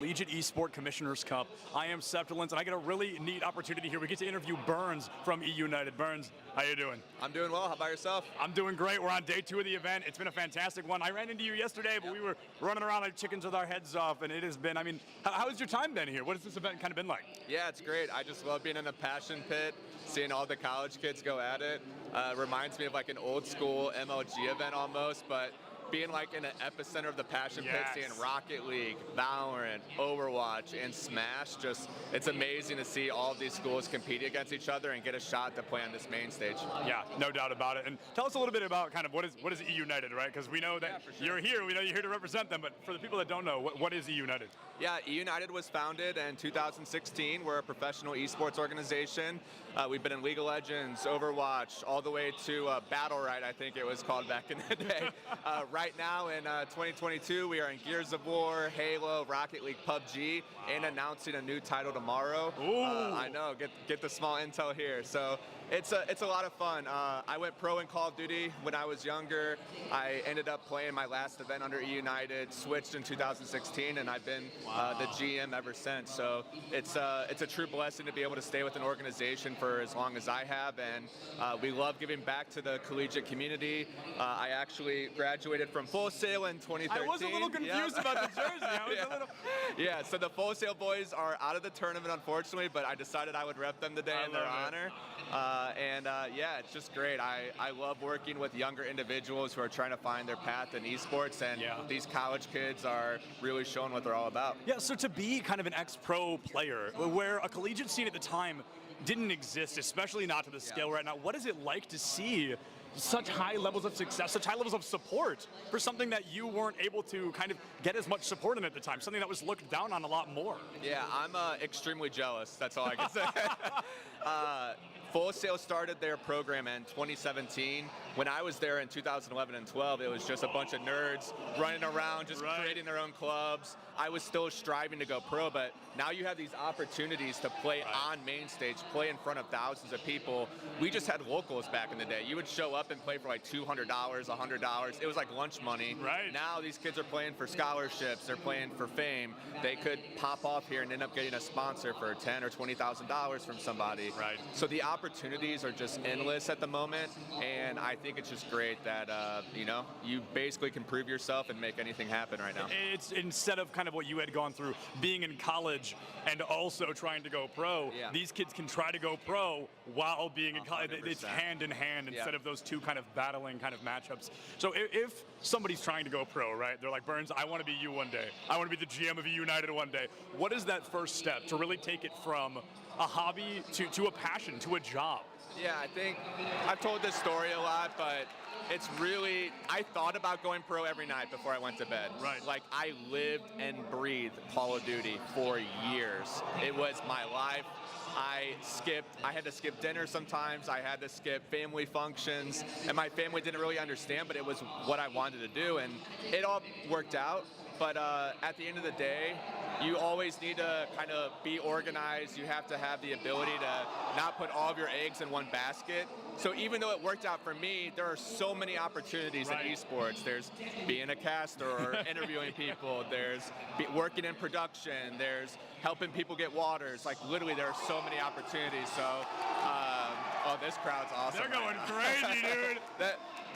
Collegiate Esport Commissioners Cup. I am Septilence, and I get a really neat opportunity here. We get to interview Burns from E United. Burns, how you doing? I'm doing well. How about yourself? I'm doing great. We're on day 2 of the event. It's been a fantastic one. I ran into you yesterday, but we were running around like chickens with our heads off, and it has been, how has your time been here? What has this event kind of been like? Yeah, it's great. I just love being in a passion pit, seeing all the college kids go at it. Reminds me of like an old school MLG event almost, but being like in the epicenter of the passion pit, seeing Rocket League, Valorant, Overwatch, and Smash, it's amazing to see all of these schools compete against each other and get a shot to play on this main stage. Yeah, no doubt about it. And tell us a little bit about kind of what is E United, right? Because we know that you're here, we know you're here to represent them, but for the people that don't know, what is E United? Yeah, E United was founded in 2016. We're a professional esports organization. We've been in League of Legends, Overwatch, all the way to Battle Right, I think it was called back in the day. Right now in 2022, we are in Gears of War, Halo, Rocket League, PUBG, and announcing a new title tomorrow. I know, get the small intel here. So it's a lot of fun. I went pro in Call of Duty when I was younger. I ended up playing my last event under E United, switched in 2016, and I've been the GM ever since. So it's a true blessing to be able to stay with an organization for as long as I have, and we love giving back to the collegiate community. I actually graduated from Full Sail in 2013. I was a little confused about the jersey. Yeah, so the Full Sail boys are out of the tournament, unfortunately, but I decided I would rep them today in their honor. Yeah, it's just great. I love working with younger individuals who are trying to find their path in esports, and these college kids are really showing what they're all about. Yeah, so to be kind of an ex-pro player, where a collegiate scene at the time didn't exist, especially not to the scale right now, what is it like to see such high levels of success, such high levels of support for something that you weren't able to kind of get as much support in at the time, something that was looked down on a lot more? Yeah, I'm extremely jealous, that's all I can say. Full Sail started their program in 2017. When I was there in 2011 and 12, it was just a bunch of nerds running around, just creating their own clubs. I was still striving to go pro, but now you have these opportunities to play on main stage, play in front of thousands of people. We just had locals back in the day. You would show up and play for like $200, $100. It was like lunch money. Now these kids are playing for scholarships. They're playing for fame. They could pop off here and end up getting a sponsor for $10,000 or $20,000 from somebody. So the opportunities are just endless at the moment, and I think it's just great that you basically can prove yourself and make anything happen right now. It's instead of kind of what you had gone through, being in college and also trying to go pro, these kids can try to go pro while being in college. It's hand in hand instead of those two kind of battling kind of matchups. So if somebody's trying to go pro, right, they're like, Burns, I want to be you one day. I want to be the GM of E United one day. What is that first step to really take it from a hobby to a passion, to a job? Yeah, I think I've told this story a lot, but it's really, I thought about going pro every night before I went to bed. Like, I lived and breathed Call of Duty for years. It was my life. I had to skip dinner sometimes, I had to skip family functions, and my family didn't really understand, but it was what I wanted to do, and it all worked out. But at the end of the day, you always need to kind of be organized. You have to have the ability to not put all of your eggs in one basket. So even though it worked out for me, there are so many opportunities in esports. There's being a caster or interviewing people. There's working in production. There's helping people get waters. Like, literally, there are so many opportunities. So, oh, this crowd's awesome. They're going crazy, dude.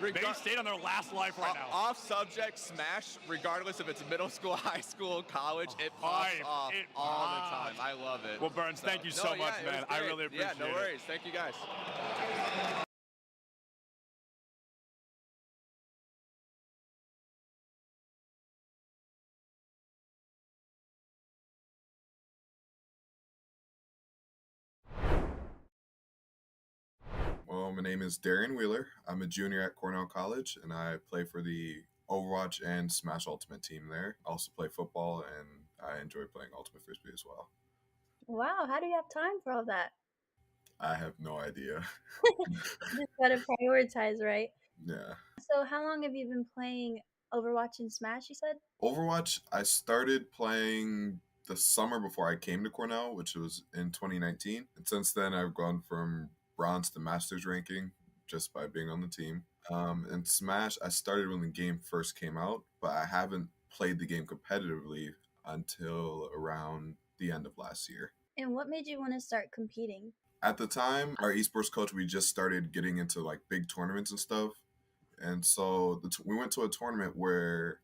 They stayed on their last life right now. Off subject, Smash, regardless if it's middle school, high school, college, it pops off all the time. I love it. Well, Burns, thank you so much, man. I really appreciate it. Yeah, no worries. Thank you, guys. Well, my name is Darian Wheeler. I'm a junior at Cornell College, and I play for the Overwatch and Smash Ultimate team there. I also play football, and I enjoy playing Ultimate Frisbee as well. Wow, how do you have time for all that? I have no idea. Just gotta prioritize, right? Yeah. So how long have you been playing Overwatch and Smash, you said? Overwatch, I started playing the summer before I came to Cornell, which was in 2019. And since then, I've gone from bronze to master's ranking just by being on the team. And Smash, I started when the game first came out, but I haven't played the game competitively until around the end of last year. And what made you want to start competing? At the time, our esports coach, we just started getting into like big tournaments and stuff. And so we went to a tournament where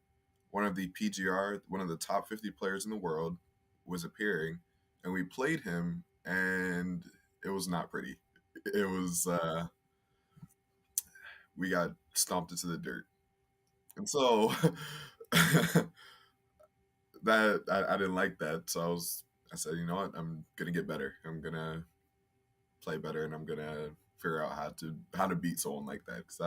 one of the PGR, one of the top 50 players in the world, was appearing, and we played him, and it was not pretty. It was we got stomped into the dirt, and so that I didn't like that. So I said, you know what, I'm gonna get better. I'm gonna play better, and I'm gonna figure out how to beat someone like that, because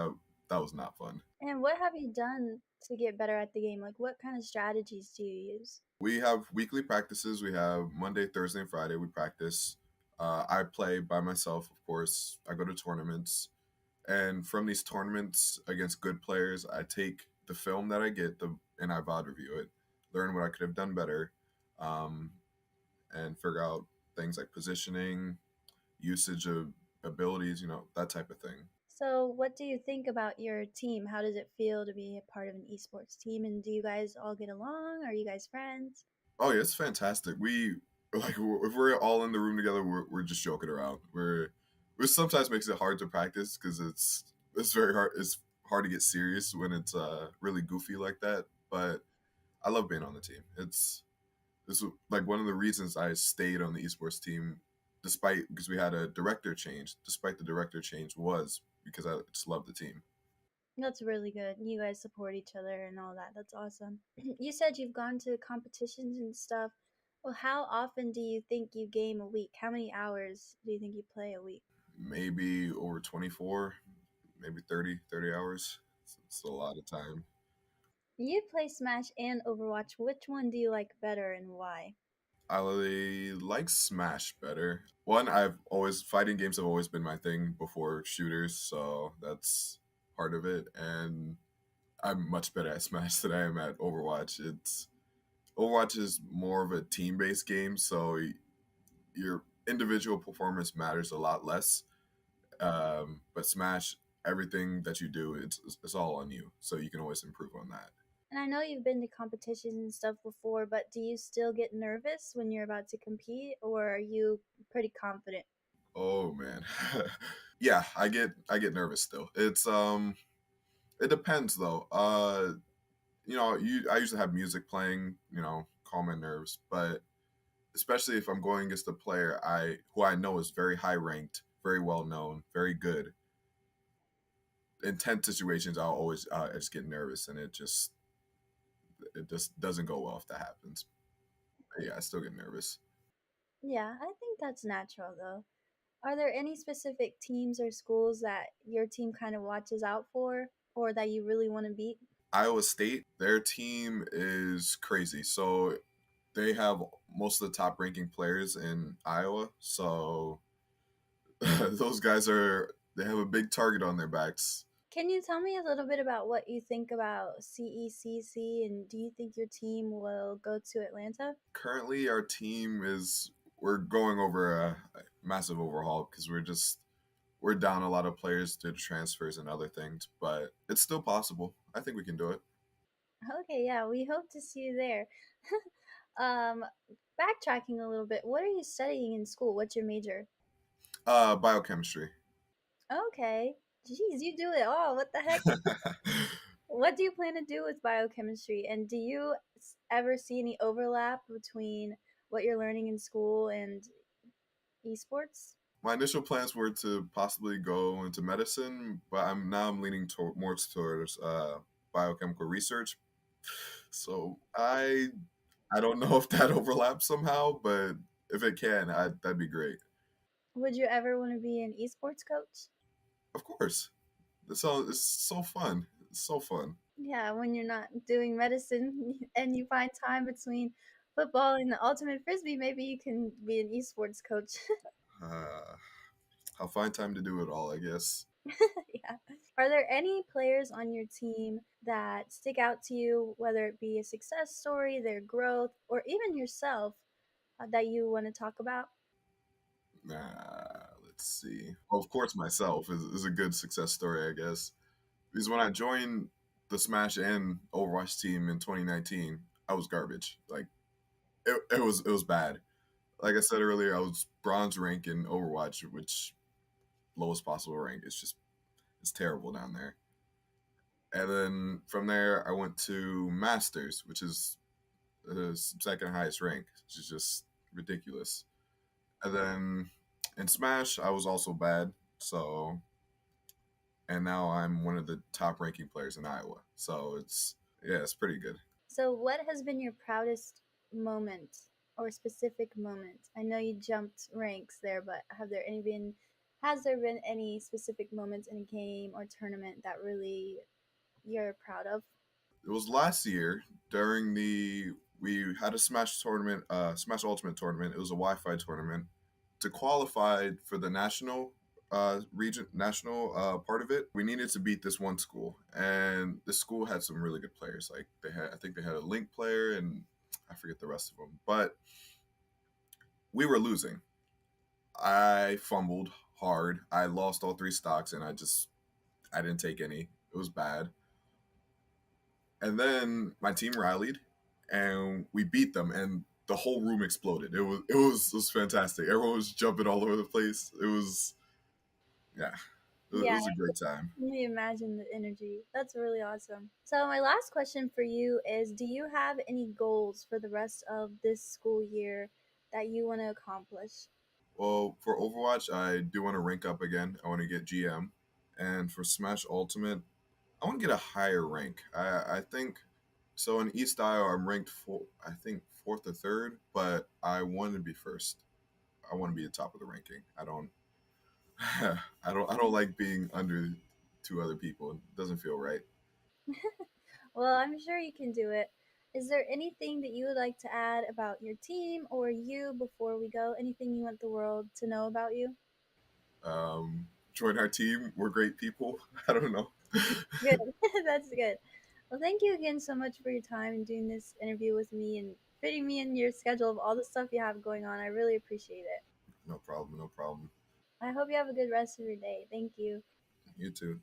that was not fun. And what have you done to get better at the game? Like, what kind of strategies do you use? We have weekly practices. We have Monday, Thursday, and Friday. We practice. I play by myself, of course. I go to tournaments, and from these tournaments against good players, I take the film that I get, and I VOD review it, learn what I could have done better, um, and figure out things like positioning, usage of abilities, that type of thing. So, what do you think about your team? How does it feel to be a part of an esports team? And do you guys all get along? Are you guys friends? Oh yeah, it's fantastic. We like if we're all in the room together, we're just joking around. Which sometimes makes it hard to practice because it's very hard. It's hard to get serious when it's really goofy like that. But I love being on the team. It's like one of the reasons I stayed on the esports team, because we had a director change. Despite the director change, was because I just love the team. That's really good. You guys support each other and all that. That's awesome. You said you've gone to competitions and stuff. Well, how often do you think you game a week? How many hours do you think you play a week? Maybe over 24, maybe 30 hours. It's a lot of time. You play Smash and Overwatch. Which one do you like better and why? I like Smash better. One, fighting games have always been my thing before shooters, so that's part of it. And I'm much better at Smash than I am at Overwatch. Overwatch is more of a team-based game, so your individual performance matters a lot less. But Smash, everything that you do, it's all on you, so you can always improve on that. And I know you've been to competitions and stuff before, but do you still get nervous when you're about to compete, or are you pretty confident? Oh man. Yeah, I get nervous still. It depends though. I usually have music playing, calm my nerves, but especially if I'm going against a player who I know is very high ranked, very well known, very good. In tense situations, I just get nervous, and it just doesn't go well if that happens. But yeah, I still get nervous. Yeah, I think that's natural though. Are there any specific teams or schools that your team kind of watches out for or that you really want to beat? Iowa State, their team is crazy. So they have most of the top ranking players in Iowa. So those guys they have a big target on their backs. Can you tell me a little bit about what you think about CECC and do you think your team will go to Atlanta? Currently, our team we're going over a massive overhaul because we're down a lot of players due to transfers and other things, but it's still possible. I think we can do it. Okay, yeah, we hope to see you there. um, Backtracking a little bit, what are you studying in school? What's your major? Biochemistry. Okay, geez, you do it all. What the heck? What do you plan to do with biochemistry? And do you ever see any overlap between what you're learning in school and esports? My initial plans were to possibly go into medicine, but I'm leaning more towards biochemical research. So I don't know if that overlaps somehow, but if it can, that'd be great. Would you ever want to be an esports coach? Of course. It's so fun. It's so fun. Yeah, when you're not doing medicine and you find time between football and the ultimate frisbee, maybe you can be an esports coach. Uh, I'll find time to do it all, I guess. Yeah. Are there any players on your team that stick out to you, whether it be a success story, their growth, or even yourself that you want to talk about? Let's see. Well, of course, myself is a good success story, I guess. Because when I joined the Smash and Overwatch team in 2019, I was garbage. Like, it was bad. Like I said earlier, I was bronze rank in Overwatch, which lowest possible rank. It's terrible down there. And then from there, I went to Masters, which is the second highest rank, which is just ridiculous. And then in Smash, I was also bad. So, and now I'm one of the top ranking players in Iowa. So yeah, it's pretty good. So, what has been your proudest moment or specific moment? I know you jumped ranks there, but has there been any specific moments in a game or tournament that really you're proud of? It was last year during we had a Smash tournament, Smash Ultimate tournament. It was a Wi-Fi tournament. To qualify for the national part of it, we needed to beat this one school, and the school had some really good players. Like I think they had a Link player, and I forget the rest of them. But we were losing. I fumbled hard. I lost all 3 stocks, and I didn't take any. It was bad. And then my team rallied, and we beat them, and the whole room exploded. It was fantastic. Everyone was jumping all over the place. It was yeah. It Yeah, was a great time. let me imagine the energy. That's really awesome. So, my last question for you is, do you have any goals for the rest of this school year that you want to accomplish? Well, for Overwatch, I do want to rank up again. I want to get GM, and for Smash Ultimate, I want to get a higher rank. I think so. In East Iowa, I'm ranked I think fourth or third, but I want to be first. I want to be the top of the ranking. I don't. I don't like being under 2 other people. It doesn't feel right. Well, I'm sure you can do it. Is there anything that you would like to add about your team or you before we go? Anything you want the world to know about you? Join our team. We're great people. I don't know. Good. That's good. Well, thank you again so much for your time and doing this interview with me and fitting me in your schedule of all the stuff you have going on. I really appreciate it. No problem. No problem. I hope you have a good rest of your day. Thank you. You too.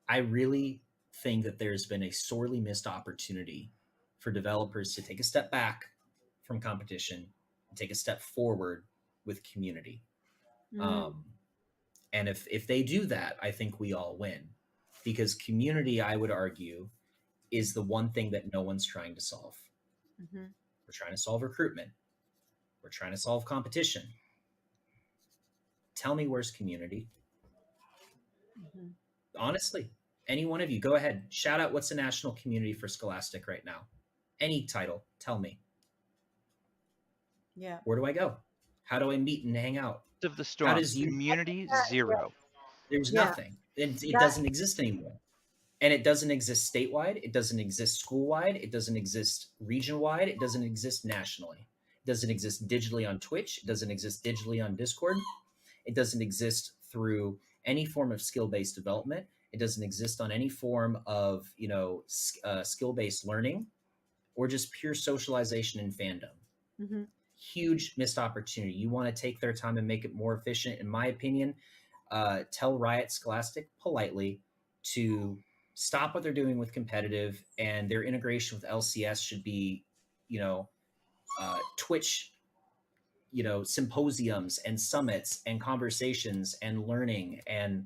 I really think that there's been a sorely missed opportunity for developers to take a step back from competition and take a step forward with community. And if they do that, I think we all win, because community, I would argue, is the one thing that no one's trying to solve. We're trying to solve recruitment. We're trying to solve competition. Tell me, where's community? Honestly, any one of you, go ahead. Shout out what's the national community for Scholastic right now. Any title, tell me. Yeah. Where do I go? How do I meet and hang out? Of the storm. How does community zero? There's nothing. It doesn't exist anymore. And it doesn't exist statewide. It doesn't exist school-wide. It doesn't exist region-wide. It doesn't exist nationally. It doesn't exist digitally on Twitch. It doesn't exist digitally on Discord. It doesn't exist through any form of skill-based development. It doesn't exist on any form of, skill-based learning or just pure socialization and fandom. Huge missed opportunity. You want to take their time and make it more efficient, in my opinion. Tell Riot Scholastic politely to stop what they're doing with competitive, and their integration with LCS should be, Twitch, symposiums and summits and conversations and learning and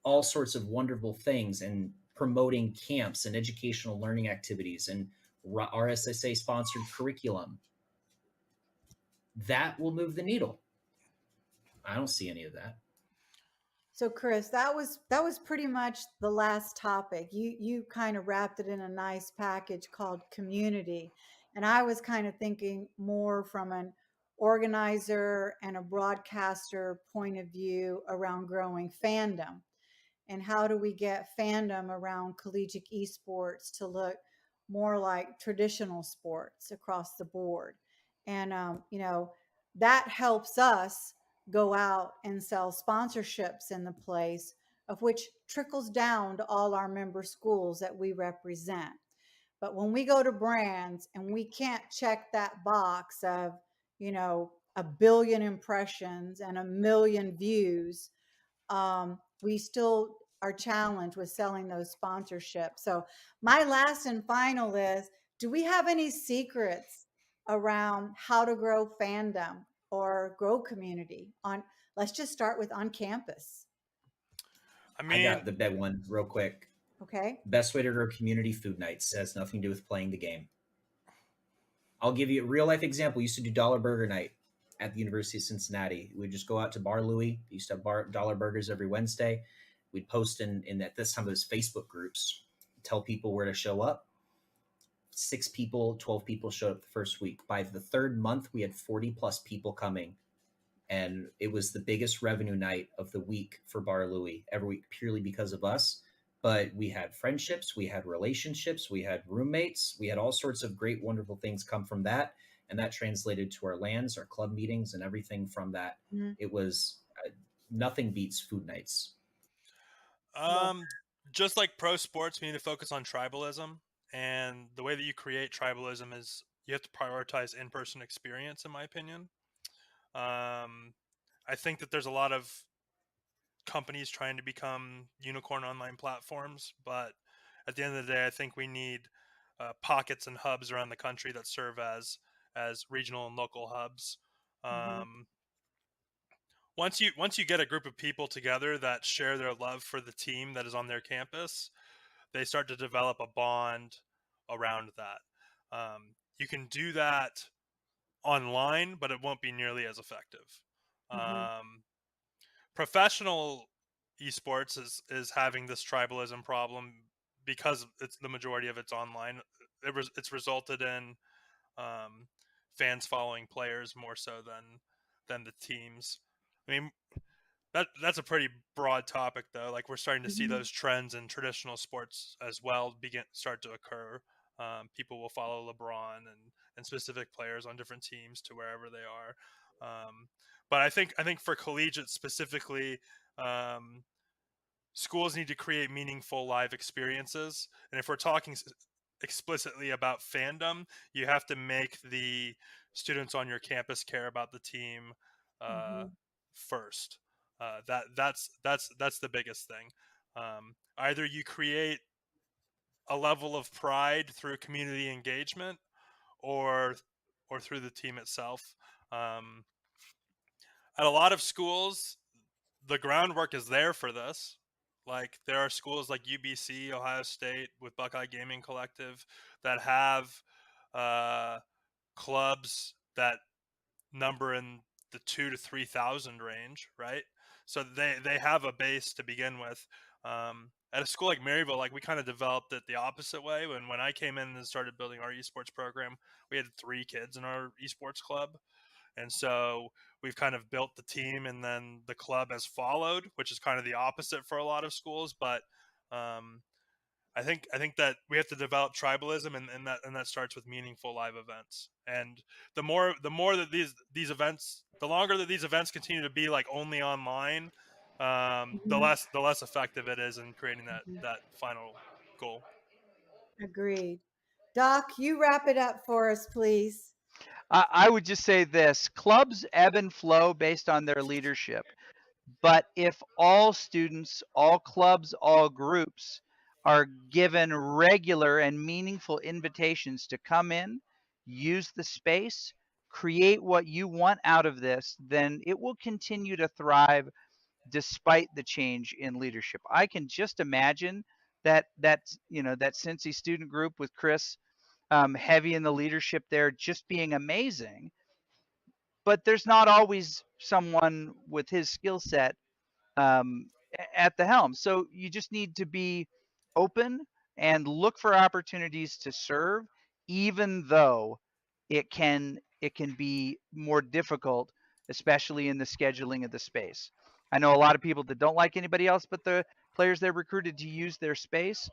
all sorts of wonderful things, and promoting camps and educational learning activities and RSSA sponsored curriculum. That will move the needle. I don't see any of that. So Chris, that was pretty much the last topic. You kind of wrapped it in a nice package called community. And I was kind of thinking more from an organizer and a broadcaster point of view around growing fandom. And how do we get fandom around collegiate esports to look more like traditional sports across the board? And, that helps us go out and sell sponsorships in the place, of which trickles down to all our member schools that we represent. But when we go to brands and we can't check that box of, 1 billion impressions and 1 million views, we still are challenged with selling those sponsorships. So my last and final is, do we have any secrets around how to grow fandom or grow community let's just start with on campus? I got the big one real quick. Okay. Best way to grow community: food nights. It has nothing to do with playing the game. I'll give you a real life example. We used to do dollar burger night at the University of Cincinnati. We'd just go out to Bar Louie. We used to have dollar burgers every Wednesday. We'd post in at this time, those Facebook groups, tell people where to show up. 6 people, 12 people showed up the first week. By the third month, we had 40 plus people coming. And it was the biggest revenue night of the week for Bar Louie every week, purely because of us. But we had friendships, we had relationships, we had roommates, we had all sorts of great, wonderful things come from that. And that translated to our LANs, our club meetings, and everything from that. It was nothing beats food nights. Just like pro sports, we need to focus on tribalism. And the way that you create tribalism is you have to prioritize in-person experience, in my opinion. I think that there's a lot of companies trying to become unicorn online platforms, but at the end of the day, I think we need pockets and hubs around the country that serve as regional and local hubs. Once you get a group of people together that share their love for the team that is on their campus, they start to develop a bond around that. You can do that online, but it won't be nearly as effective. Professional esports is having this tribalism problem because it's the majority of it's online. It's resulted in fans following players more so than the teams. I mean, that's a pretty broad topic, though. Like, we're starting to see those trends in traditional sports as well start to occur. People will follow LeBron and specific players on different teams to wherever they are. But I think for collegiate specifically, schools need to create meaningful live experiences. And if we're talking explicitly about fandom, you have to make the students on your campus care about the team first. That's the biggest thing. Either you create a level of pride through community engagement, or through the team itself. At a lot of schools, the groundwork is there for this. Like, there are schools like UBC, Ohio State, with Buckeye Gaming Collective, that have clubs that number in the 2,000 to 3,000 range, right? So they have a base to begin with. At a school like Maryville, like, we kind of developed it the opposite way. When I came in and started building our esports program, we had 3 kids in our esports club. And so we've kind of built the team, and then the club has followed, which is kind of the opposite for a lot of schools. But I think that we have to develop tribalism, and that starts with meaningful live events. And the more that these events, the longer that these events continue to be like only online, the less effective it is in creating that final goal. Agreed. Doc, you wrap it up for us, please. I would just say this: clubs ebb and flow based on their leadership. But if all students, all clubs, all groups are given regular and meaningful invitations to come in, use the space, create what you want out of this, then it will continue to thrive despite the change in leadership. I can just imagine that Cincy student group with Chris, heavy in the leadership there, just being amazing. But there's not always someone with his skill set at the helm. So you just need to be open and look for opportunities to serve, even though it can be more difficult, especially in the scheduling of the space. I know a lot of people that don't like anybody else but the players they're recruited to use their space.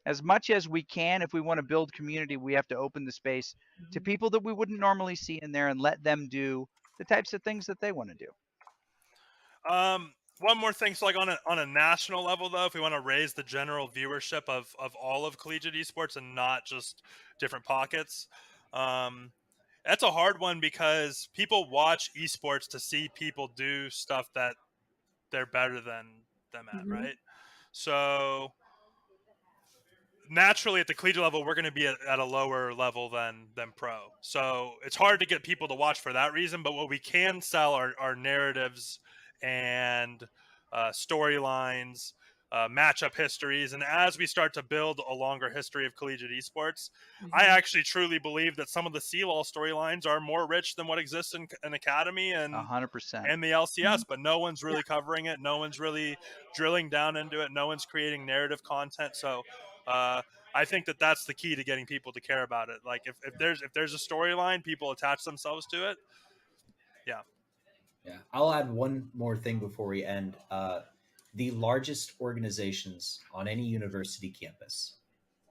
As much as we can, if we want to build community, we have to open the space to people that we wouldn't normally see in there and let them do the types of things that they want to do. One more thing, so like on a national level, though, if we want to raise the general viewership of all of collegiate esports and not just different pockets, that's a hard one, because people watch esports to see people do stuff that they're better than them at, right? So naturally, at the collegiate level, we're going to be at a lower level than pro. So it's hard to get people to watch for that reason. But what we can sell are narratives and storylines, matchup histories. And as we start to build a longer history of collegiate esports, I actually truly believe that some of the CLOL storylines are more rich than what exists in Academy and 100% and the LCS, but no one's really covering it. No one's really drilling down into it. No one's creating narrative content. So I think that that's the key to getting people to care about it. Like, if there's a storyline, people attach themselves to it. Yeah. I'll add one more thing before we end. The largest organizations on any university campus.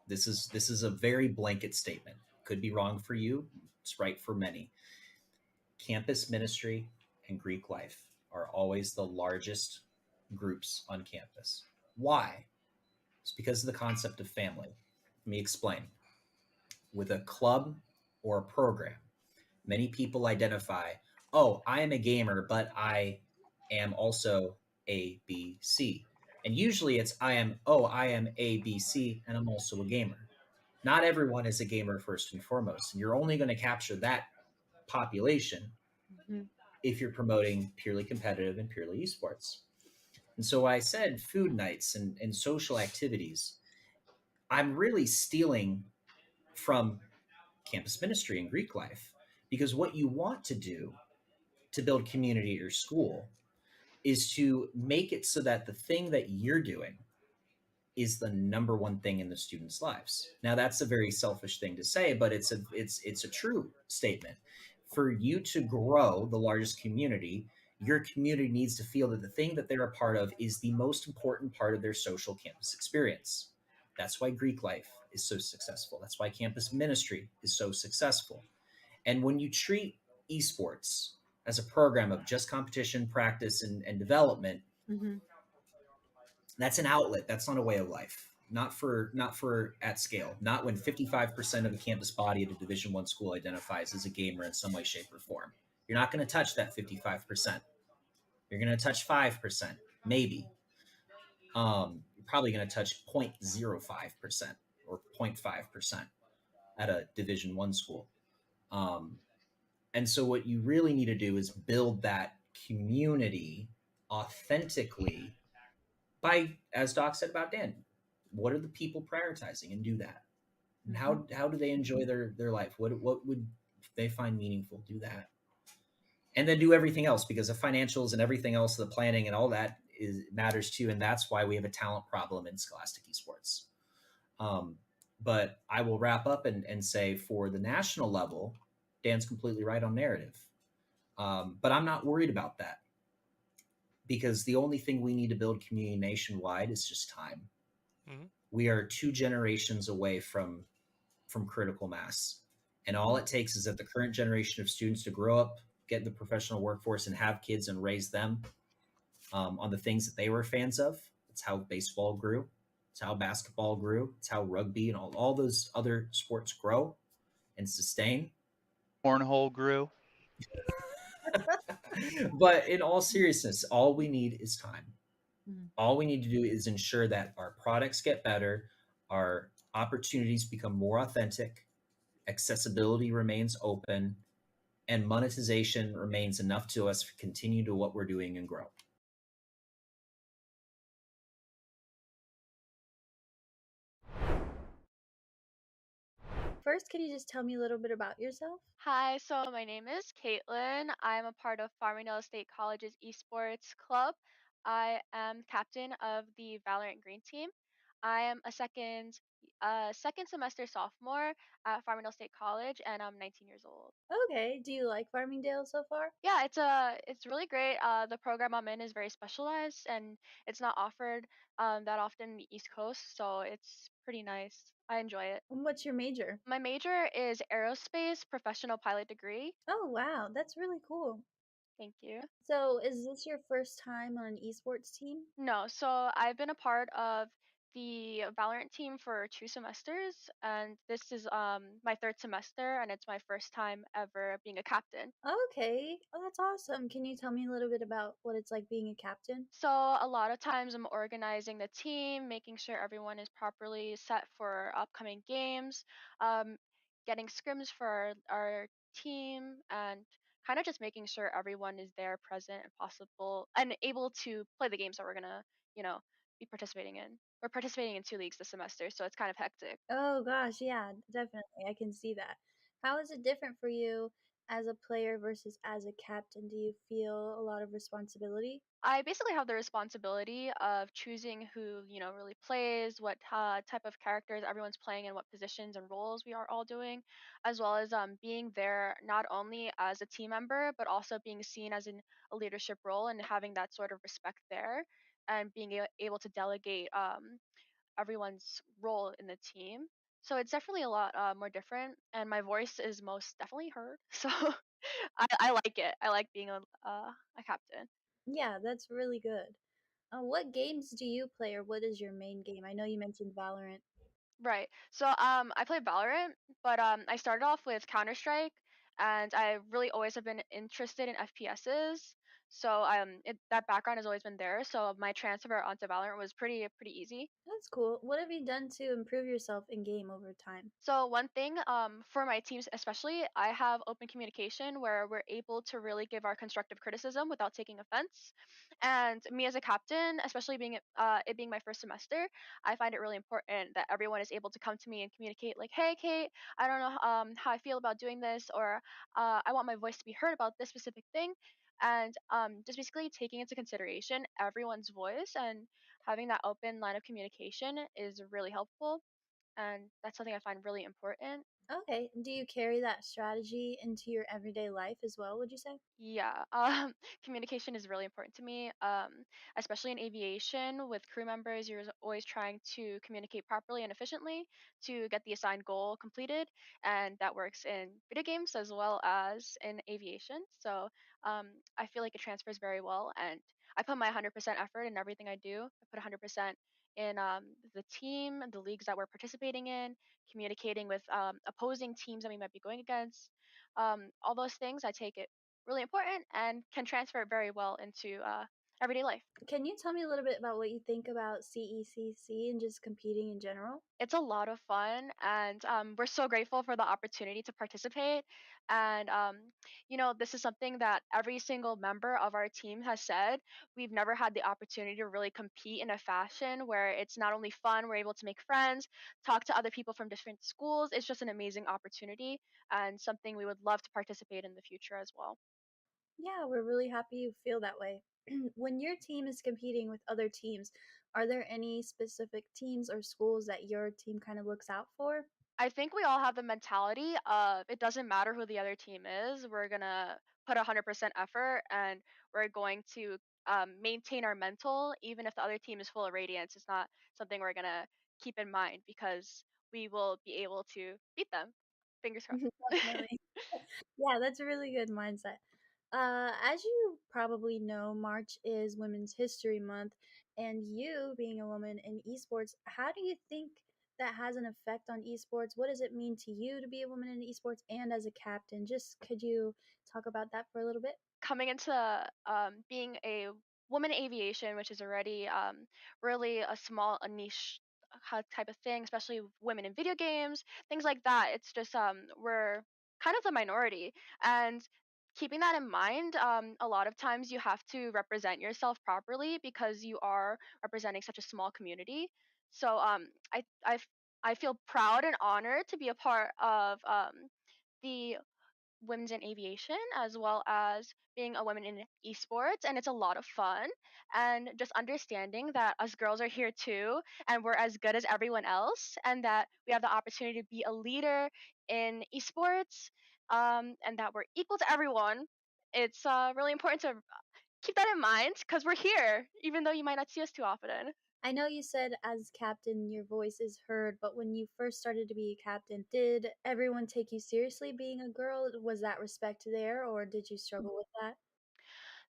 This is a very blanket statement. Could be wrong for you. It's right for many. Campus ministry and Greek life are always the largest groups on campus. Why? It's because of the concept of family. Let me explain. With a club or a program, many people identify, oh, I am a gamer, but I am also A, B, C. And usually it's I am A, B, C, and I'm also a gamer. Not everyone is a gamer first and foremost. And you're only going to capture that population if you're promoting purely competitive and purely esports. And so I said food nights and social activities. I'm really stealing from campus ministry and Greek life, because what you want to do to build community at your school is to make it so that the thing that you're doing is the number one thing in the students' lives. Now, that's a very selfish thing to say, but it's a true statement. For you to grow the largest community, your community needs to feel that the thing that they're a part of is the most important part of their social campus experience. That's why Greek life is so successful. That's why campus ministry is so successful. And when you treat esports as a program of just competition, practice, and development, that's an outlet. That's not a way of life. Not for at scale. Not when 55% of the campus body at a Division I school identifies as a gamer in some way, shape, or form. You're not going to touch that 55%. You're going to touch 5%, maybe. you're probably going to touch 0.05% or 0.5% at a Division One school. And so what you really need to do is build that community authentically by, as Doc said about Dan, what are the people prioritizing, and do that. And how do they enjoy their life? What would they find meaningful? Do that. And then do everything else, because the financials and everything else, the planning and all that matters too. And that's why we have a talent problem in Scholastic Esports. But I will wrap up and say, for the national level, Dan's completely right on narrative. But I'm not worried about that, because the only thing we need to build community nationwide is just time. Mm-hmm. We are 2 generations away from critical mass. And all it takes is that the current generation of students to grow up, get in the professional workforce, and have kids and raise them on the things that they were fans of. It's how baseball grew. It's how basketball grew. It's how rugby and all those other sports grow and sustain. Cornhole grew. But in all seriousness, all we need is time. All we need to do is ensure that our products get better, our opportunities become more authentic, accessibility remains open, and monetization remains enough to us to continue to what we're doing and grow. First, can you just tell me a little bit about yourself? Hi, so my name is Caitlin. I'm a part of Farmingdale State College's esports club. I am captain of the Valorant Green team. I am a second semester sophomore at Farmingdale State College, and I'm 19 years old. Okay. Do you like Farmingdale so far? Yeah, it's really great. The program I'm in is very specialized, and it's not offered that often in the East Coast, so it's pretty nice. I enjoy it. And what's your major? My major is aerospace professional pilot degree. Oh, wow. That's really cool. Thank you. So, is this your first time on an esports team? No, so I've been a part of the Valorant team for 2 semesters, and this is my 3rd semester, and it's my first time ever being a captain. Okay. Oh, that's awesome. Can you tell me a little bit about what it's like being a captain? So a lot of times I'm organizing the team, making sure everyone is properly set for upcoming games, um, getting scrims for our team, and kind of just making sure everyone is there, present, and possible, and able to play the games that we're gonna, you know, be participating in. We're participating in 2 leagues this semester, so it's kind of hectic. Oh, gosh. Yeah, definitely. I can see that. How is it different for you as a player versus as a captain? Do you feel a lot of responsibility? I basically have the responsibility of choosing who, really plays, what type of characters everyone's playing, and what positions and roles we are all doing, as well as being there not only as a team member, but also being seen as in a leadership role and having that sort of respect there, and being able to delegate everyone's role in the team. So it's definitely a lot more different, and my voice is most definitely heard. So I like it. I like being a captain. Yeah, that's really good. What games do you play, or what is your main game? I know you mentioned Valorant. Right. So I play Valorant, but I started off with Counter Strike, and I really always have been interested in FPSs. So that background has always been there. So my transfer onto Valorant was pretty easy. That's cool. What have you done to improve yourself in game over time? So one thing, for my teams especially, I have open communication where we're able to really give our constructive criticism without taking offense. And me as a captain, especially it being my first semester, I find it really important that everyone is able to come to me and communicate like, "Hey, Kate, I don't know how I feel about doing this," or "I want my voice to be heard about this specific thing." And just basically taking into consideration everyone's voice and having that open line of communication is really helpful, and that's something I find really important. Okay. Do you carry that strategy into your everyday life as well, would you say? Yeah, communication is really important to me, especially in aviation with crew members. You're always trying to communicate properly and efficiently to get the assigned goal completed, and that works in video games as well as in aviation. So I feel like it transfers very well, and I put my 100% effort in everything I do. I put 100% in the team, the leagues that we're participating in, communicating with opposing teams that we might be going against. All those things I take it really important and can transfer very well into everyday life. Can you tell me a little bit about what you think about CECC and just competing in general? It's a lot of fun, and we're so grateful for the opportunity to participate. And this is something that every single member of our team has said. We've never had the opportunity to really compete in a fashion where it's not only fun, we're able to make friends, talk to other people from different schools. It's just an amazing opportunity and something we would love to participate in the future as well. Yeah, we're really happy you feel that way. When your team is competing with other teams, are there any specific teams or schools that your team kind of looks out for? I think we all have the mentality of it doesn't matter who the other team is. We're gonna put 100% effort, and we're going to maintain our mental, even if the other team is full of radiance. It's not something we're gonna keep in mind because we will be able to beat them. Fingers crossed. Definitely. Yeah, that's a really good mindset. As you probably know, March is Women's History Month, and you being a woman in esports, how do you think that has an effect on esports? What does it mean to you to be a woman in esports and as a captain? Just could you talk about that for a little bit? Coming into being a woman in aviation, which is already really a niche type of thing, especially women in video games, things like that. It's just we're kind of the minority, and keeping that in mind, a lot of times you have to represent yourself properly because you are representing such a small community. So I feel proud and honored to be a part of the women's in aviation as well as being a woman in esports, and it's a lot of fun, and just understanding that us girls are here too, and we're as good as everyone else, and that we have the opportunity to be a leader in esports, and that we're equal to everyone. It's really important to keep that in mind because we're here even though you might not see us too often. I know you said as captain your voice is heard, but when you first started to be a captain, did everyone take you seriously being a girl? Was that respect there, or did you struggle with that?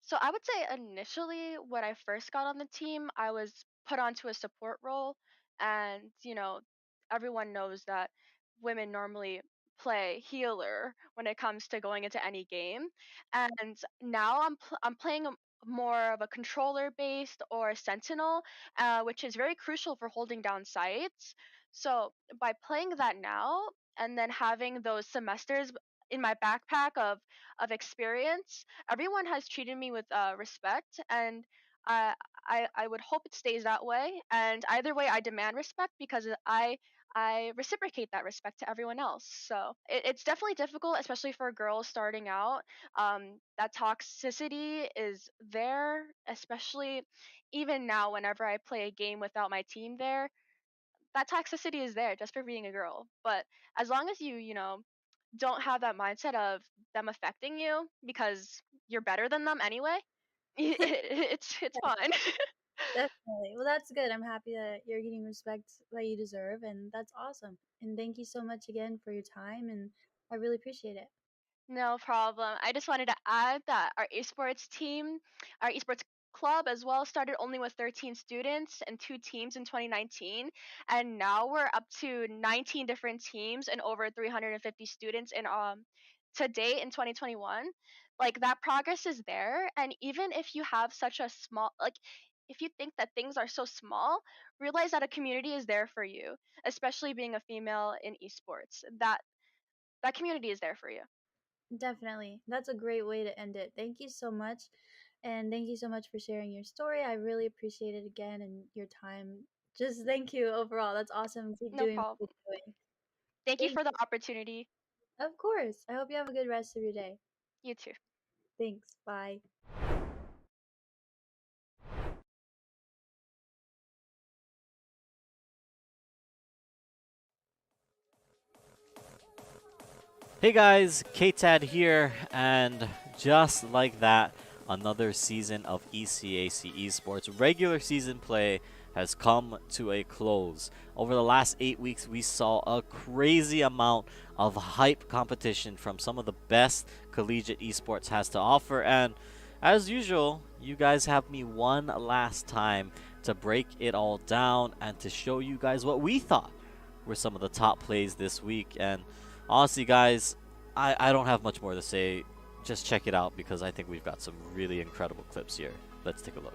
So I would say initially when I first got on the team, I was put onto a support role, and everyone knows that women normally play healer when it comes to going into any game, and now I'm playing more of a controller based or sentinel, which is very crucial for holding down sites. So by playing that now and then having those semesters in my backpack of experience, everyone has treated me with respect, and uh, I would hope it stays that way. And either way, I demand respect because I reciprocate that respect to everyone else. So it's definitely difficult, especially for girls starting out. That toxicity is there, especially even now. Whenever I play a game without my team there, that toxicity is there just for being a girl. But as long as you don't have that mindset of them affecting you because you're better than them anyway, it's fine. Definitely. Well, that's good. I'm happy that you're getting respect that you deserve, and that's awesome. And thank you so much again for your time, and I really appreciate it. No problem. I just wanted to add that our esports club as well, started only with 13 students and two teams in 2019. And now we're up to 19 different teams and over 350 students in to date in 2021. Like that progress is there. And even if you have such a if you think that things are so small, realize that a community is there for you, especially being a female in esports. That community is there for you. Definitely. That's a great way to end it. Thank you so much. And thank you so much for sharing your story. I really appreciate it again and your time. Just thank you overall. That's awesome. Keep No doing what you're problem. doing. Thank you Thank for the you. opportunity. Of course. I hope you have a good rest of your day. You too. Thanks. Bye. Hey guys, KTAD here, and just like that, another season of ECAC Esports regular season play has come to a close. Over the last 8 weeks, we saw a crazy amount of hype competition from some of the best collegiate esports has to offer, and as usual, you guys have me one last time to break it all down and to show you guys what we thought were some of the top plays this week. And honestly, guys, I don't have much more to say. Just check it out because I think we've got some really incredible clips here. Let's take a look.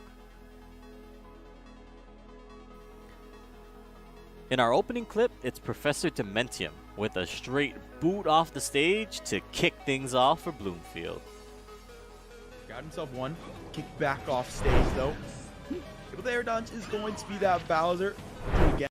In our opening clip, it's Professor Dementium with a straight boot off the stage to kick things off for Bloomfield. Got himself one. Kick back off stage though. But the air dodge is going to be that Bowser. Again.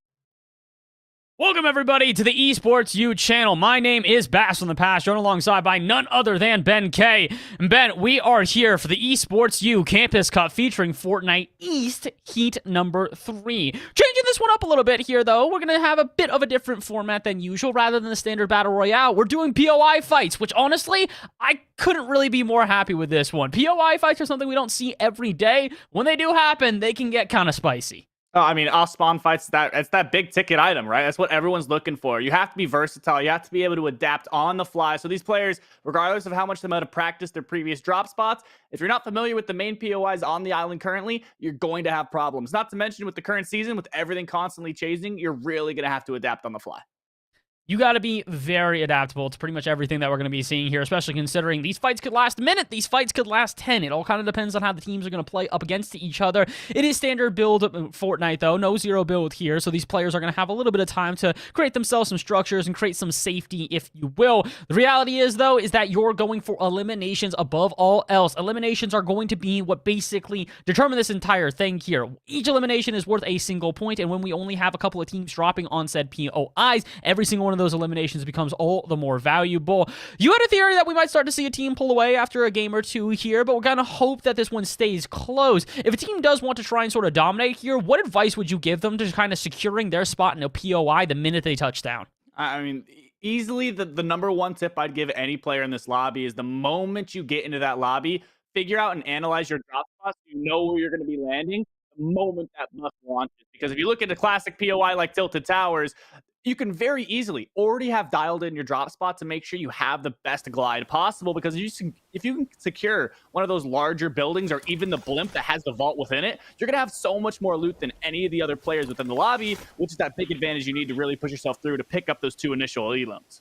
Welcome, everybody, to the Esports U channel. My name is Bass on the Pass, joined alongside by none other than Ben K. And Ben, we are here for the Esports U Campus Cup featuring Fortnite East Heat number 3. Changing this one up a little bit here, though. We're going to have a bit of a different format than usual. Rather than the standard Battle Royale, we're doing POI fights, which, honestly, I couldn't really be more happy with this one. POI fights are something we don't see every day. When they do happen, they can get kind of spicy. I mean, off spawn fights, it's that big ticket item, right? That's what everyone's looking for. You have to be versatile. You have to be able to adapt on the fly. So these players, regardless of how much they might have practiced their previous drop spots, if you're not familiar with the main POIs on the island currently, you're going to have problems. Not to mention with the current season, with everything constantly changing, you're really going to have to adapt on the fly. You got to be very adaptable to pretty much everything that we're going to be seeing here, especially considering these fights could last a minute, these fights could last 10. It all kind of depends on how the teams are going to play up against each other. It is standard build Fortnite, though. No zero build here, so these players are going to have a little bit of time to create themselves some structures and create some safety, if you will. The reality is, though, is that you're going for eliminations above all else. Eliminations are going to be what basically determine this entire thing here. Each elimination is worth a single point, and when we only have a couple of teams dropping on said POIs, every single one of those eliminations becomes all the more valuable. You had a theory that we might start to see a team pull away after a game or two here, but we're going to hope that this one stays close. If a team does want to try and sort of dominate here, what advice would you give them to kind of securing their spot in a POI the minute they touch down? I mean, easily the number one tip I'd give any player in this lobby is the moment you get into that lobby, figure out and analyze your drop spots so you know where you're going to be landing the moment that bus launches. Because if you look at a classic POI like Tilted Towers, you can very easily already have dialed in your drop spot to make sure you have the best glide possible, because if you can secure one of those larger buildings or even the blimp that has the vault within it, you're going to have so much more loot than any of the other players within the lobby, which is that big advantage you need to really push yourself through to pick up those 2 initial elims.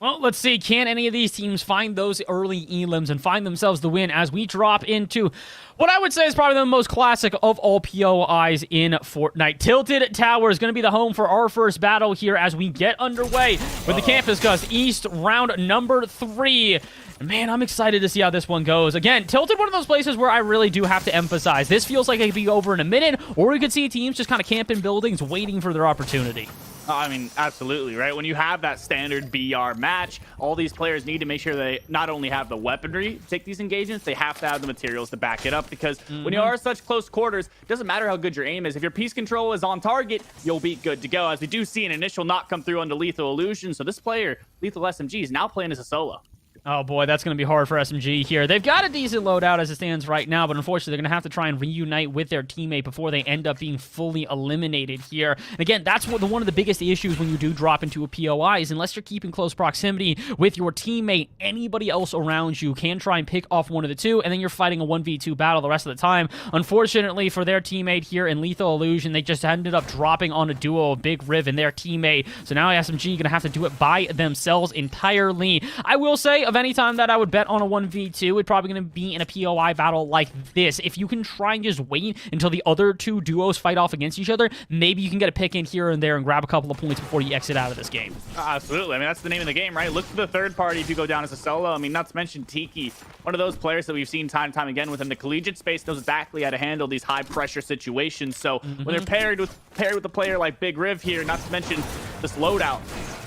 Well, let's see. Can any of these teams find those early elims and find themselves the win as we drop into what I would say is probably the most classic of all POIs in Fortnite? Tilted Tower is going to be the home for our first battle here as we get underway with the Campus Cup East round number 3. Man, I'm excited to see how this one goes. Again, Tilted, one of those places where I really do have to emphasize. This feels like it could be over in a minute, or we could see teams just kind of camp in buildings waiting for their opportunity. I mean, absolutely, right? When you have that standard BR match, all these players need to make sure they not only have the weaponry to take these engagements, they have to have the materials to back it up, because when you are such close quarters, it doesn't matter how good your aim is. If your piece control is on target, you'll be good to go, as we do see an initial knock come through onto Lethal Illusion. So this player, Lethal SMG, is now playing as a solo. Oh boy, that's going to be hard for SMG here. They've got a decent loadout as it stands right now, but unfortunately they're going to have to try and reunite with their teammate before they end up being fully eliminated here. And again, that's one of the biggest issues when you do drop into a POI is unless you're keeping close proximity with your teammate, anybody else around you can try and pick off one of the two, and then you're fighting a 1v2 battle the rest of the time. Unfortunately for their teammate here in Lethal Illusion, they just ended up dropping on a duo of Big Riv and their teammate. So now SMG going to have to do it by themselves entirely. I will say, of any time that I would bet on a 1v2, it's probably going to be in a POI battle like this. If you can try and just wait until the other two duos fight off against each other, maybe you can get a pick in here and there and grab a couple of points before you exit out of this game. Absolutely. I mean, that's the name of the game, right? Look for the third party if you go down as a solo. I mean, not to mention Tiki, one of those players that we've seen time and time again within the collegiate space, knows exactly how to handle these high-pressure situations. So when they're paired with a player like Big Riv here, not to mention this loadout,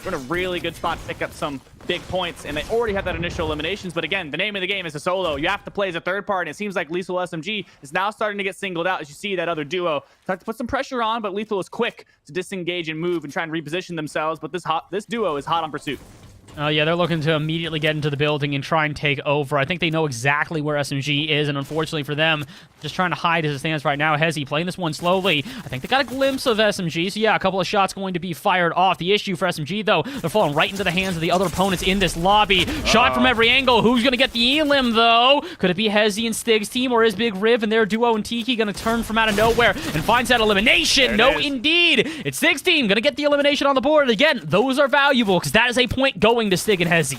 we're in a really good spot to pick up some big points, and they already have that initial eliminations. But again, the name of the game is a solo. You have to play as a third party. It seems like Lethal SMG is now starting to get singled out as you see that other duo start to put some pressure on, but Lethal is quick to disengage and move and try and reposition themselves. But this duo is hot on pursuit. Oh, yeah, they're looking to immediately get into the building and try and take over. I think they know exactly where SMG is, and unfortunately for them, just trying to hide as it stands right now. Hezi playing this one slowly. I think they got a glimpse of SMG, so yeah, a couple of shots going to be fired off. The issue for SMG, though, they're falling right into the hands of the other opponents in this lobby. Shot from every angle. Who's going to get the elim, though? Could it be Hezi and Stig's team, or is Big Riv and their duo and Tiki going to turn from out of nowhere and finds that elimination? No, indeed. It's Stig's team going to get the elimination on the board. Again, those are valuable because that is a point going to Stig and Hezi.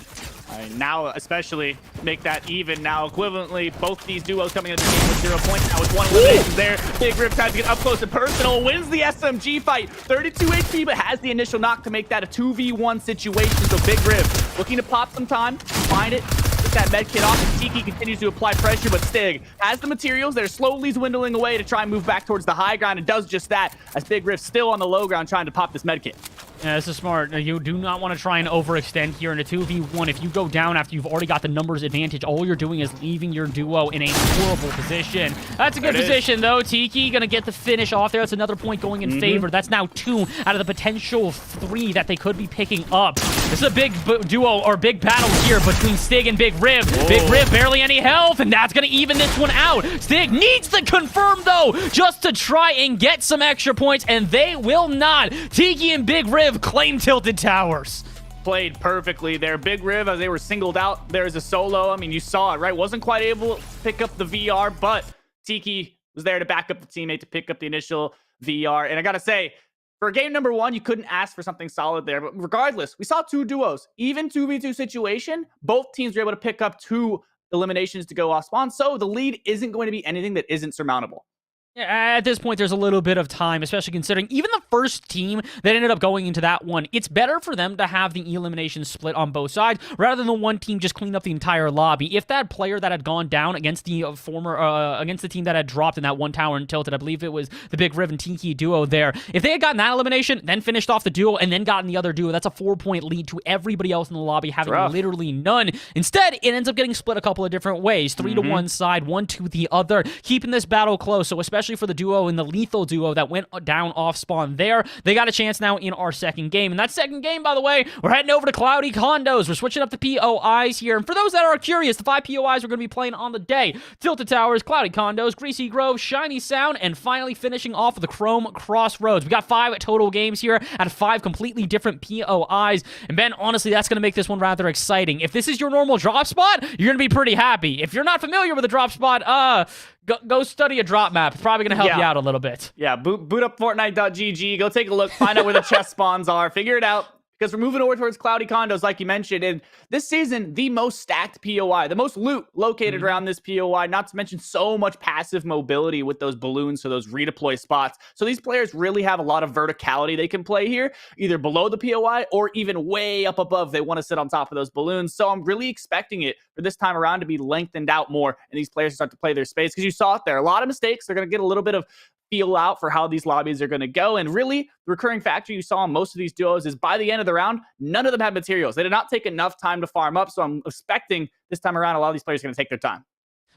Now, especially, make that even. Now, equivalently, both these duos coming into the game with 0 points. Now, with 1 elimination there, Big Rip tries to get up close and personal, wins the SMG fight. 32 HP, but has the initial knock to make that a 2v1 situation. So, Big Rip looking to pop some time, find it, get that med kit off, and Tiki continues to apply pressure, but Stig has the materials. They're slowly dwindling away to try and move back towards the high ground, and does just that, as Big Rip still on the low ground trying to pop this med kit. Yeah, this is smart. You do not want to try and overextend here in a 2v1. If you go down after you've already got the numbers advantage, all you're doing is leaving your duo in a horrible position. That's a good position, though. Tiki going to get the finish off there. That's another point going in favor. That's now 2 out of the potential 3 that they could be picking up. This is a big duo, or big battle here between Stig and Big Rib. Whoa. Big Rib barely any health, and that's going to even this one out. Stig needs to confirm, though, just to try and get some extra points, and they will not. Tiki and Big Rib claim Tilted Towers. Played perfectly there. Big Riv, as they were singled out, there's a solo. I mean, you saw it, right? Wasn't quite able to pick up the VR, but Tiki was there to back up the teammate to pick up the initial VR. And I gotta say, for game number 1, you couldn't ask for something solid there. But regardless, we saw 2 duos. Even 2v2 situation, both teams were able to pick up 2 eliminations to go off spawn. So the lead isn't going to be anything that isn't surmountable. At this point, there's a little bit of time, especially considering even the first team that ended up going into that one, it's better for them to have the elimination split on both sides rather than the one team just clean up the entire lobby. If that player that had gone down against the against the team that had dropped in that one tower and tilted, I believe it was the Big Riv and Tiki duo there, if they had gotten that elimination, then finished off the duo, and then gotten the other duo, that's a 4-point lead to everybody else in the lobby having literally none. Instead, it ends up getting split a couple of different ways. 3 to one side, 1 to the other, keeping this battle close. So especially for the duo and the lethal duo that went down off spawn there, they got a chance now in our second game. And that second game, by the way, we're heading over to Cloudy Condos. We're switching up the POIs here. And for those that are curious, the 5 POIs we're going to be playing on the day: Tilted Towers, Cloudy Condos, Greasy Grove, Shiny Sound, and finally finishing off with the Chrome Crossroads. We got 5 total games here at 5 completely different POIs. And Ben, honestly, that's going to make this one rather exciting. If this is your normal drop spot, you're going to be pretty happy. If you're not familiar with a drop spot, go study a drop map. It's probably going to help you out a little bit. Yeah, boot up Fortnite.gg. Go take a look. Find out where the chest spawns are. Figure it out. Because we're moving over towards Cloudy Condos, like you mentioned. And this season, the most stacked POI, the most loot located around this POI, not to mention so much passive mobility with those balloons, so those redeploy spots. So these players really have a lot of verticality they can play here, either below the POI or even way up above. They want to sit on top of those balloons. So I'm really expecting it for this time around to be lengthened out more, and these players start to play their space. Because you saw it there. A lot of mistakes. They're going to get a little bit of feel out for how these lobbies are going to go. And really, the recurring factor you saw in most of these duos is by the end of the round, none of them had materials. They did not take enough time to farm up. So I'm expecting this time around, a lot of these players are going to take their time.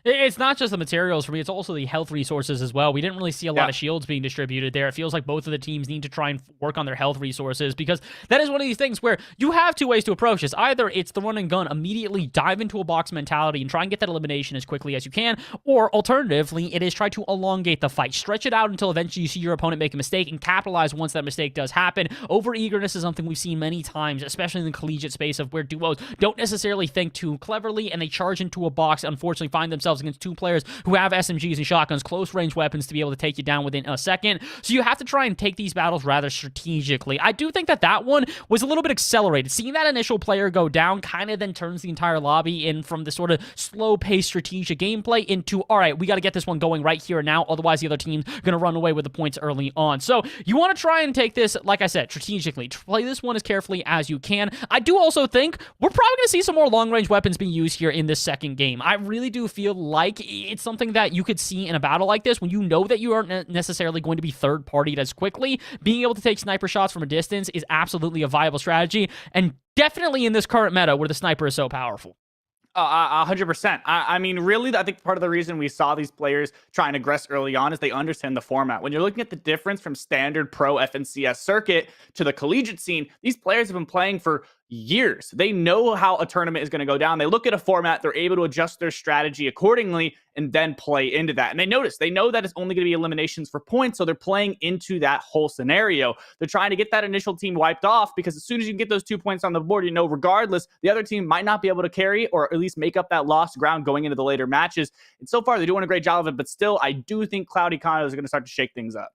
It's not just the materials for me, it's also the health resources as well. We didn't really see a lot of shields being distributed there. It feels like both of the teams need to try and work on their health resources, because that is one of these things where you have 2 ways to approach this. Either it's the run and gun, immediately dive into a box mentality and try and get that elimination as quickly as you can, or alternatively, it is try to elongate the fight. Stretch it out until eventually you see your opponent make a mistake and capitalize once that mistake does happen. Over-eagerness is something we've seen many times, especially in the collegiate space, of where duos don't necessarily think too cleverly and they charge into a box, unfortunately find themselves against 2 players who have SMGs and shotguns, close range weapons to be able to take you down within a second. So you have to try and take these battles rather strategically. I do think that one was a little bit accelerated. Seeing that initial player go down kind of then turns the entire lobby in from the sort of slow-paced strategic gameplay into, all right, we got to get this one going right here and now, otherwise the other team's going to run away with the points early on. So you want to try and take this, like I said, strategically. Play this one as carefully as you can. I do also think we're probably going to see some more long-range weapons being used here in this second game. I really do feel like it's something that you could see in a battle like this when you know that you aren't necessarily going to be third-partied as quickly. Being able to take sniper shots from a distance is absolutely a viable strategy, and definitely in this current meta where the sniper is so powerful. 100%. I mean, really, I think part of the reason we saw these players try and aggress early on is they understand the format. When you're looking at the difference from standard pro FNCS circuit to the collegiate scene, these players have been playing for years. They know how a tournament is going to go down. They look at a format, they're able to adjust their strategy accordingly and then play into that. And they know that it's only going to be eliminations for points, so they're playing into that whole scenario. They're trying to get that initial team wiped off, because as soon as you can get those 2 points on the board, you know, regardless, the other team might not be able to carry or at least make up that lost ground going into the later matches. And so far, they're doing a great job of it, but still, I do think Cloudy Condos is going to start to shake things up.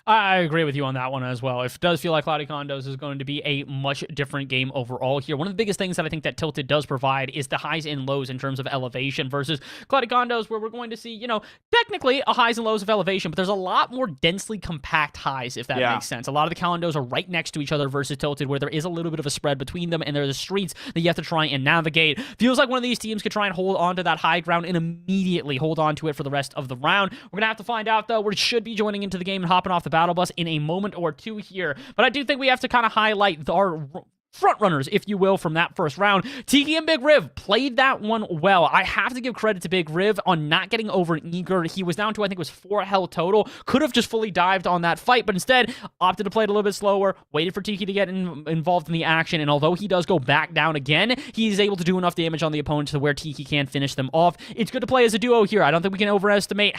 I agree with you on that one as well. It does feel like Cloudy Condos is going to be a much different game overall here. One of the biggest things that I think that Tilted does provide is the highs and lows in terms of elevation versus Cloudy Condos, where we're going to see, technically a highs and lows of elevation, but there's a lot more densely compact highs, if that makes sense. A lot of the condos are right next to each other versus Tilted, where there is a little bit of a spread between them, and there are the streets that you have to try and navigate. Feels like one of these teams could try and hold on to that high ground and immediately hold on to it for the rest of the round. We're going to have to find out, though. We should be joining into the game and hopping off the battle bus in a moment or two here, but I do think we have to kind of highlight our front runners, if you will, from that first round. Tiki and Big Riv played that one well. I have to give credit to Big Riv on not getting over eager. He was down to, I think it was 4 health total. Could have just fully dived on that fight, but instead opted to play it a little bit slower, waited for Tiki to get involved in the action, and although he does go back down again, he's able to do enough damage on the opponent to where Tiki can finish them off. It's good to play as a duo here. I don't think we can overstate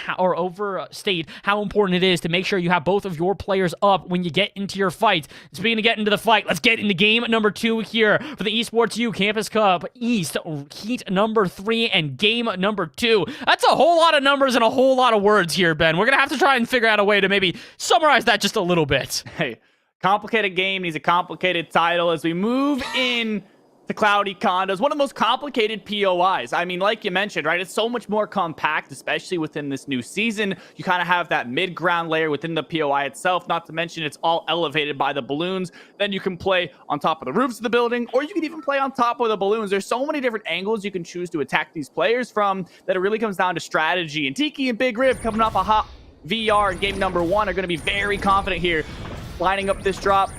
how important it is to make sure you have both of your players up when you get into your fight. Speaking of getting into the fight, let's get into game number 2 here for the Esports U Campus Cup East Heat number 3 and game number 2. That's a whole lot of numbers and a whole lot of words here, Ben. We're going to have to try and figure out a way to maybe summarize that just a little bit. Hey, complicated game needs a complicated title as we move in to Cloudy Condos, one of the most complicated POIs. I mean, like you mentioned, right? It's so much more compact, especially within this new season. You kind of have that mid-ground layer within the POI itself, not to mention it's all elevated by the balloons. Then you can play on top of the roofs of the building, or you can even play on top of the balloons. There's so many different angles you can choose to attack these players from that it really comes down to strategy. And Tiki and Big Riv coming off a hot VR in game number 1 are going to be very confident here, lining up this drop,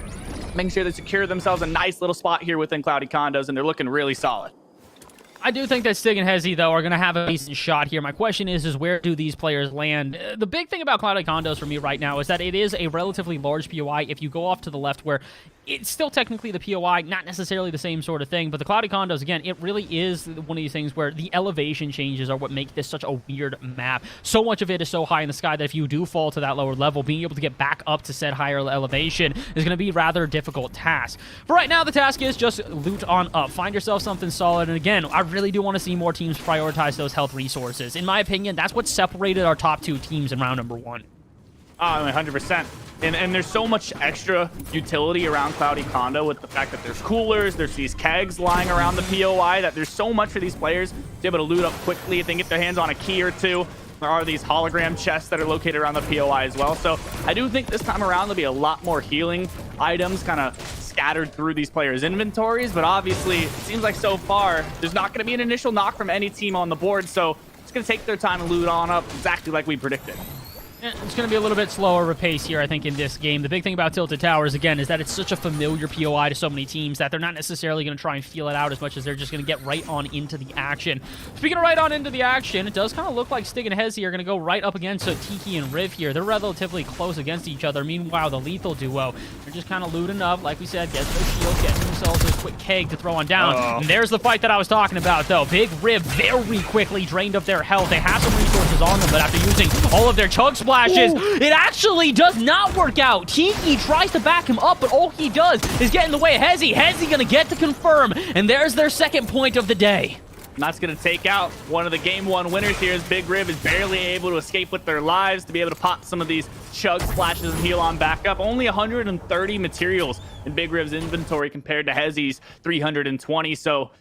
making sure they secure themselves a nice little spot here within Cloudy Condos, and they're looking really solid. I do think that Stig and Hezi, though, are going to have a decent shot here. My question is where do these players land? The big thing about Cloudy Condos for me right now is that it is a relatively large POI. If you go off to the left where it's still technically the POI, not necessarily the same sort of thing, but the Cloudy Condos, again, it really is one of these things where the elevation changes are what make this such a weird map. So much of it is so high in the sky that if you do fall to that lower level, being able to get back up to said higher elevation is going to be a rather difficult task. But right now, the task is just loot on up. Find yourself something solid, and again, I really do want to see more teams prioritize those health resources. In my opinion, that's what separated our top 2 teams in round number 1. 100%. And there's so much extra utility around Cloudy Condo with the fact that there's coolers, there's these kegs lying around the POI, that there's so much for these players to be able to loot up quickly if they can get their hands on a key or two. There are these hologram chests that are located around the POI as well. So I do think this time around there'll be a lot more healing items kind of scattered through these players' inventories. But obviously, it seems like so far, there's not going to be an initial knock from any team on the board. So it's going to take their time to loot on up exactly like we predicted. It's going to be a little bit slower of a pace here, I think, in this game. The big thing about Tilted Towers, again, is that it's such a familiar POI to so many teams that they're not necessarily going to try and feel it out as much as they're just going to get right on into the action. Speaking of right on into the action, it does kind of look like Stig and Hezi are going to go right up against Tiki and Riv here. They're relatively close against each other. Meanwhile, the lethal duo, they're just kind of looting up, like we said, getting their shield, getting themselves a quick keg to throw on down. And there's the fight that I was talking about, though. Big Riv very quickly drained up their health. They have some resources on them, but after using all of their chug splashes, it actually does not work out. Tiki tries to back him up, but all he does is get in the way of Hezi. Hezi gonna get to confirm, and there's their second point of the day. And that's going to take out one of the game 1 winners here, as Big Riv is barely able to escape with their lives to be able to pop some of these chug splashes and heal on back up. Only 130 materials in Big Riv's inventory compared to Hezi's 320. So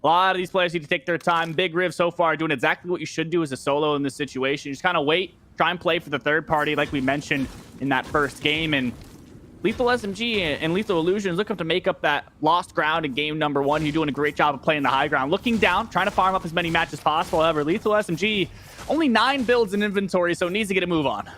a lot of these players need to take their time. Big Riv so far doing exactly what you should do as a solo in this situation. Just kind of wait, try and play for the third party like we mentioned in that first game. And Lethal SMG and Lethal Illusions looking to make up that lost ground in game number 1. You're doing a great job of playing the high ground. Looking down, trying to farm up as many matches as possible. However, Lethal SMG, only 9 builds in inventory, so needs to get a move on.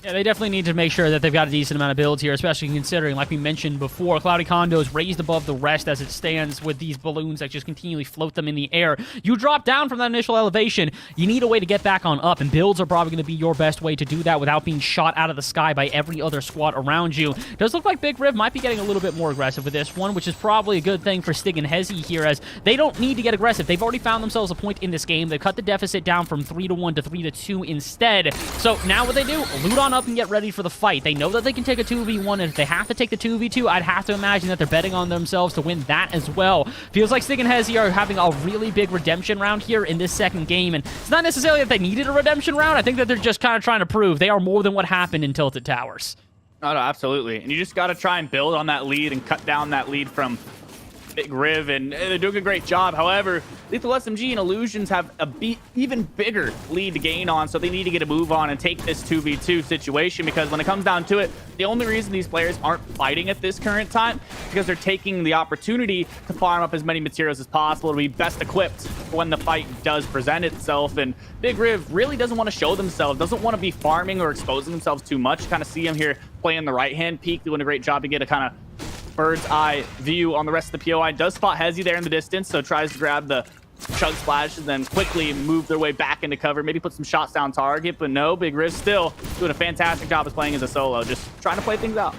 Yeah, they definitely need to make sure that they've got a decent amount of builds here, especially considering, like we mentioned before, Cloudy Condos raised above the rest as it stands with these balloons that just continually float them in the air. You drop down from that initial elevation, you need a way to get back on up, and builds are probably going to be your best way to do that without being shot out of the sky by every other squad around you. It does look like Big Riv might be getting a little bit more aggressive with this one, which is probably a good thing for Stig and Hezi here, as they don't need to get aggressive. They've already found themselves a point in this game. They've cut the deficit down from 3-1 to 3-2 instead. So now what they do, loot on up and get ready for the fight. They know that they can take a 2v1, and if they have to take the 2v2, I'd have to imagine that they're betting on themselves to win that as well. Feels like Stig and Hezi are having a really big redemption round here in this second game, and it's not necessarily that they needed a redemption round. I think that they're just kind of trying to prove they are more than what happened in Tilted Towers. Oh, no, absolutely. And you just got to try and build on that lead and cut down that lead from Big Riv, and they're doing a great job. However, Lethal SMG and Illusions have a even bigger lead to gain on, so they need to get a move on and take this 2v2 situation, because when it comes down to it, the only reason these players aren't fighting at this current time is because they're taking the opportunity to farm up as many materials as possible to be best equipped when the fight does present itself. And Big Riv really doesn't want to show themselves, doesn't want to be farming or exposing themselves too much. Kind of see him here playing the right-hand peek, doing a great job to get a kind of bird's eye view on the rest of the POI. Does spot Hezzy there in the distance, so tries to grab the chug splash and then quickly move their way back into cover. Maybe put some shots down target, but no, Big Riv still doing a fantastic job of playing as a solo, just trying to play things out.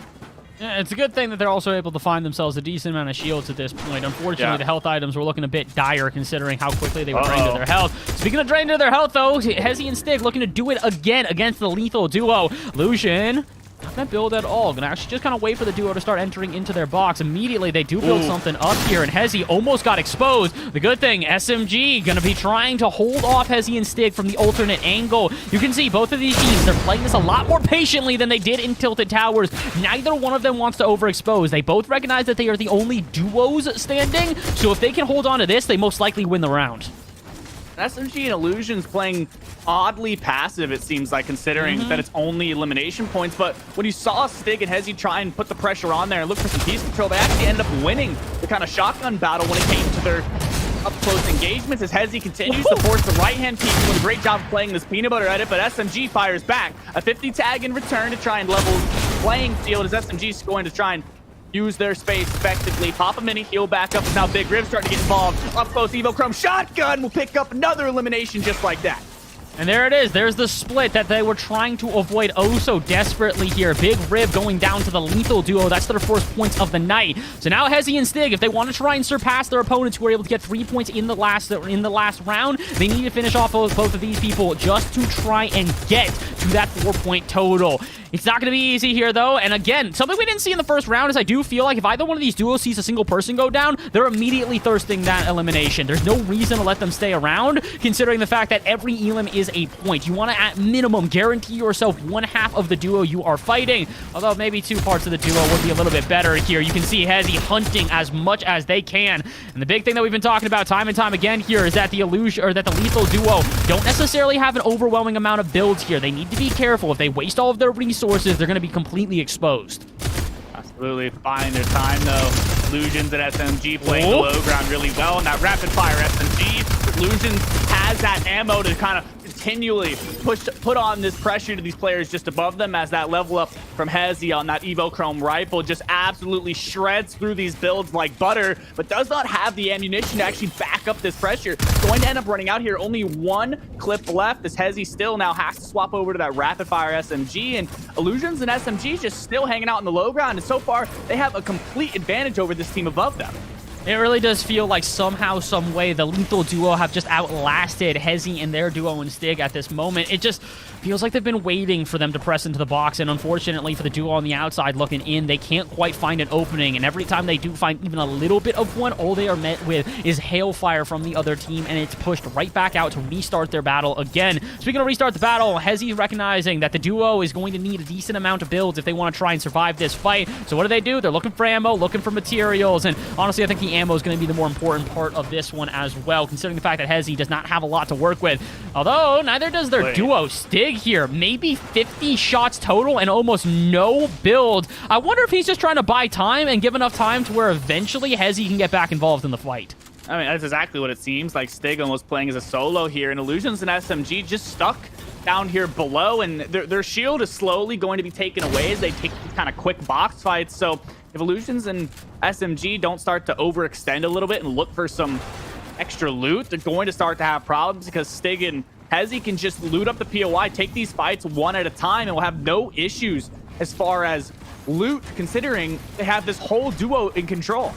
Yeah, it's a good thing that they're also able to find themselves a decent amount of shields at this point. Unfortunately, the health items were looking a bit dire considering how quickly they were drained to their health. Speaking of drained to their health, though, Hezzy and Stig looking to do it again against the lethal duo. Lucian, not gonna build at all. Gonna actually just kind of wait for the duo to start entering into their box. Immediately, they do build something up here, and Hezzy almost got exposed. The good thing, SMG gonna be trying to hold off Hezzy and Stig from the alternate angle. You can see both of these teams, they're playing this a lot more patiently than they did in Tilted Towers. Neither one of them wants to overexpose. They both recognize that they are the only duos standing, so if they can hold on to this, they most likely win the round. SMG and Illusions playing oddly passive, it seems like, considering that it's only elimination points. But when you saw Stig and Hezzy try and put the pressure on there and look for some piece control, they actually ended up winning the kind of shotgun battle when it came to their up-close engagements, as Hezzy continues to force the right-hand peek, doing a great job of playing this peanut butter edit, but SMG fires back. A 50 tag in return to try and level the playing field, as SMG is going to try and use their space effectively. Pop a mini, heal back up, and now Big Riv starting to get involved. Up close, Evo Chrome shotgun will pick up another elimination just like that. And there it is. There's the split that they were trying to avoid oh so desperately here. Big Riv going down to the lethal duo. That's their first points of the night. So now Hezzy and Stig, if they want to try and surpass their opponents who were able to get 3 points in the last round, they need to finish off both of these people just to try and get to that 4-point total. It's not going to be easy here, though. And again, something we didn't see in the first round is I do feel like if either one of these duos sees a single person go down, they're immediately thirsting that elimination. There's no reason to let them stay around, considering the fact that every elim is a point. You want to, at minimum, guarantee yourself one half of the duo you are fighting. Although maybe 2 parts of the duo would be a little bit better here. You can see Hezzy hunting as much as they can. And the big thing that we've been talking about time and time again here is that the lethal duo don't necessarily have an overwhelming amount of builds here. They need to be careful. If they waste all of their resources, they're going to be completely exposed. Absolutely fine their time, though. Illusions and SMG playing the low ground really well, and that rapid fire SMG. Illusions has that ammo to kind of continually put on this pressure to these players just above them, as that level up from Hezzy on that Evo Chrome rifle just absolutely shreds through these builds like butter, but does not have the ammunition to actually back up this pressure. Going to end up running out here. Only 1 clip left, as Hezzy still now has to swap over to that rapid fire SMG, and Illusions and SMG just still hanging out in the low ground, and so far they have a complete advantage over this team above them. It really does feel like somehow, some way, the lethal duo have just outlasted Hezzy and their duo and Stig at this moment. It just feels like they've been waiting for them to press into the box, and unfortunately for the duo on the outside looking in, they can't quite find an opening, and every time they do find even a little bit of one, all they are met with is hailfire from the other team, and it's pushed right back out to restart their battle again. Speaking of restart the battle, Hezzy recognizing that the duo is going to need a decent amount of builds if they want to try and survive this fight. So what do? They're looking for ammo, looking for materials, and honestly, I think the ammo is going to be the more important part of this one as well, considering the fact that Hezzy does not have a lot to work with. Although, neither does their duo Stig here. Maybe 50 shots total and almost no build. I wonder if he's just trying to buy time and give enough time to where eventually Hezzy can get back involved in the fight. I mean, that's exactly what it seems like. Stig almost playing as a solo here, and Illusions and SMG just stuck down here below, and their shield is slowly going to be taken away as they take these kind of quick box fights. So if Illusions and SMG don't start to overextend a little bit and look for some extra loot, they're going to start to have problems, because Stig and Hezzy can just loot up the POI, take these fights one at a time, and will have no issues as far as loot, considering they have this whole duo in control.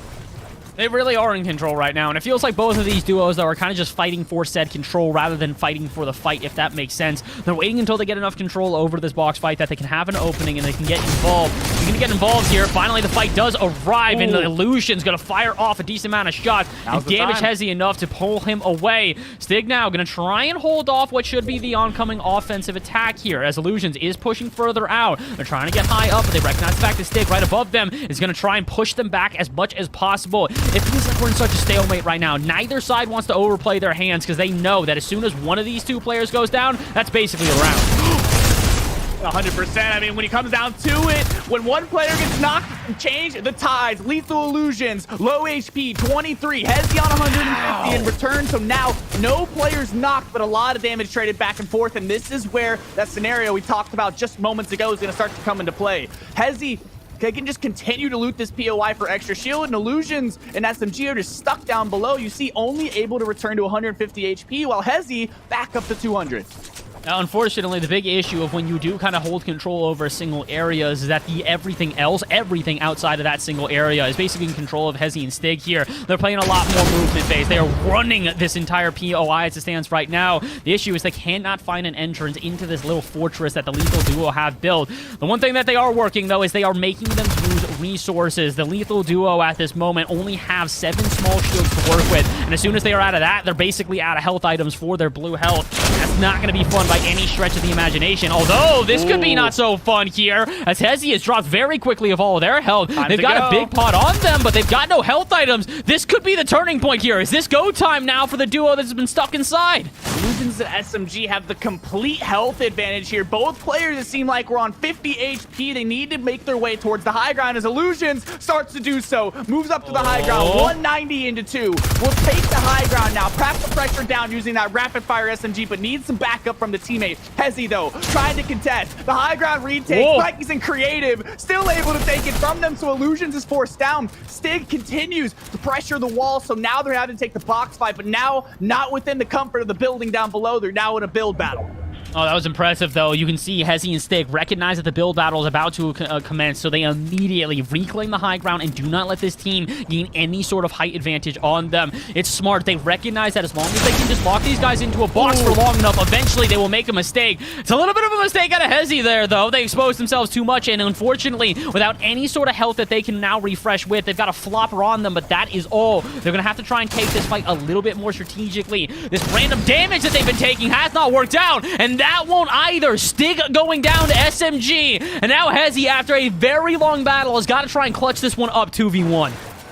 They really are in control right now, and it feels like both of these duos, though, are kind of just fighting for said control rather than fighting for the fight, if that makes sense. They're waiting until they get enough control over this box fight that they can have an opening and they can get involved. You're going to get involved here. Finally, the fight does arrive, and the Illusion's going to fire off a decent amount of shots and damage Hezi enough to pull him away. Stig now going to try and hold off what should be the oncoming offensive attack here, as Illusions is pushing further out. They're trying to get high up, but they recognize the fact that Stig right above them is going to try and push them back as much as possible. It feels like we're in such a stalemate right now. Neither side wants to overplay their hands because they know that as soon as one of these two players goes down, that's basically a round. 100%. I mean, when it comes down to it, when one player gets knocked, change the tides. Lethal Illusions, low HP, 23. Hezi on 150 in return. So now no players knocked, but a lot of damage traded back and forth. And this is where that scenario we talked about just moments ago is going to start to come into play. Hezi, they can just continue to loot this POI for extra shield, and Illusions and SMG are just stuck down below. You see, only able to return to 150 HP, while Hezi back up to 200. Now, unfortunately, the big issue of when you do kind of hold control over a single area is that everything outside of that single area is basically in control of Hezi and Stig here. They're playing a lot more movement phase. They are running this entire POI as it stands right now. The issue is they cannot find an entrance into this little fortress that the Lethal Duo have built. The one thing that they are working, though, is they are making them use resources. The Lethal Duo at this moment only have 7 small shields to work with, and as soon as they are out of that, they're basically out of health items for their blue health. That's not going to be fun by any stretch of the imagination, although this could be not so fun here, as Hezi has dropped very quickly of all of their health. They've got a big pot on them, but they've got no health items. This could be the turning point here. Is this go time now for the duo that's been stuck inside? Illusions and SMG have the complete health advantage here. Both players, it seem like, were on 50 HP. They need to make their way towards the high ground as Illusions starts to do so. Moves up to the high ground, 190 into 2. Will take the high ground now. Perhaps the pressure down using that rapid fire SMG, but needs some backup from the teammate. Hezi, though, trying to contest. The high ground retake. Vikings and Creative still able to take it from them, so Illusions is forced down. Stig continues to pressure the wall, so now they're having to take the box fight, but now not within the comfort of the building down below. They're now in a build battle. Oh, that was impressive, though. You can see Hezi and Stig recognize that the build battle is about to commence, so they immediately reclaim the high ground and do not let this team gain any sort of height advantage on them. It's smart. They recognize that as long as they can just lock these guys into a box for long enough, eventually they will make a mistake. It's a little bit of a mistake out of Hezi there, though. They exposed themselves too much, and unfortunately, without any sort of health that they can now refresh with, they've got a flopper on them, but that is all. They're going to have to try and take this fight a little bit more strategically. This random damage that they've been taking has not worked out, and that won't either. Stig going down to SMG, and now Hezi, after a very long battle, has got to try and clutch this one up 2v1.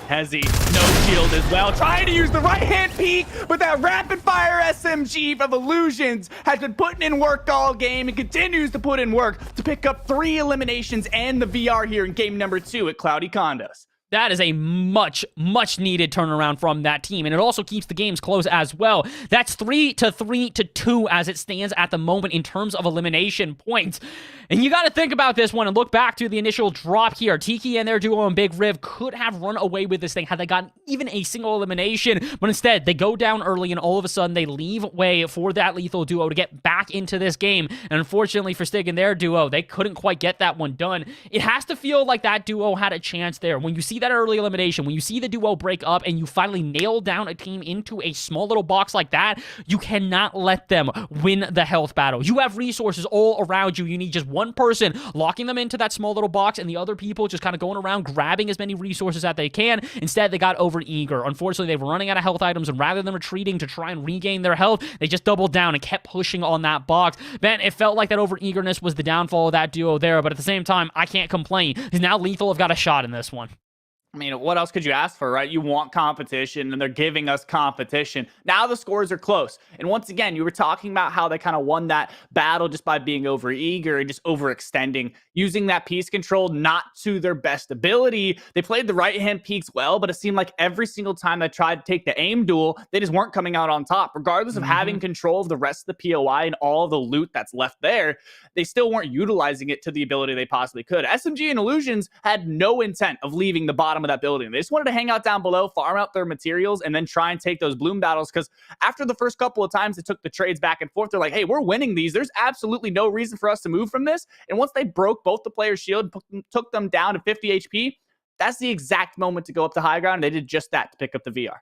Hezi, no shield as well, trying to use the right-hand peek, but that rapid-fire SMG from Illusions has been putting in work all game and continues to put in work to pick up 3 eliminations and the VR here in game number 2 at Cloudy Condos. That is a much needed turnaround from that team, and it also keeps the games close as well. That's 3-2 as it stands at the moment in terms of elimination points. And you got to think about this one and look back to the initial drop here. Tiki and their duo and Big Riv could have run away with this thing had they gotten even a single elimination, but instead they go down early and all of a sudden they leave way for that Lethal Duo to get back into this game. And unfortunately for Stig and their duo, they couldn't quite get that one done. It has to feel like that duo had a chance there. When you see that early elimination, when you see the duo break up and you finally nail down a team into a small little box like that, you cannot let them win the health battle. You have resources all around you. You need just one person locking them into that small little box and the other people just kind of going around grabbing as many resources as they can. Instead, they got over eager. Unfortunately, they were running out of health items, and rather than retreating to try and regain their health, they just doubled down and kept pushing on that box. Man, it felt like that over eagerness was the downfall of that duo there, but at the same time, I can't complain because now Lethal have got a shot in this one. I mean, what else could you ask for, right? You want competition, and they're giving us competition. Now the scores are close. And once again, you were talking about how they kind of won that battle just by being overeager and just overextending, using that piece control not to their best ability. They played the right-hand peaks well, but it seemed like every single time they tried to take the aim duel, they just weren't coming out on top. Regardless of having control of the rest of the POI and all the loot that's left there, they still weren't utilizing it to the ability they possibly could. SMG and Illusions had no intent of leaving the bottom of that building. They just wanted to hang out down below, farm out their materials, and then try and take those bloom battles, because after the first couple of times they took the trades back and forth, they're like, hey, we're winning these. There's absolutely no reason for us to move from this. And once they broke both the players' shield and took them down to 50 HP, that's the exact moment to go up to high ground. They did just that to pick up the VR.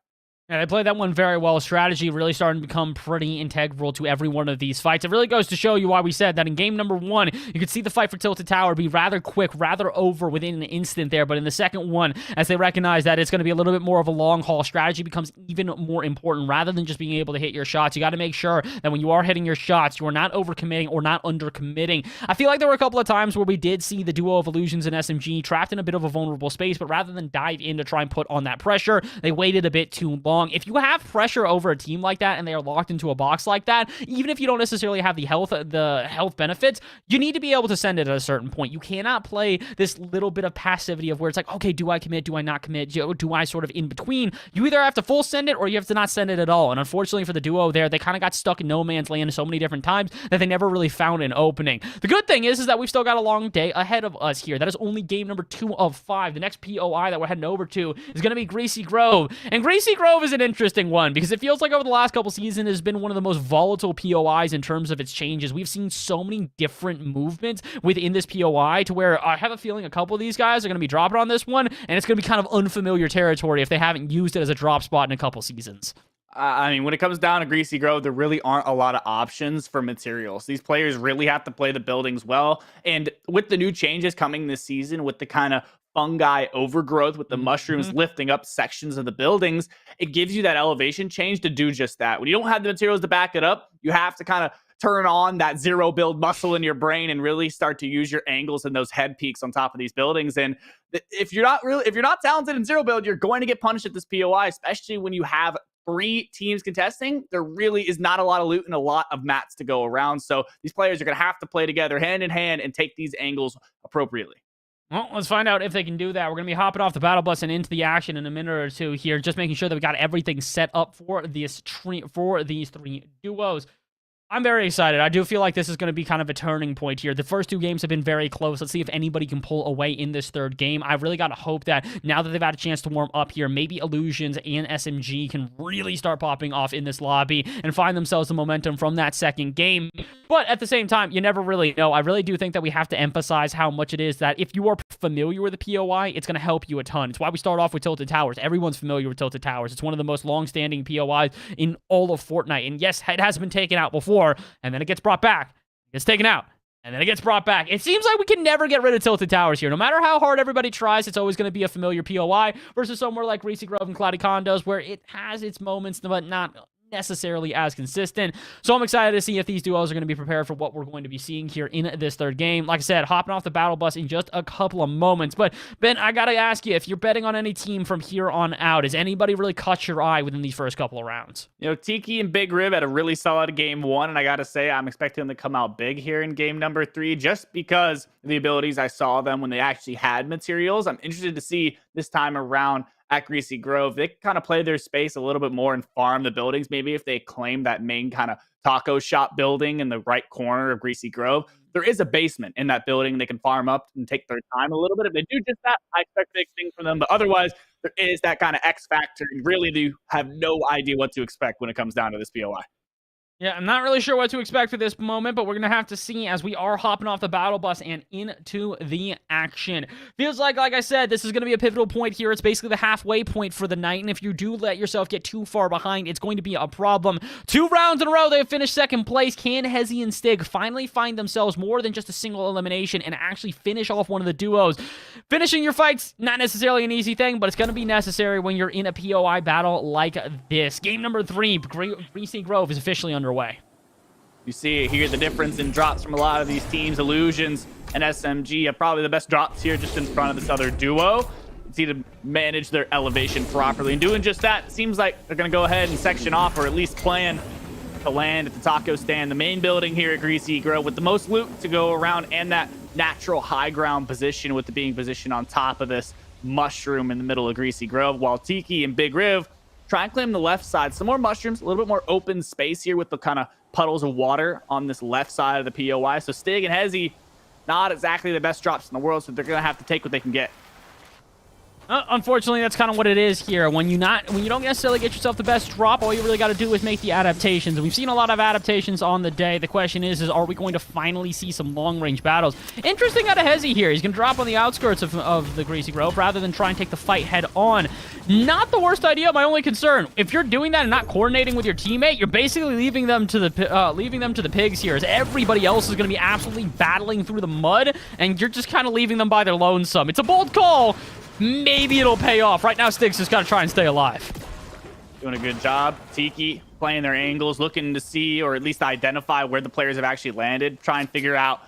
And they played that one very well. Strategy really starting to become pretty integral to every one of these fights. It really goes to show you why we said that in game number 1, you could see the fight for Tilted Tower be rather quick, rather over within an instant there. But in the second one, as they recognize that it's going to be a little bit more of a long haul, strategy becomes even more important. Rather than just being able to hit your shots, you got to make sure that when you are hitting your shots, you are not overcommitting or not undercommitting. I feel like there were a couple of times where we did see the duo of Illusions and SMG trapped in a bit of a vulnerable space, but rather than dive in to try and put on that pressure, they waited a bit too long. If you have pressure over a team like that and they are locked into a box like that, even if you don't necessarily have the health benefits, you need to be able to send it at a certain point. You cannot play this little bit of passivity of where it's like, okay, do I commit? Do I not commit? Do I sort of in between? You either have to full send it or you have to not send it at all. And unfortunately for the duo there, they kind of got stuck in no man's land so many different times that they never really found an opening. The good thing is that we've still got a long day ahead of us here. That is only game number 2 of 5. The next POI that we're heading over to is going to be Greasy Grove. And Greasy Grove is an interesting one because it feels like over the last couple seasons has been one of the most volatile POIs in terms of its changes. We've seen so many different movements within this POI to where I have a feeling a couple of these guys are going to be dropping on this one, and it's going to be kind of unfamiliar territory if they haven't used it as a drop spot in a couple seasons. I mean, when it comes down to Greasy Grove, there really aren't a lot of options for materials. These players really have to play the buildings well. And with the new changes coming this season, with the kind of fungi overgrowth, with the mushrooms lifting up sections of the buildings, it gives you that elevation change to do just that. When you don't have the materials to back it up, you have to kind of turn on that zero build muscle in your brain and really start to use your angles and those head peaks on top of these buildings. And if you're not talented in zero build, you're going to get punished at this POI, especially when you have 3 teams contesting. There really is not a lot of loot and a lot of mats to go around. So these players are going to have to play together hand in hand and take these angles appropriately. Well, let's find out if they can do that. We're going to be hopping off the battle bus and into the action in a minute or two here, just making sure that we got everything set up for these 3 duos. I'm very excited. I do feel like this is going to be kind of a turning point here. The first 2 games have been very close. Let's see if anybody can pull away in this 3rd game. I really got to hope that now that they've had a chance to warm up here, maybe Illusions and SMG can really start popping off in this lobby and find themselves the momentum from that 2nd game. But at the same time, you never really know. I really do think that we have to emphasize how much it is that if you are familiar with the POI, it's going to help you a ton. It's why we start off with Tilted Towers. Everyone's familiar with Tilted Towers. It's one of the most long-standing POIs in all of Fortnite. And yes, it has been taken out before, and then it gets brought back. It's taken out, and then it gets brought back. It seems like we can never get rid of Tilted Towers here. No matter how hard everybody tries, it's always going to be a familiar POI versus somewhere like Greasy Grove and Cloudy Condos where it has its moments, but not necessarily as consistent. So I'm excited to see if these duos are going to be prepared for what we're going to be seeing here in this 3rd game. Like I said, hopping off the battle bus in just a couple of moments. But Ben, I got to ask you, if you're betting on any team from here on out, has anybody really caught your eye within these first couple of rounds? You know, Tiki and Big Rib had a really solid game 1, and I got to say, I'm expecting them to come out big here in game number 3, just because of the abilities I saw them when they actually had materials. I'm interested to see this time around at Greasy Grove, they kind of play their space a little bit more and farm the buildings. Maybe if they claim that main kind of taco shop building in the right corner of Greasy Grove, there is a basement in that building they can farm up and take their time a little bit. If they do just that, I expect big things from them. But otherwise, there is that kind of X factor. You really do have no idea what to expect when it comes down to this POI. Yeah, I'm not really sure what to expect for this moment, but we're going to have to see as we are hopping off the battle bus and into the action. Feels like I said, this is going to be a pivotal point here. It's basically the halfway point for the night, and if you do let yourself get too far behind, it's going to be a problem. 2 rounds in a row, they've finished 2nd place. Can Hezi and Stig finally find themselves more than just a single elimination and actually finish off one of the duos? Finishing your fights, not necessarily an easy thing, but it's going to be necessary when you're in a POI battle like this. Game number 3, Greasy Grove is officially underway. You see it here, the difference in drops from a lot of these teams. Illusions and SMG have probably the best drops here just in front of this other duo. It's to manage their elevation properly. And doing just that, it seems like they're going to go ahead and section off, or at least plan to land at the taco stand, the main building here at Greasy Grove, with the most loot to go around and that natural high ground position with it being positioned on top of this mushroom in the middle of Greasy Grove, while Tiki and Big Riv try and claim the left side. Some more mushrooms, a little bit more open space here with the kind of puddles of water on this left side of the POI. So Stig and Hezi, not exactly the best drops in the world, so they're going to have to take what they can get. Unfortunately, that's kind of what it is here. When you don't necessarily get yourself the best drop, all you really got to do is make the adaptations. And we've seen a lot of adaptations on the day. The question is are we going to finally see some long-range battles? Interesting out of Hezi here. He's going to drop on the outskirts of the Greasy Grove rather than try and take the fight head-on. Not the worst idea. My only concern, if you're doing that and not coordinating with your teammate, you're basically leaving them to the pigs here, as everybody else is going to be absolutely battling through the mud, and you're just kind of leaving them by their lonesome. It's a bold call. Maybe it'll pay off. Right now, Stig's just got to try and stay alive. Doing a good job. Tiki playing their angles, looking to see or at least identify where the players have actually landed. Try and figure out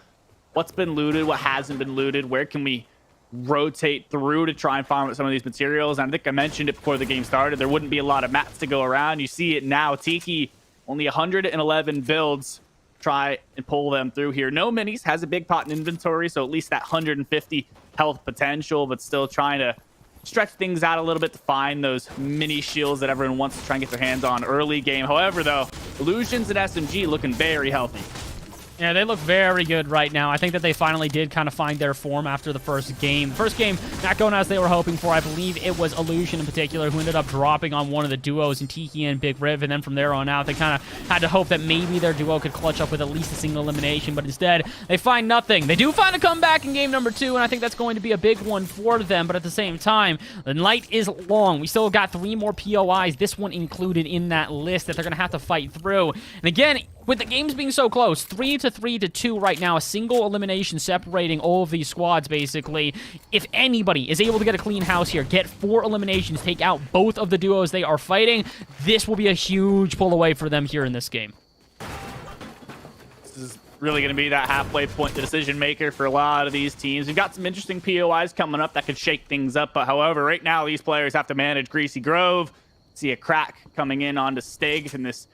what's been looted, what hasn't been looted, where can we rotate through to try and farm some of these materials. And I think I mentioned it before the game started. There wouldn't be a lot of mats to go around. You see it now. Tiki, only 111 builds. Try and pull them through here. No minis, has a big pot in inventory, so at least that 150 health potential, but still trying to stretch things out a little bit to find those mini shields that everyone wants to try and get their hands on early game. However, though, Illusions and SMG looking very healthy. Yeah, they look very good right now. I think that they finally did kind of find their form after the first game. First game, not going as they were hoping for. I believe it was Illusion in particular who ended up dropping on one of the duos in Tiki and Big Riv, and then from there on out, they kind of had to hope that maybe their duo could clutch up with at least a single elimination, but instead, they find nothing. They do find a comeback in game number 2, and I think that's going to be a big one for them, but at the same time, the night is long. We still got 3 more POIs, this one included in that list that they're going to have to fight through. And again, with the games being so close, 3-3-2 right now, a single elimination separating all of these squads, basically. If anybody is able to get a clean house here, get 4 eliminations, take out both of the duos they are fighting, this will be a huge pull away for them here in this game. This is really going to be that halfway point, the decision maker for a lot of these teams. We've got some interesting POIs coming up that could shake things up, but however, right now, these players have to manage Greasy Grove. See a crack coming in onto Stig in this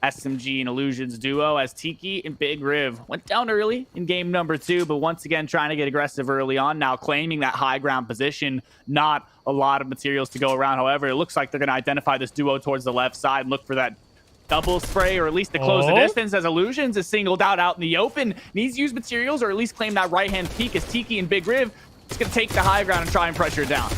SMG and Illusions duo as Tiki and Big Riv went down early in game number 2, but once again trying to get aggressive early on, now claiming that high ground position. Not a lot of materials to go around. However, it looks like they're going to identify this duo towards the left side and look for that double spray, or at least to close the distance, as Illusions is singled out in the open. Needs to use materials or at least claim that right-hand peak as Tiki and Big Riv is going to take the high ground and try and pressure it down.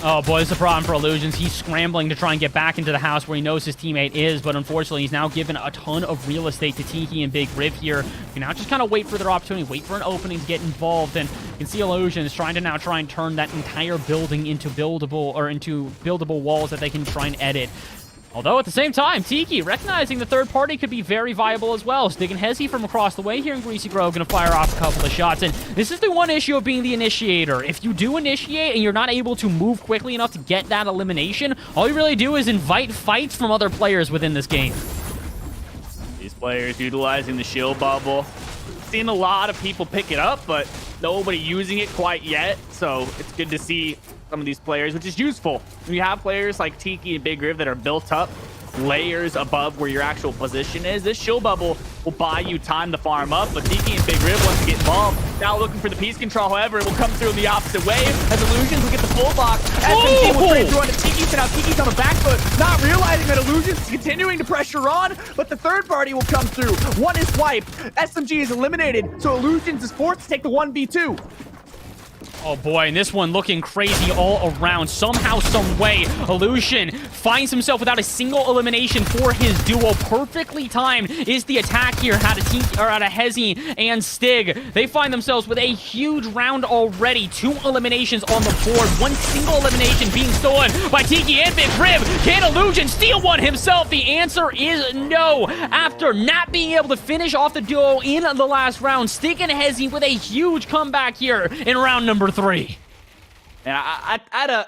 Oh boy, it's a problem for Illusions. He's scrambling to try and get back into the house where he knows his teammate is, but unfortunately he's now given a ton of real estate to Tiki and Big Riv here. You can now just kind of wait for their opportunity, wait for an opening to get involved, and you can see Illusions trying to turn that entire building into buildable walls that they can try and edit. Although at the same time, Tiki recognizing the third party could be very viable as well. Stig and Hezi from across the way here in Greasy Grove going to fire off a couple of shots. And this is the one issue of being the initiator. If you do initiate and you're not able to move quickly enough to get that elimination, all you really do is invite fights from other players within this game. These players utilizing the shield bubble. Seen a lot of people pick it up, but nobody using it quite yet. So it's good to see some of these players, which is useful. When you have players like Tiki and Big Riv that are built up layers above where your actual position is, this shield bubble will buy you time to farm up, but Tiki and Big Riv want to get involved. Now looking for the piece control, however, it will come through in the opposite way as Illusions will get the full box. SMG will trade through onto Tiki, so now Tiki's on the back foot, not realizing that Illusions is continuing to pressure on, but the third party will come through. One is wiped, SMG is eliminated, so Illusions is forced to take the 1v2. Oh boy, and this one looking crazy all around. Somehow, some way, Illusion finds himself without a single elimination for his duo. Perfectly timed is the attack here out of Hezi and Stig. They find themselves with a huge round already. 2 eliminations on the board. 1 single elimination being stolen by Tiki and Big Riv. Can Illusion steal one himself? The answer is no. After not being able to finish off the duo in the last round, Stig and Hezi with a huge comeback here in round number 3. And I had a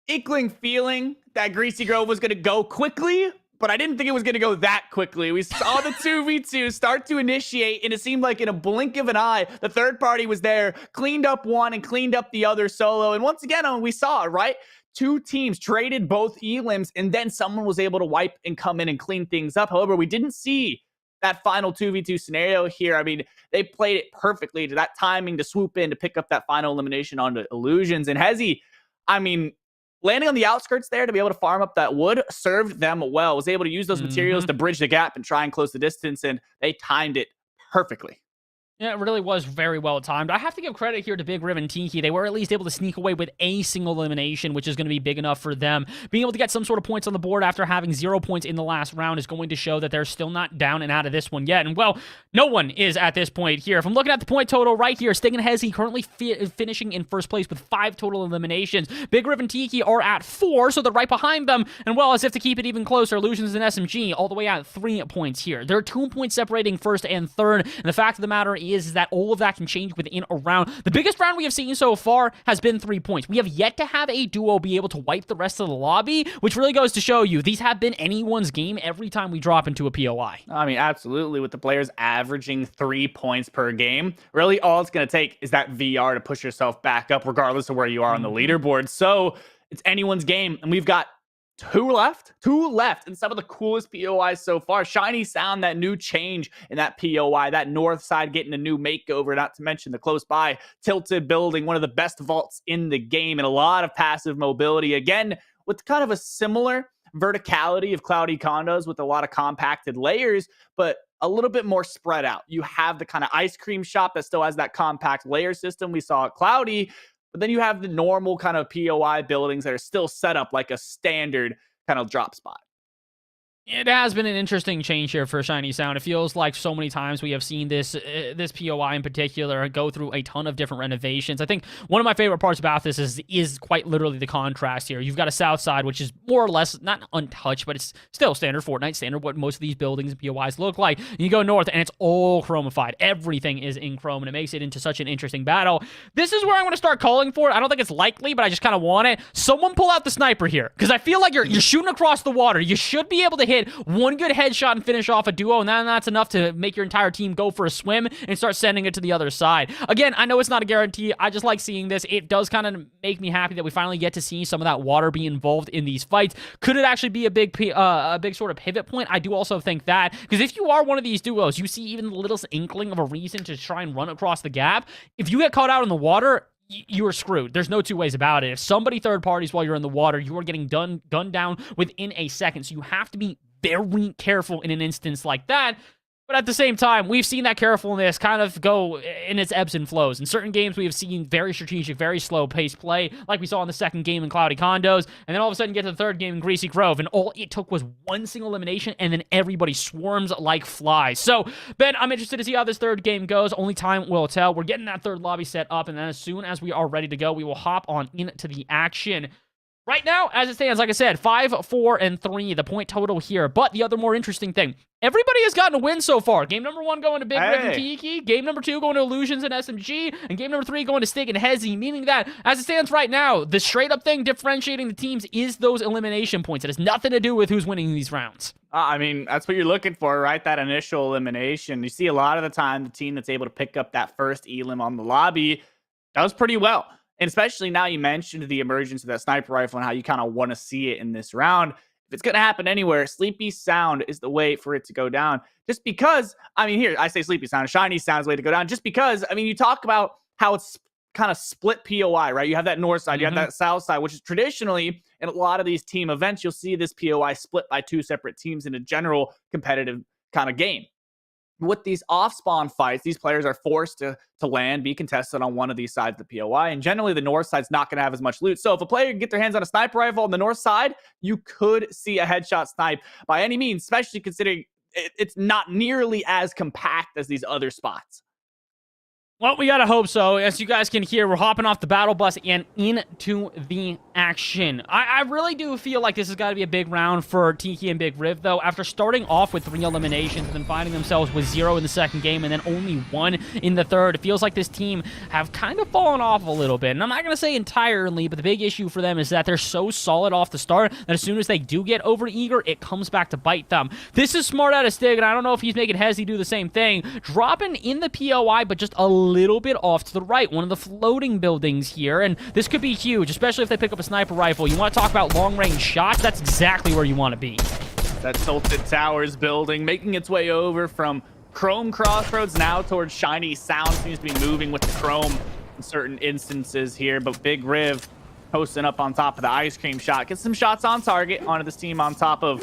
inkling feeling that Greasy Grove was going to go quickly, but I didn't think it was going to go that quickly. We saw the 2v2 start to initiate, and it seemed like in a blink of an eye, the third party was there, cleaned up one and cleaned up the other solo. And once again, we saw it, right? 2 teams traded both elims, and then someone was able to wipe and come in and clean things up. However, we didn't see that final 2v2 scenario here. I mean, they played it perfectly to that timing to swoop in to pick up that final elimination onto Illusions. And Hezi, I mean, landing on the outskirts there to be able to farm up that wood served them well. Was able to use those materials to bridge the gap and try and close the distance, and they timed it perfectly. Yeah, it really was very well timed. I have to give credit here to Big Riv and Tiki. They were at least able to sneak away with a single elimination, which is going to be big enough for them. Being able to get some sort of points on the board after having 0 points in the last round is going to show that they're still not down and out of this one yet. And, well, no one is at this point here. If I'm looking at the point total right here, Sting and Hezi currently finishing in first place with 5 total eliminations. Big Riv and Tiki are at 4, so they're right behind them. And, well, as if to keep it even closer, Illusions and SMG all the way at 3 points here. There are 2 points separating first and third. And the fact of the matter is that all of that can change within a round. The biggest round we have seen so far has been 3 points. We have yet to have a duo be able to wipe the rest of the lobby, which really goes to show you these have been anyone's game every time we drop into a POI. I mean, absolutely. With the players averaging 3 points per game, really all it's going to take is that VR to push yourself back up regardless of where you are on the leaderboard. So it's anyone's game, and we've got two left, and some of the coolest POIs so far. Shiny Sound, that new change in that POI, that north side getting a new makeover, not to mention the close by tilted building, one of the best vaults in the game, and a lot of passive mobility. Again, with kind of a similar verticality of Cloudy Condos with a lot of compacted layers, but a little bit more spread out. You have the kind of ice cream shop that still has that compact layer system we saw at Cloudy, but then you have the normal kind of POI buildings that are still set up like a standard kind of drop spot. It has been an interesting change here for Shiny Sound. It feels like so many times we have seen this POI in particular go through a ton of different renovations. I think one of my favorite parts about this is quite literally the contrast here. You've got a south side, which is more or less not untouched, but it's still standard Fortnite, standard what most of these buildings and POIs look like. And you go north, and it's all chromified. Everything is in chrome, and it makes it into such an interesting battle. This is where I'm going to start calling for it. I don't think it's likely, but I just kind of want it. Someone pull out the sniper here, because I feel like you're shooting across the water. You should be able to hit one good headshot and finish off a duo, and then that's enough to make your entire team go for a swim and start sending it to the other side. Again, I know it's not a guarantee. I just like seeing this. It does kind of make me happy that we finally get to see some of that water be involved in these fights. Could it actually be a big sort of pivot point? I do also think that, because if you are one of these duos, you see even the littlest inkling of a reason to try and run across the gap. If you get caught out in the water, you are screwed. There's no two ways about it. If somebody third parties while you're in the water, you are getting gunned down within a second. So you have to be very careful in an instance like that. But at the same time, we've seen that carefulness kind of go in its ebbs and flows. In certain games, we have seen very strategic, very slow-paced play, like we saw in the second game in Cloudy Condos, and then all of a sudden get to the third game in Greasy Grove, and all it took was one single elimination, and then everybody swarms like flies. So, Ben, I'm interested to see how this third game goes. Only time will tell. We're getting that third lobby set up, and then as soon as we are ready to go, we will hop on into the action. Right now, as it stands, like I said, 5, 4, and 3, the point total here. But the other more interesting thing, everybody has gotten a win so far. Game number 1 going to Big Riv and Tiki. Game number 2 going to Illusions and SMG. And game number 3 going to Stig and Hezi, meaning that, as it stands right now, the straight-up thing differentiating the teams is those elimination points. It has nothing to do with who's winning these rounds. I mean, that's what you're looking for, right? That initial elimination. You see a lot of the time the team that's able to pick up that first elim on the lobby does pretty well. And especially now you mentioned the emergence of that sniper rifle and how you kind of want to see it in this round. If it's going to happen anywhere, Sleepy Sound is the way for it to go down. Just because, I mean, here, I say Sleepy Sound, Shiny Sound's the way to go down. Just because, I mean, you talk about how it's kind of split POI, right? You have that north side, you have that south side, which is traditionally, in a lot of these team events, you'll see this POI split by 2 separate teams in a general competitive kind of game. With these off-spawn fights, these players are forced to land, be contested on one of these sides of the POI, and generally the north side's not going to have as much loot. So if a player can get their hands on a sniper rifle on the north side, you could see a headshot snipe by any means, especially considering it's not nearly as compact as these other spots. Well, we gotta hope so. As you guys can hear, we're hopping off the battle bus and into the action. I really do feel like this has got to be a big round for Tiki and Big Riv, though. After starting off with 3 eliminations and then finding themselves with 0 in the second game and then only 1 in the third, it feels like this team have kind of fallen off a little bit. And I'm not going to say entirely, but the big issue for them is that they're so solid off the start that as soon as they do get over-eager, it comes back to bite them. This is smart out of Stig, and I don't know if he's making Hezi do the same thing. Dropping in the POI, but just a little bit off to the right, one of the floating buildings here, and this could be huge, especially if they pick up a sniper rifle. You want to talk about long-range shots? That's exactly where you want to be. That Tilted Towers building making its way over from Chrome Crossroads now towards Shiny Sound. Seems to be moving with the Chrome in certain instances here, but Big Riv posting up on top of the ice cream shot. Gets some shots on target onto this team on top of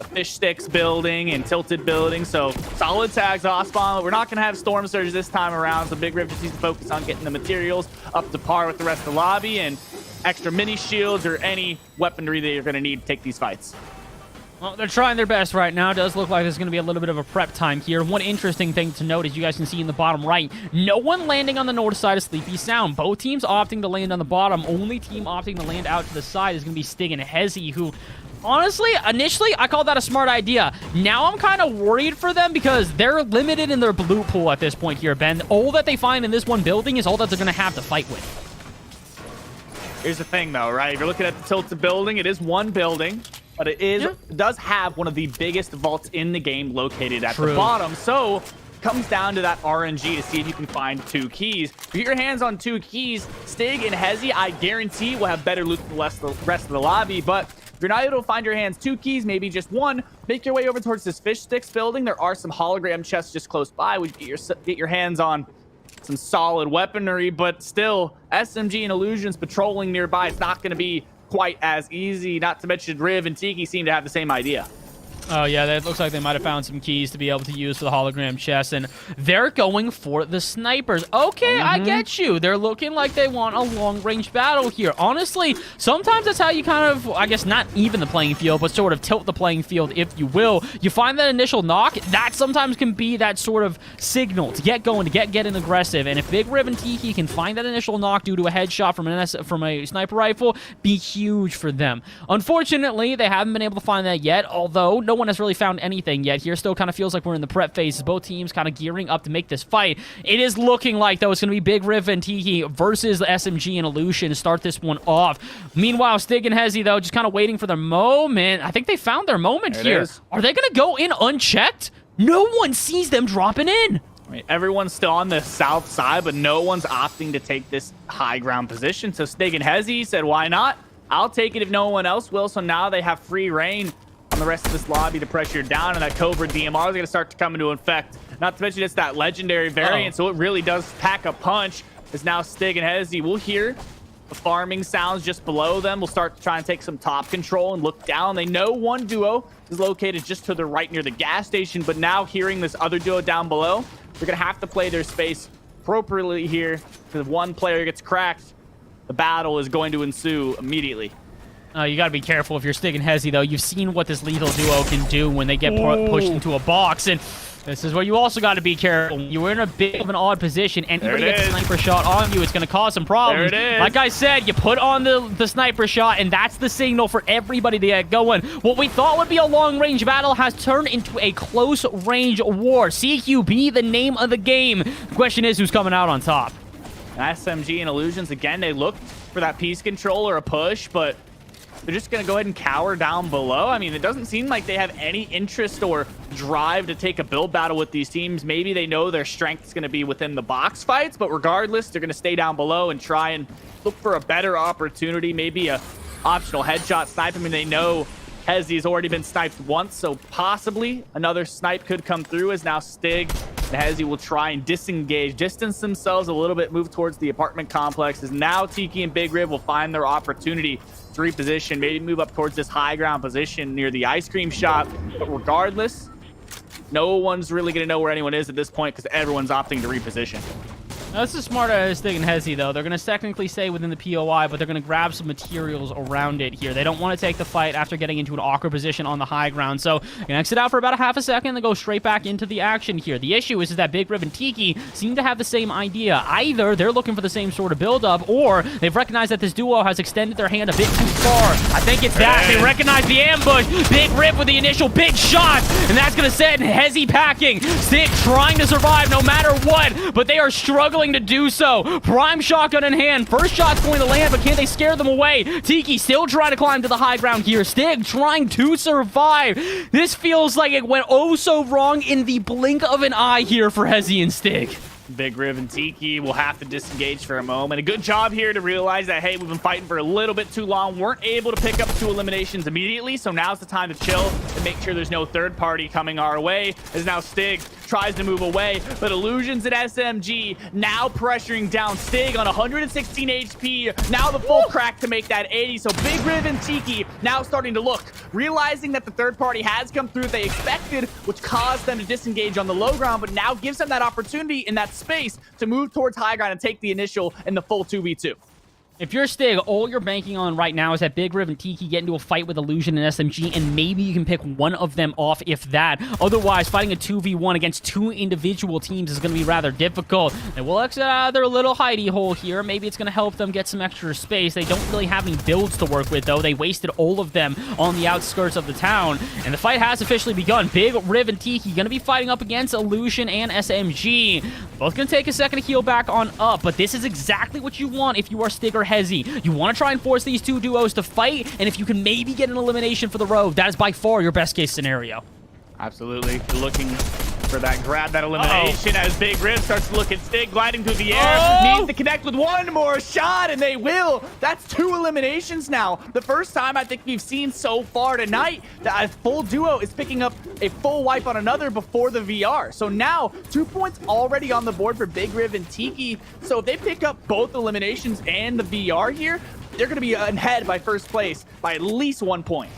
Fish Sticks building and Tilted building. So solid tags off spawn. We're not going to have Storm Surge this time around. So Big Riv just needs to focus on getting the materials up to par with the rest of the lobby and extra mini shields or any weaponry that you're going to need to take these fights. Well, they're trying their best right now. It does look like there's going to be a little bit of a prep time here. One interesting thing to note, as you guys can see in the bottom right, no one landing on the north side of Sleepy Sound. Both teams opting to land on the bottom. Only team opting to land out to the side is going to be Stig and Hezi, who, honestly, initially, I called that a smart idea. Now I'm kind of worried for them because they're limited in their blue pool at this point here, Ben. All that they find in this one building is all that they're going to have to fight with. Here's the thing, though, right? If you're looking at the Tilted building, it is one building. But it does have one of the biggest vaults in the game located at the bottom. So it comes down to that RNG to see if you can find 2 keys. If you get your hands on 2 keys, Stig and Hezi, I guarantee, will have better loot than the rest of the lobby. But if you're not able to find your hands 2 keys, maybe just 1, make your way over towards this Fish Sticks building. There are some hologram chests just close by. We get your hands on some solid weaponry, but still, SMG and Illusions patrolling nearby. It's not going to be quite as easy, not to mention Riv and Tiki seem to have the same idea. Oh, yeah, it looks like they might have found some keys to be able to use for the hologram chest, and they're going for the snipers. Okay, I get you. They're looking like they want a long-range battle here. Honestly, sometimes that's how you kind of, I guess, not even the playing field, but sort of tilt the playing field, if you will. You find that initial knock, that sometimes can be that sort of signal to get going, to get getting aggressive, and if Big Riv and Tiki can find that initial knock due to a headshot from a sniper rifle, be huge for them. Unfortunately, they haven't been able to find that yet, although no one has really found anything yet here. Still kind of feels like we're in the prep phase. Both teams kind of gearing up to make this fight. It is looking like, though, it's going to be Big Riv and Tiki versus the SMG and Illusion to start this one off. Meanwhile, Stig and Hezi, though, just kind of waiting for their moment. I think they found their moment here. Are they going to go in unchecked? No one sees them dropping in. I mean, everyone's still on the south side, but no one's opting to take this high ground position. So Stig and Hezi said, why not? I'll take it if no one else will. So now they have free reign on the rest of this lobby to pressure down, and that Cobra DMR is going to start to come into effect. Not to mention it's that legendary variant, so it really does pack a punch. As now Stig and Hezi will hear the farming sounds just below them. We'll start to try and take some top control and look down. They know one duo is located just to the right near the gas station, but now hearing this other duo down below, they're going to have to play their space appropriately here, because if one player gets cracked, the battle is going to ensue immediately. You got to be careful if you're Stig and Hezi, though. You've seen what this lethal duo can do when they get pushed into a box, and this is where you also got to be careful. You're in a bit of an odd position. Anybody gets a sniper shot on you, it's going to cause some problems. There it is. Like I said, you put on the sniper shot, and that's the signal for everybody to get going. What we thought would be a long-range battle has turned into a close-range war. CQB, the name of the game. The question is, who's coming out on top? SMG and Illusions, again, they looked for that piece control or a push, but they're just going to go ahead and cower down below. I mean, it doesn't seem like they have any interest or drive to take a build battle with these teams. Maybe they know their strength is going to be within the box fights, but regardless, they're going to stay down below and try and look for a better opportunity, maybe a optional headshot snipe. I mean, they know Hezi has already been sniped once, so possibly another snipe could come through, as now Stig and Hezi will try and disengage, distance themselves a little bit, move towards the apartment complex, as now Tiki and Big Riv will find their opportunity to reposition, maybe move up towards this high ground position near the ice cream shop. But regardless, no one's really going to know where anyone is at this point because everyone's opting to reposition. Now, this is smart as Stig and Hezi, though. They're going to technically stay within the POI, but they're going to grab some materials around it here. They don't want to take the fight after getting into an awkward position on the high ground. So, you can exit out for about a half a second and go straight back into the action here. The issue is that Big Riv and Tiki seem to have the same idea. Either they're looking for the same sort of build-up, or they've recognized that this duo has extended their hand a bit too far. I think it's that. They recognize the ambush. Big Riv with the initial big shot, and that's going to send Hezi packing. Stig trying to survive no matter what, but they are struggling to do so. Prime shotgun in hand. First shot's going to land, but can they scare them away? Tiki still trying to climb to the high ground here. Stig trying to survive. This feels like it went oh so wrong in the blink of an eye here for Hezi and Stig. Big Riv and Tiki will have to disengage for a moment. A good job here to realize that, hey, we've been fighting for a little bit too long. Weren't able to pick up 2 eliminations immediately, so now's the time to chill and make sure there's no third party coming our way. As now Stig tries to move away, but Illusions and SMG now pressuring down Stig on 116 HP. Now the full crack to make that 80. So Big Riv and Tiki now starting to look, realizing that the third party has come through they expected, which caused them to disengage on the low ground, but now gives them that opportunity in that space to move towards high ground and take the initial in the full 2v2. If you're Stig, all you're banking on right now is that Big Riv and Tiki get into a fight with Illusion and SMG, and maybe you can pick one of them off, if that. Otherwise, fighting a 2v1 against two individual teams is going to be rather difficult. They will exit out of their little hidey hole here. Maybe it's going to help them get some extra space. They don't really have any builds to work with, though. They wasted all of them on the outskirts of the town, and the fight has officially begun. Big Riv and Tiki going to be fighting up against Illusion and SMG. Both going to take a second to heal back on up, but this is exactly what you want if you are Stig or Hezi. You want to try and force these two duos to fight, and if you can maybe get an elimination for the road, that is by far your best case scenario. Absolutely. You're looking for that grab, that elimination as Big Riv starts to look at Stig gliding through the air. Needs to connect with one more shot, and they will. That's 2 eliminations now. The first time I think we've seen so far tonight that a full duo is picking up a full wipe on another before the VR. So now 2 points already on the board for Big Riv and Tiki. So if they pick up both eliminations and the VR here, they're going to be ahead by first place by at least 1 point.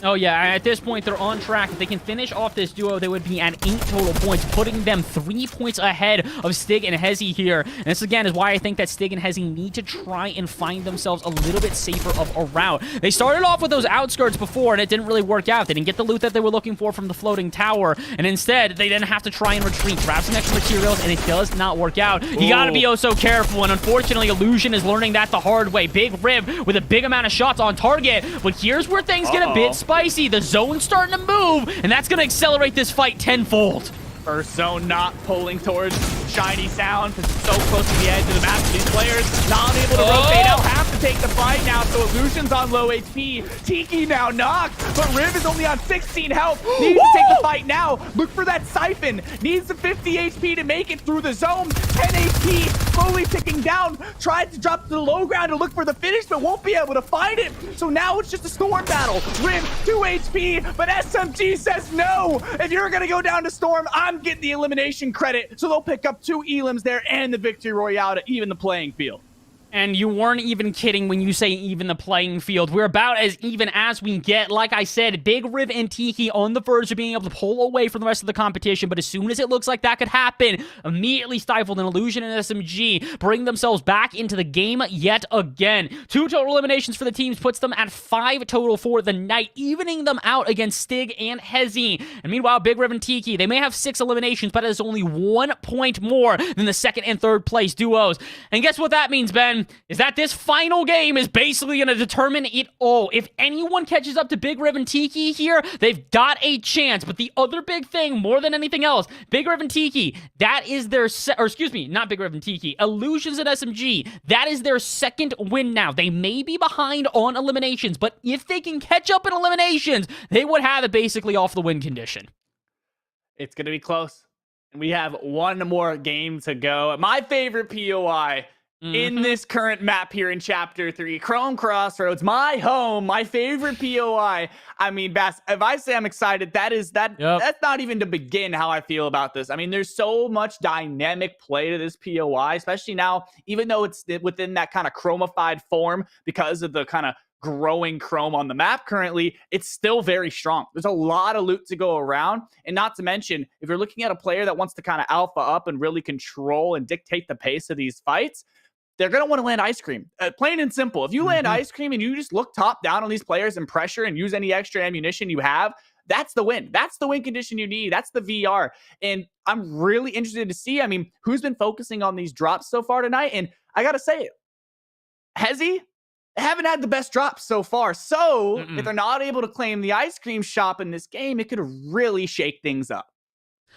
Oh, yeah, at this point, they're on track. If they can finish off this duo, they would be at 8 total points, putting them 3 points ahead of Stig and Hezi here. And this, again, is why I think that Stig and Hezi need to try and find themselves a little bit safer of a route. They started off with those outskirts before, and it didn't really work out. They didn't get the loot that they were looking for from the floating tower, and instead, they then have to try and retreat, grab some extra materials, and it does not work out. You gotta be oh so careful, and unfortunately, Illusion is learning that the hard way. Big Riv with a big amount of shots on target, but here's where things get a bit spicy. The zone's starting to move, and that's going to accelerate this fight tenfold. First zone not pulling towards Shiny Sound because it's so close to the edge of the map. These players not able to rotate out, have to take the fight now. So Illusion's on low HP. Tiki now knocked, but Riv is only on 16 health. Needs to take the fight now. Look for that Siphon. Needs the 50 HP to make it through the zone. 10 HP, slowly ticking down. Tried to drop to the low ground to look for the finish, but won't be able to find it. So now it's just a Storm battle. Riv, 2 HP, but SMG says no. If you're going to go down to Storm, I'm getting the elimination credit. So they'll pick up 2 elims there and the victory royale to even the playing field. And you weren't even kidding when you say even the playing field. We're about as even as we get. Like I said, Big Riv and Tiki on the verge of being able to pull away from the rest of the competition, but as soon as it looks like that could happen, immediately stifled an Illusion and SMG, bring themselves back into the game yet again. 2 total eliminations for the teams puts them at 5 total for the night, evening them out against Stig and Hezi. And meanwhile, Big Riv and Tiki, they may have 6 eliminations, but it is only 1 point more than the second and third place duos. And guess what that means, Ben? Is that this final game is basically going to determine it all. If anyone catches up to Big Riv and Tiki here, they've got a chance. But the other big thing, more than anything else, Big Riv and Tiki, that is their, not Big Riv and Tiki, Illusions and SMG, that is their second win now. They may be behind on eliminations, but if they can catch up in eliminations, they would have it basically off the win condition. It's going to be close. And we have 1 more game to go. My favorite POI in this current map here in Chapter 3, Chrome Crossroads, my home, my favorite POI. I mean, Bass, if I say I'm excited, that's not even to begin how I feel about this. I mean, there's so much dynamic play to this POI, especially now, even though it's within that kind of chromified form because of the kind of growing chrome on the map currently, it's still very strong. There's a lot of loot to go around, and not to mention, if you're looking at a player that wants to kind of alpha up and really control and dictate the pace of these fights, they're going to want to land Ice Cream. Plain and simple. If you land Ice Cream and you just look top down on these players and pressure and use any extra ammunition you have, that's the win. That's the win condition you need. That's the VR. And I'm really interested to see, I mean, who's been focusing on these drops so far tonight? And I got to say it, Hezi, they haven't had the best drops so far. So if they're not able to claim the Ice Cream shop in this game, it could really shake things up.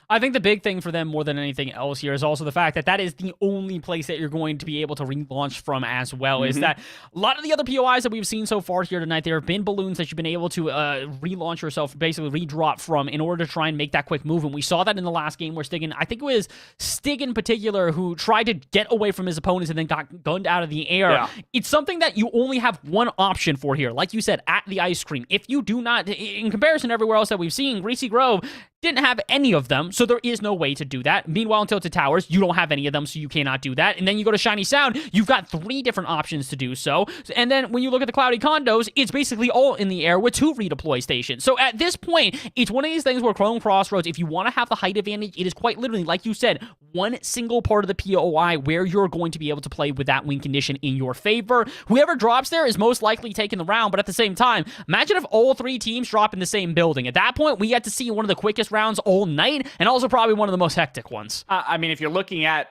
I think the big thing for them more than anything else here is also the fact that that is the only place that you're going to be able to relaunch from as well. Is that a lot of the other POIs that we've seen so far here tonight, there have been balloons that you've been able to relaunch yourself, basically redrop from in order to try and make that quick move. And we saw that in the last game where Stig, I think it was Stig in particular, who tried to get away from his opponents and then got gunned out of the air. Yeah. It's something that you only have one option for here. Like you said, at the Ice Cream. If you do not, in comparison to everywhere else that we've seen, Greasy Grove didn't have any of them, so there is no way to do that. Meanwhile, in Tilted Towers, you don't have any of them, so you cannot do that. And then you go to Shiny Sound, you've got 3 different options to do so. And then when you look at the Cloudy Condos, it's basically all in the air with 2 redeploy stations. So at this point, it's one of these things where Chrome Crossroads, if you want to have the height advantage, it is quite literally, like you said, one single part of the POI where you're going to be able to play with that win condition in your favor. Whoever drops there is most likely taking the round, but at the same time, imagine if all 3 teams drop in the same building. At that point, we get to see one of the quickest rounds all night, and also probably one of the most hectic ones. I mean, if you're looking at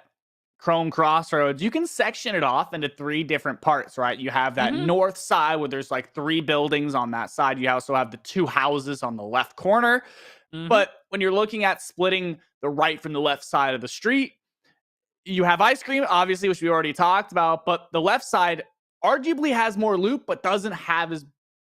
Chrome Crossroads, you can section it off into 3 different parts, right? You have that north side where there's like 3 buildings on that side. You also have the 2 houses on the left corner. But when you're looking at splitting the right from the left side of the street, you have Ice Cream, obviously, which we already talked about, but the left side arguably has more loot, but doesn't have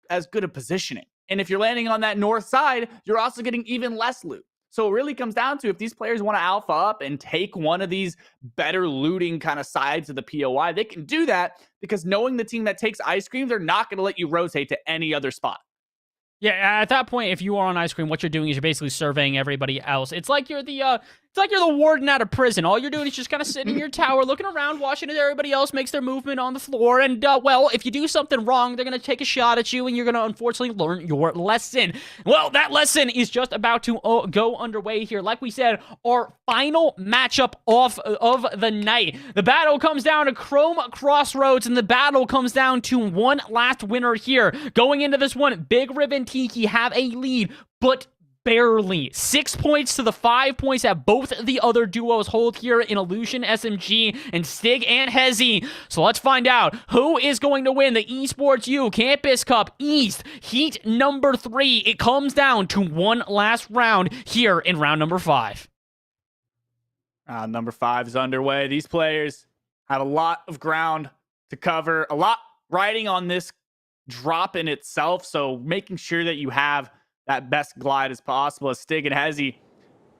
as good a positioning. And if you're landing on that north side, you're also getting even less loot. So it really comes down to if these players want to alpha up and take one of these better looting kind of sides of the POI, they can do that because knowing the team that takes Ice Cream, they're not going to let you rotate to any other spot. Yeah, at that point, if you are on Ice Cream, what you're doing is you're basically surveying everybody else. It's like you're the warden out of prison. All you're doing is just kind of sitting in your tower, looking around, watching as everybody else makes their movement on the floor. And, well, if you do something wrong, they're going to take a shot at you, and you're going to unfortunately learn your lesson. Well, that lesson is just about to go underway here. Like we said, our final matchup of the night. The battle comes down to Chrome Crossroads, and the battle comes down to one last winner here. Going into this one, Big Rib and Tiki have a lead, but barely. 6 points to the 5 points that both the other duos hold here in Illusion SMG and Stig and Hezi. So let's find out who is going to win the Esports U Campus Cup East Heat number 3. It comes down to one last round here in round number 5. Number 5 is underway. These players have a lot of ground to cover, a lot riding on this drop in itself, so making sure that you have that best glide as possible. As Stig and Hezi,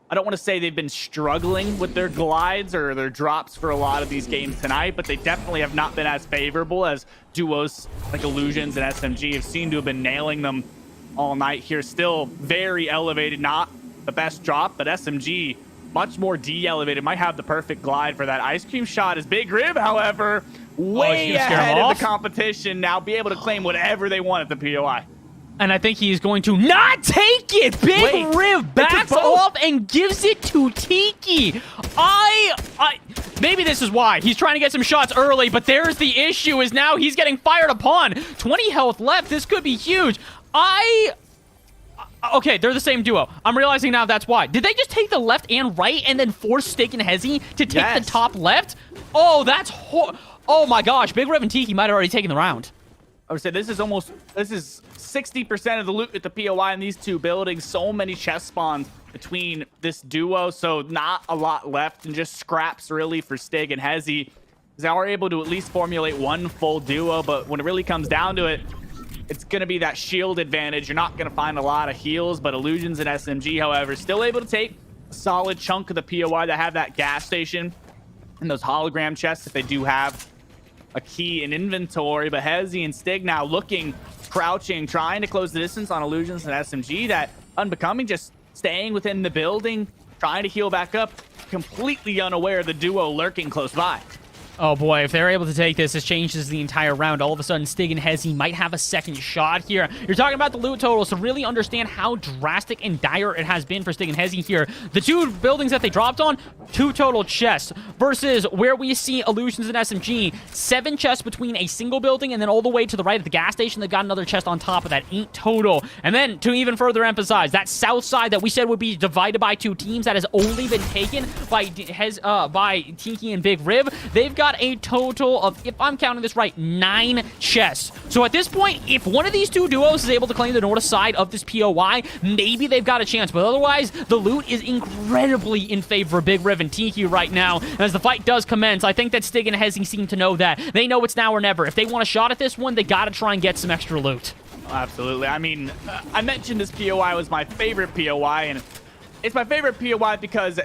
I don't want to say they've been struggling with their glides or their drops for a lot of these games tonight, but they definitely have not been as favorable as duos like Illusions and SMG have seemed to have been nailing them all night here. Still very elevated, not the best drop, but SMG much more de-elevated, might have the perfect glide for that Ice Cream shot. As Big Rib, however, way ahead of the competition, now be able to claim whatever they want at the POI. And I think he's going to not take it. Big Rib backs off and gives it to Tiki. Maybe this is why. He's trying to get some shots early, but there's the issue is now he's getting fired upon. 20 health left. This could be huge. Okay, they're the same duo. I'm realizing now that's why. Did they just take the left and right and then force Stig and Hezi to take the top left? Oh, that's oh my gosh. Big Rib and Tiki might have already taken the round. I would say this is 60% of the loot at the POI in these 2 buildings. So many chest spawns between this duo, so not a lot left and just scraps really for Stig and Hezi. They are able to at least formulate one full duo, but when it really comes down to it, it's going to be that shield advantage. You're not going to find a lot of heals, but Illusions and SMG, however, still able to take a solid chunk of the POI that have that gas station and those hologram chests if they do have a key in inventory. But Hezi and Stig now looking, crouching, trying to close the distance on Illusions and SMG. That Unbecoming just staying within the building, trying to heal back up, completely unaware of the duo lurking close by. Oh boy, if they're able to take this, this changes the entire round. All of a sudden, Stig and Hezi might have a second shot here. You're talking about the loot totals to really understand how drastic and dire it has been for Stig and Hezi here. The 2 buildings that they dropped on, 2 total chests, versus where we see Illusions and SMG, 7 chests between a single building, and then all the way to the right of the gas station, they've got another chest on top of that, 8 total. And then, to even further emphasize, that south side that we said would be divided by 2 teams, that has only been taken by Tiki and Big Rib, they've got a total of, if I'm counting this right, 9 chests. So at this point, if one of these 2 duos is able to claim the north side of this POI, maybe they've got a chance. But otherwise, the loot is incredibly in favor of Big Riv and Tiki right now. And as the fight does commence, I think that Stig and Hezi seem to know that. They know it's now or never. If they want a shot at this one, they got to try and get some extra loot. Absolutely. I mean, I mentioned this POI was my favorite POI, and it's my favorite POI because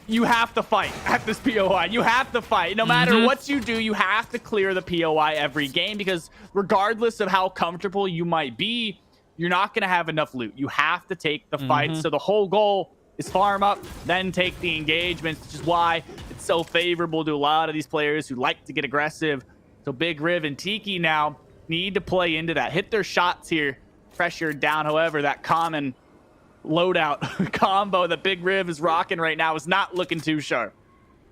you have to fight at this POI. You have to fight. No matter what you do, you have to clear the POI every game, because regardless of how comfortable you might be, you're not going to have enough loot. You have to take the fight. So the whole goal is farm up, then take the engagements, which is why it's so favorable to a lot of these players who like to get aggressive. So Big Riv and Tiki now need to play into that, hit their shots here, pressure down. However, that common loadout combo that Big Riv is rocking right now is not looking too sharp.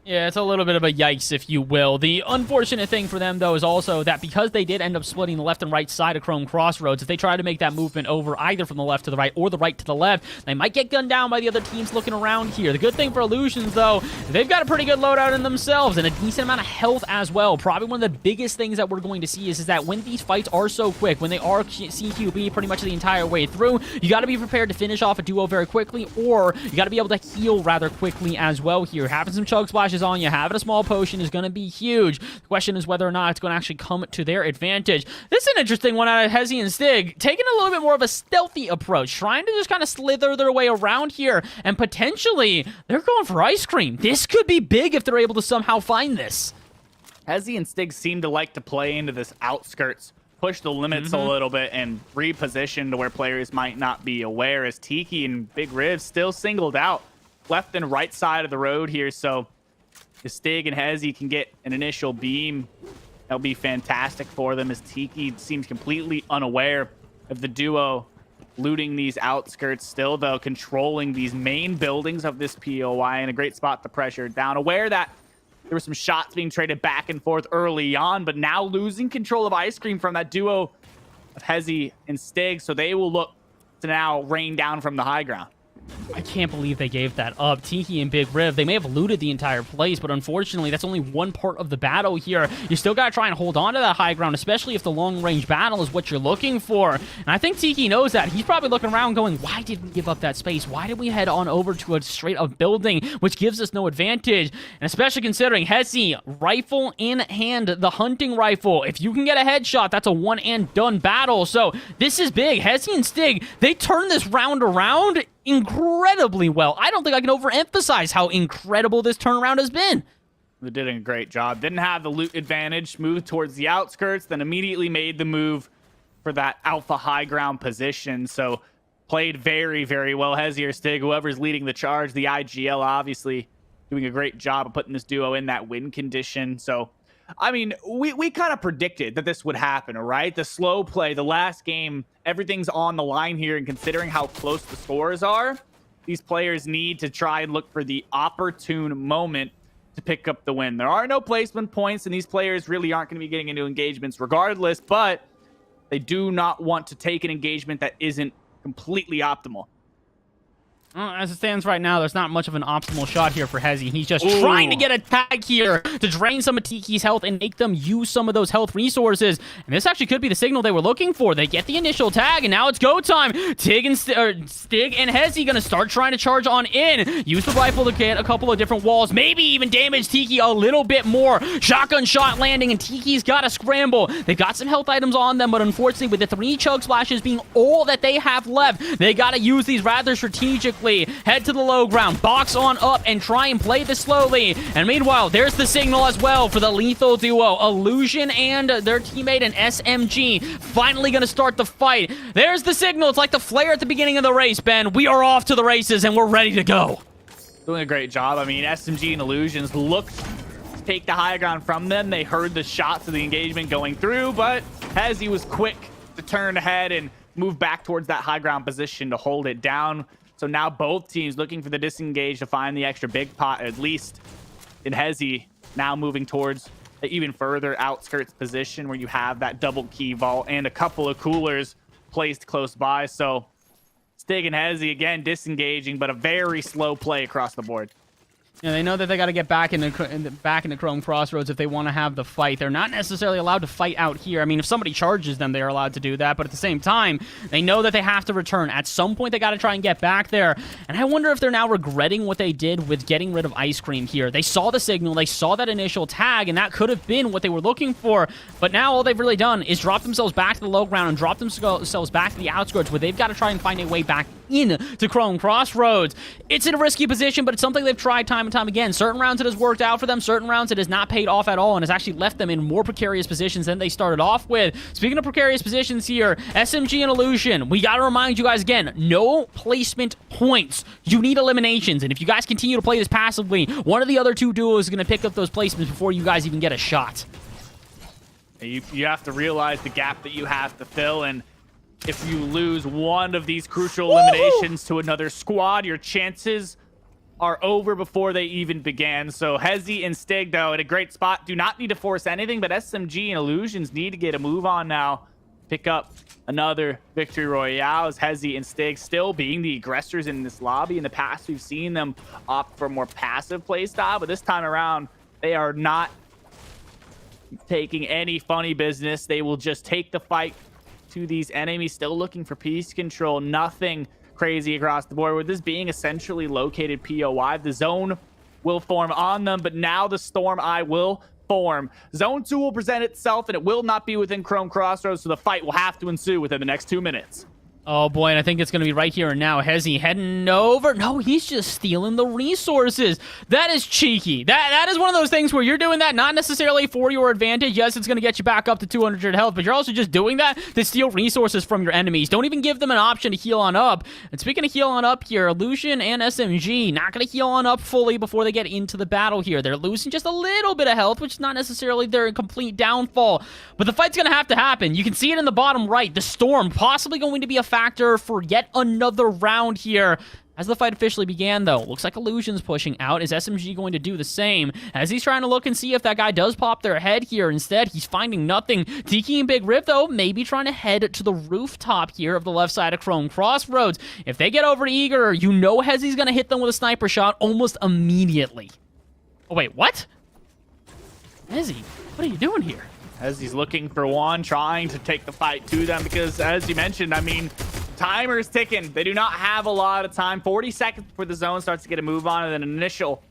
Yeah, it's a little bit of a yikes, if you will. The unfortunate thing for them, though, is also that because they did end up splitting the left and right side of Chrome Crossroads, if they try to make that movement over either from the left to the right or the right to the left, they might get gunned down by the other teams looking around here. The good thing for Illusions, though, they've got a pretty good loadout in themselves and a decent amount of health as well. Probably one of the biggest things that we're going to see is that when these fights are so quick, when they are CQB pretty much the entire way through, you got to be prepared to finish off a duo very quickly, or you got to be able to heal rather quickly as well here. Having some chug splashes on you, having a small potion is going to be huge. The question is whether or not it's going to actually come to their advantage. This is an interesting one out of Hezi and Stig, taking a little bit more of a stealthy approach, trying to just kind of slither their way around here, and potentially they're going for ice cream. This could be big if they're able to somehow find this. Hezi and Stig seem to like to play into this outskirts, push the limits a little bit, and reposition to where players might not be aware, as Tiki and Big Riv still singled out left and right side of the road here. So if Stig and Hezi can get an initial beam, that'll be fantastic for them, as Tiki seems completely unaware of the duo looting these outskirts still, though controlling these main buildings of this POI in a great spot to pressure down. Aware that there were some shots being traded back and forth early on, but now losing control of ice cream from that duo of Hezi and Stig, so they will look to now rain down from the high ground. I can't believe they gave that up. Tiki and Big Riv, they may have looted the entire place, but unfortunately, that's only one part of the battle here. You still got to try and hold on to that high ground, especially if the long-range battle is what you're looking for. And I think Tiki knows that. He's probably looking around going, why did we give up that space? Why did we head on over to a straight-up building, which gives us no advantage? And especially considering Hezi, rifle in hand, the hunting rifle. If you can get a headshot, that's a one-and-done battle. So this is big. Hezi and Stig, they turn this round around incredibly well. I don't think I can overemphasize how incredible this turnaround has been. They did a great job. Didn't have the loot advantage, moved towards the outskirts, then immediately made the move for that alpha high ground position. So played very, very well. Hezi or Stig, whoever's leading the charge, the IGL obviously doing a great job of putting this duo in that win condition. So, I mean, we kind of predicted that this would happen, all right? The slow play, the last game, everything's on the line here, and considering how close the scores are, these players need to try and look for the opportune moment to pick up the win. There are no placement points, and these players really aren't going to be getting into engagements regardless, but they do not want to take an engagement that isn't completely optimal. As it stands right now, there's not much of an optimal shot here for Hezi. He's just trying to get a tag here to drain some of Tiki's health and make them use some of those health resources. And this actually could be the signal they were looking for. They get the initial tag, and now it's go time. Stig and Hezi going to start trying to charge on in. Use the rifle to get a couple of different walls. Maybe even damage Tiki a little bit more. Shotgun shot landing, and Tiki's got to scramble. They've got some health items on them, but unfortunately, with the 3 chug splashes being all that they have left, they got to use these rather strategically. Head to the low ground, box on up, and try and play this slowly. And meanwhile, there's the signal as well for the lethal duo. Illusion and their teammate, an SMG, finally going to start the fight. There's the signal. It's like the flare at the beginning of the race, Ben. We are off to the races, and we're ready to go. Doing a great job. I mean, SMG and Illusions looked to take the high ground from them. They heard the shots of the engagement going through, but Hezi was quick to turn ahead and move back towards that high ground position to hold it down. So now both teams looking for the disengage to find the extra big pot, at least in Hezi, now moving towards the even further outskirts position where you have that double key vault and a couple of coolers placed close by. So Stig and Hezi, again, disengaging, but a very slow play across the board. Yeah, they know that they got to get back into Chrome Crossroads if they want to have the fight. They're not necessarily allowed to fight out here. I mean, if somebody charges them, they're allowed to do that. But at the same time, they know that they have to return. At some point, they got to try and get back there. And I wonder if they're now regretting what they did with getting rid of Ice Cream here. They saw the signal. They saw that initial tag, and that could have been what they were looking for. But now all they've really done is drop themselves back to the low ground and drop themselves back to the outskirts where they've got to try and find a way back in to Chrome Crossroads. It's in a risky position, but it's something they've tried time and time again. Certain rounds it has worked out for them, certain rounds it has not paid off at all, and has actually left them in more precarious positions than they started off with. Speaking of precarious positions here, SMG and Illusion, we gotta remind you guys again, no placement points. You need eliminations, and if you guys continue to play this passively, one of the other two duos is gonna pick up those placements before you guys even get a shot. You have to realize the gap that you have to fill, and if you lose one of these crucial eliminations to another squad, your chances are over before they even began. So Hezi and Stig, though, at a great spot, do not need to force anything, but SMG and Illusions need to get a move on now. Pick up another victory royale as Hezi and Stig still being the aggressors in this lobby. In the past, we've seen them opt for a more passive playstyle, but this time around, they are not taking any funny business. They will just take the fight to these enemies, still looking for piece control. Nothing crazy across the board. With this being essentially located POI, the zone will form on them, but now the Storm Eye will form. Zone 2 will present itself, and it will not be within Chrome Crossroads, so the fight will have to ensue within the next 2 minutes. Oh boy, and I think it's going to be right here and now. Hezi heading over. No, he's just stealing the resources. That is cheeky. That is one of those things where you're doing that not necessarily for your advantage. Yes, it's going to get you back up to 200 health, but you're also just doing that to steal resources from your enemies. Don't even give them an option to heal on up. And speaking of heal on up here, Illusion and SMG not going to heal on up fully before they get into the battle here. They're losing just a little bit of health, which is not necessarily their complete downfall. But the fight's going to have to happen. You can see it in the bottom right. The Storm possibly going to be a factor for yet another round here. As the fight officially began, though, looks like Illusion's pushing out. Is SMG going to do the same? As he's trying to look and see if that guy does pop their head here. Instead, he's finding nothing. Tiki and Big Rip, though, maybe trying to head to the rooftop here of the left side of Chrome Crossroads. If they get over to Eager, you know Hezi's going to hit them with a sniper shot almost immediately. Oh, wait, what? Hezi, what are you doing here? Hezi's looking for one, trying to take the fight to them because, as you mentioned, I mean, timer's ticking. They do not have a lot of time. 40 seconds before the zone starts to get a move on, and then an initial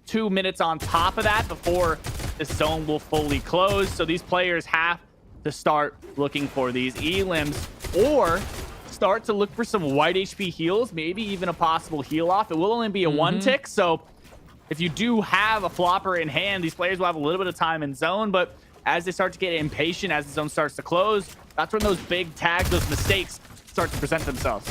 2 minutes on top of that before the zone will fully close. So these players have to start looking for these elims or start to look for some white HP heals, maybe even a possible heal off. It will only be a 1 tick, so if you do have a flopper in hand, these players will have a little bit of time in zone, but as they start to get impatient, as the zone starts to close, that's when those big tags, those mistakes start to present themselves.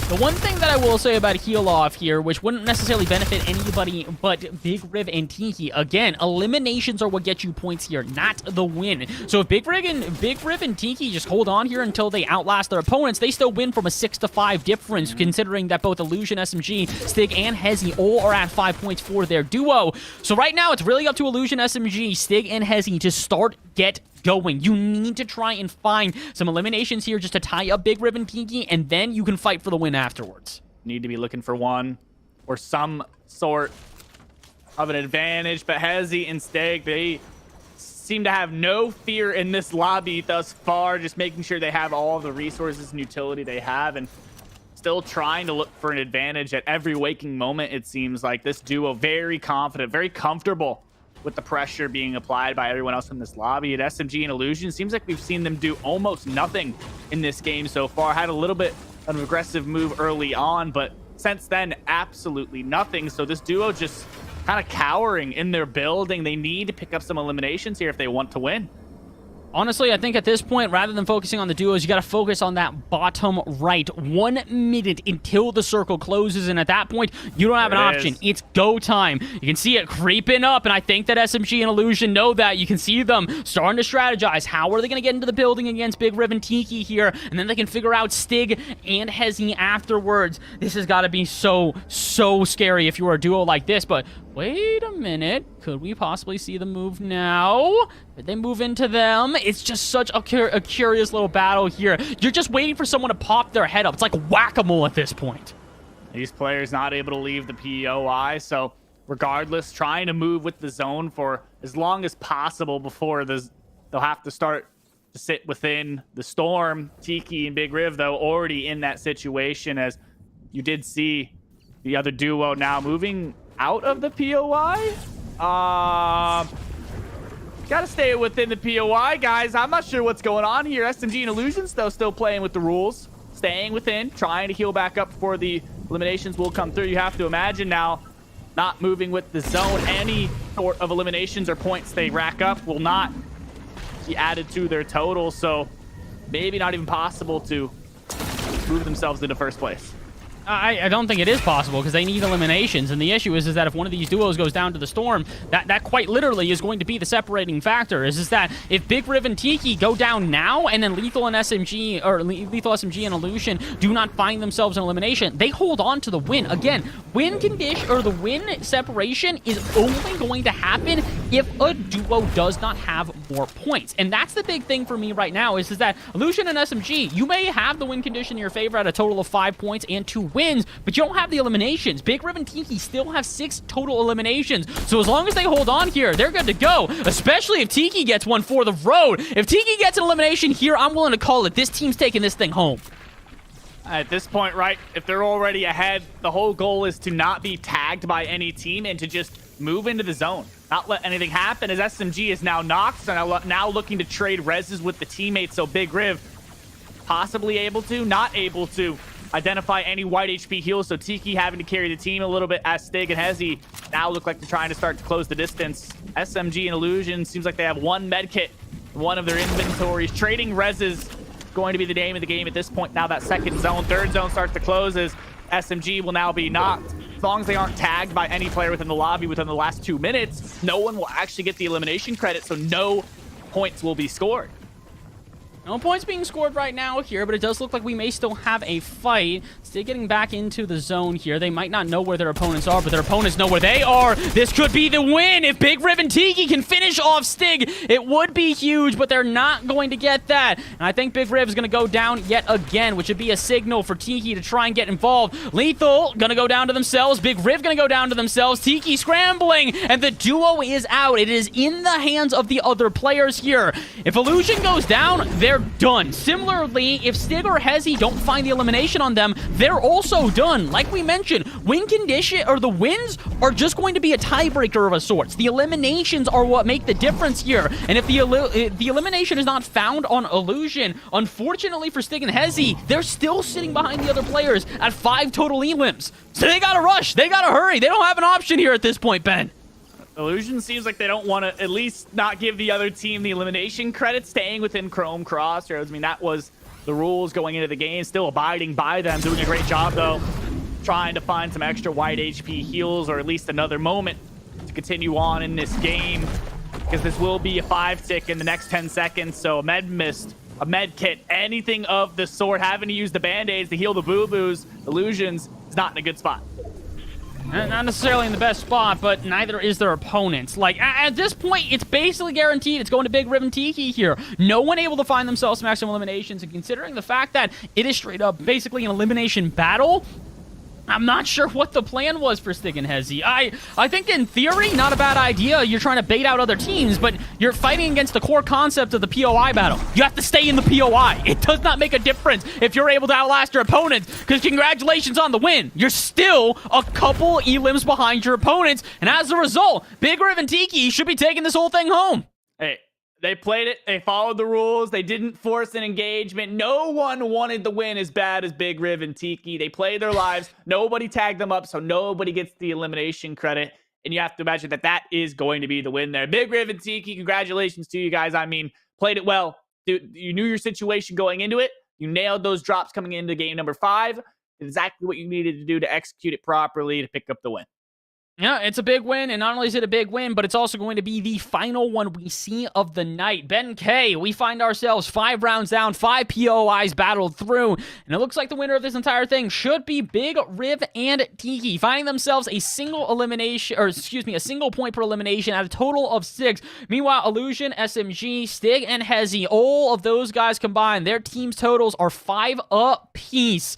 The one thing that I will say about heal off here, which wouldn't necessarily benefit anybody but Big Riv and Tiki, again, eliminations are what get you points here, not the win. So if Big Riv and Tiki just hold on here until they outlast their opponents, they still win from a 6-5 difference, considering that both Illusion, SMG, Stig, and Hezi all are at 5 points for their duo. So right now, it's really up to Illusion, SMG, Stig, and Hezi to start get going. You need to try and find some eliminations here just to tie up Big Riv and Tiki, and then you can fight for the win afterwards. Need to be looking for one or some sort of an advantage, but Hezi and Stig, they seem to have no fear in this lobby thus far, just making sure they have all of the resources and utility they have, and still trying to look for an advantage at every waking moment. It seems like this duo very confident, very comfortable with the pressure being applied by everyone else in this lobby. At SMG and Illusion, seems like we've seen them do almost nothing in this game so far. Had a little bit of an aggressive move early on, but since then, absolutely nothing. So this duo just kind of cowering in their building. They need to pick up some eliminations here if they want to win. Honestly, I think at this point, rather than focusing on the duos, you got to focus on that bottom right. 1 minute until the circle closes, and at that point, you don't have an option. It's go time. You can see it creeping up, and I think that SMG and Illusion know that. You can see them starting to strategize. How are they going to get into the building against Big Riv and Tiki here? And then they can figure out Stig and Hezi afterwards. This has got to be so scary if you were a duo like this, but wait a minute. Could we possibly see the move now? Did they move into them? It's just such a curious little battle here. You're just waiting for someone to pop their head up. It's like whack-a-mole at this point. These players not able to leave the POI, so regardless, trying to move with the zone for as long as possible before they'll have to start to sit within the Storm. Tiki and Big Riv, though, already in that situation, as you did see the other duo now moving out of the POI. Gotta stay within the POI, guys. I'm not sure what's going on here. SMG and Illusions, though, still playing with the rules. staying within, trying to heal back up before the eliminations will come through. You have to imagine now, not moving with the zone, any sort of eliminations or points they rack up will not be added to their total, so maybe not even possible to move themselves into first place. I don't think it is possible because they need eliminations, and the issue is that if one of these duos goes down to the Storm, that quite literally is going to be the separating factor. Is that if Big Riv and Tiki go down now, and then Lethal and SMG or Lethal SMG and Illusion do not find themselves in elimination, they hold on to the win. Again, win condition or the win separation is only going to happen if a duo does not have more points, and that's the big thing for me right now. Is that Illusion and SMG, you may have the win condition in your favor at a total of 5 points and 2 wins, but you don't have the eliminations. Big Riv and Tiki still have 6 total eliminations, so as long as they hold on here, they're good to go, especially if Tiki gets one for the road. If Tiki gets an elimination here, I'm willing to call it. This team's taking this thing home. At this point, right, if they're already ahead, the whole goal is to not be tagged by any team and to just move into the zone. Not let anything happen, as SMG is now knocked, and now looking to trade reses with the teammates, so Big Riv possibly able to, not able to identify any white HP heals, so Tiki having to carry the team a little bit as Stig and Hezi now look like they're trying to start to close the distance. SMG and Illusion seems like they have one med kit in one of their inventories. Trading reses going to be the name of the game at this point. Now that second zone, third zone starts to close as SMG will now be knocked. As long as they aren't tagged by any player within the lobby within the last 2 minutes, no one will actually get the elimination credit, so no points will be scored. No points being scored right now here, but it does look like we may still have a fight. Still getting back into the zone here. They might not know where their opponents are, but their opponents know where they are. This could be the win. If Big Riv and Tiki can finish off Stig, it would be huge, but they're not going to get that. And I think Big Riv is going to go down yet again, which would be a signal for Tiki to try and get involved. Lethal going to go down to themselves. Big Riv going to go down to themselves. Tiki scrambling, and the duo is out. It is in the hands of the other players here. If Illusion goes down, they're done. Similarly, if Stig or Hezi don't find the elimination on them, they're also done. Like we mentioned, win condition or the wins are just going to be a tiebreaker of a sorts. The eliminations are what make the difference here. And if the elimination is not found on Illusion, unfortunately for Stig and Hezi, they're still sitting behind the other players at 5 total elims. So they gotta rush. They gotta hurry. They don't have an option here at this point, Ben. Illusion seems like they don't want to at least not give the other team the elimination credit, staying within Chrome Crossroads. I mean, that was the rules going into the game, still abiding by them, doing a great job, though, trying to find some extra white HP heals or at least another moment to continue on in this game, because this will be a 5-tick in the next 10 seconds, so a med mist, a med kit, anything of the sort, having to use the band-aids to heal the boo-boos, Illusions, is not in a good spot. Not necessarily in the best spot, but neither is their opponents. Like, at this point, it's basically guaranteed it's going to Big Riv and Tiki here. No one able to find themselves maximum eliminations, and considering the fact that it is straight up basically an elimination battle, I'm not sure what the plan was for Stig and Hezi. I think in theory, not a bad idea. You're trying to bait out other teams, but you're fighting against the core concept of the POI battle. You have to stay in the POI. It does not make a difference if you're able to outlast your opponents, because congratulations on the win. You're still a couple elims behind your opponents, and as a result, Big Riv and Tiki should be taking this whole thing home. Hey, they played it. They followed the rules. They didn't force an engagement. No one wanted the win as bad as Big Riv and Tiki. They played their lives. Nobody tagged them up, so nobody gets the elimination credit. And you have to imagine that that is going to be the win there. Big Riv and Tiki, congratulations to you guys. I mean, played it well. Dude, you knew your situation going into it. You nailed those drops coming into game number 5. Exactly what you needed to do to execute it properly to pick up the win. Yeah, it's a big win, and not only is it a big win, but it's also going to be the final one we see of the night. Ben K, we find ourselves 5 rounds down, 5 POIs battled through, and it looks like the winner of this entire thing should be Big Riv and Tiki, finding themselves a single elimination, or excuse me, a single point per elimination at a total of 6. Meanwhile, Illusion, SMG, Stig, and Hezi, all of those guys combined, their team's totals are 5 apiece.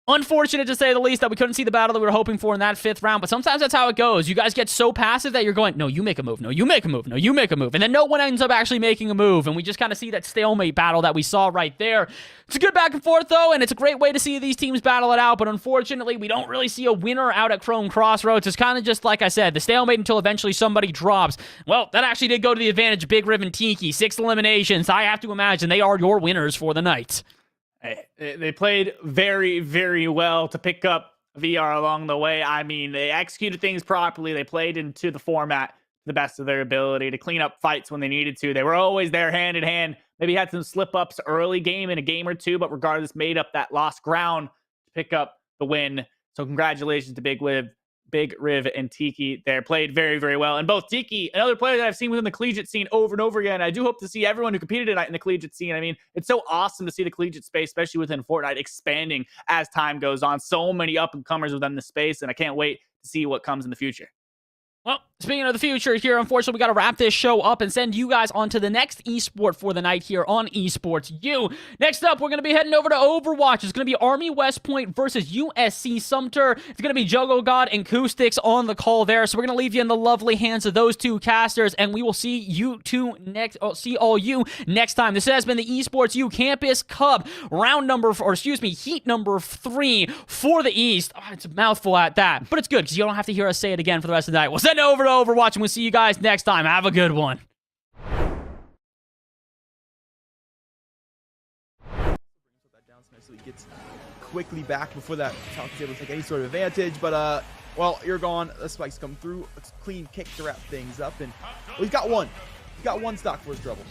Unfortunate to say the least that we couldn't see the battle that we were hoping for in that 5th round, but sometimes that's how it goes. You guys get so passive that you're going, no, you make a move, no, you make a move, no, you make a move, and then no one ends up actually making a move, and we just kind of see that stalemate battle that we saw right there. It's a good back and forth, though, and it's a great way to see these teams battle it out, but unfortunately, we don't really see a winner out at Chrome Crossroads. It's kind of just, like I said, the stalemate until eventually somebody drops. Well, that actually did go to the advantage of Big Riv and Tiki. 6 eliminations. I have to imagine they are your winners for the night. They played very, very well to pick up VR along the way. I mean, they executed things properly. They played into the format to the best of their ability to clean up fights when they needed to. They were always there hand in hand. Maybe had some slip-ups early game in a game or two, but regardless, made up that lost ground to pick up the win. So congratulations to Big Riv and Tiki there. Played very, very well. And both Tiki, another player that I've seen within the collegiate scene over and over again. I do hope to see everyone who competed tonight in the collegiate scene. I mean, it's so awesome to see the collegiate space, especially within Fortnite, expanding as time goes on. So many up-and-comers within the space, and I can't wait to see what comes in the future. Well, speaking of the future here, unfortunately, we got to wrap this show up and send you guys on to the next esport for the night here on Esports U. Next up, we're going to be heading over to Overwatch. It's going to be Army West Point versus USC Sumter. It's going to be Juggle God and Acoustics on the call there. So we're going to leave you in the lovely hands of those two casters, and we will see you two next. See all you next time. This has been the Esports U Campus Cup heat number 3 for the East. Oh, it's a mouthful at that, but it's good because you don't have to hear us say it again for the rest of the night. We'll send it over to Overwatch, and we'll see you guys next time. Have a good one. So he gets quickly back before that Talk is able to take any sort of advantage. But, well, you're gone. The spikes come through. It's clean kick to wrap things up. And well, he's got one. He's got one stock for his troubles.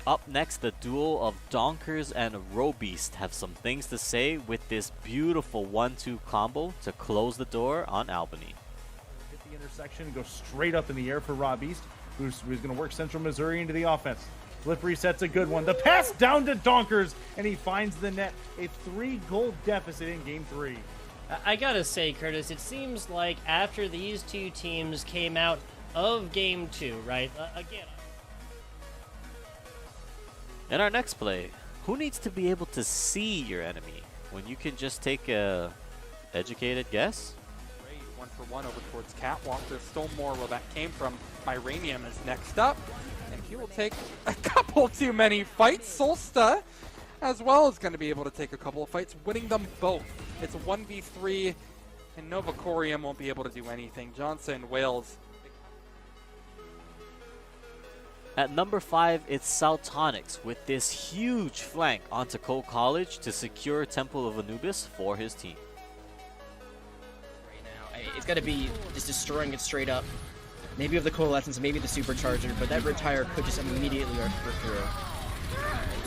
Up next, the duel of Donkers and Robeast have some things to say with this beautiful 1-2 combo to close the door on Albany. Hit the intersection and go straight up in the air for Robeast, who's going to work Central Missouri into the offense. Flip reset's a good one. The pass down to Donkers, and he finds the net. A 3-goal deficit in Game 3. I gotta say, Curtis, it seems like after these two teams came out of Game 2, right? Again. In our next play, who needs to be able to see your enemy when you can just take a educated guess? Great, 1-for-1 over towards Catwalk. There's still more where that came from. Myranium is next up, and he will take a couple too many fights. Solsta as well is going to be able to take a couple of fights, winning them both. It's a 1v3, and Novacorium won't be able to do anything. Johnson, Wales. At number 5, it's Saltonics with this huge flank onto Cole College to secure Temple of Anubis for his team. Right now, it's got to be just destroying it straight up. Maybe with the Coalescence, maybe the Supercharger, but that Retire could just immediately rip through.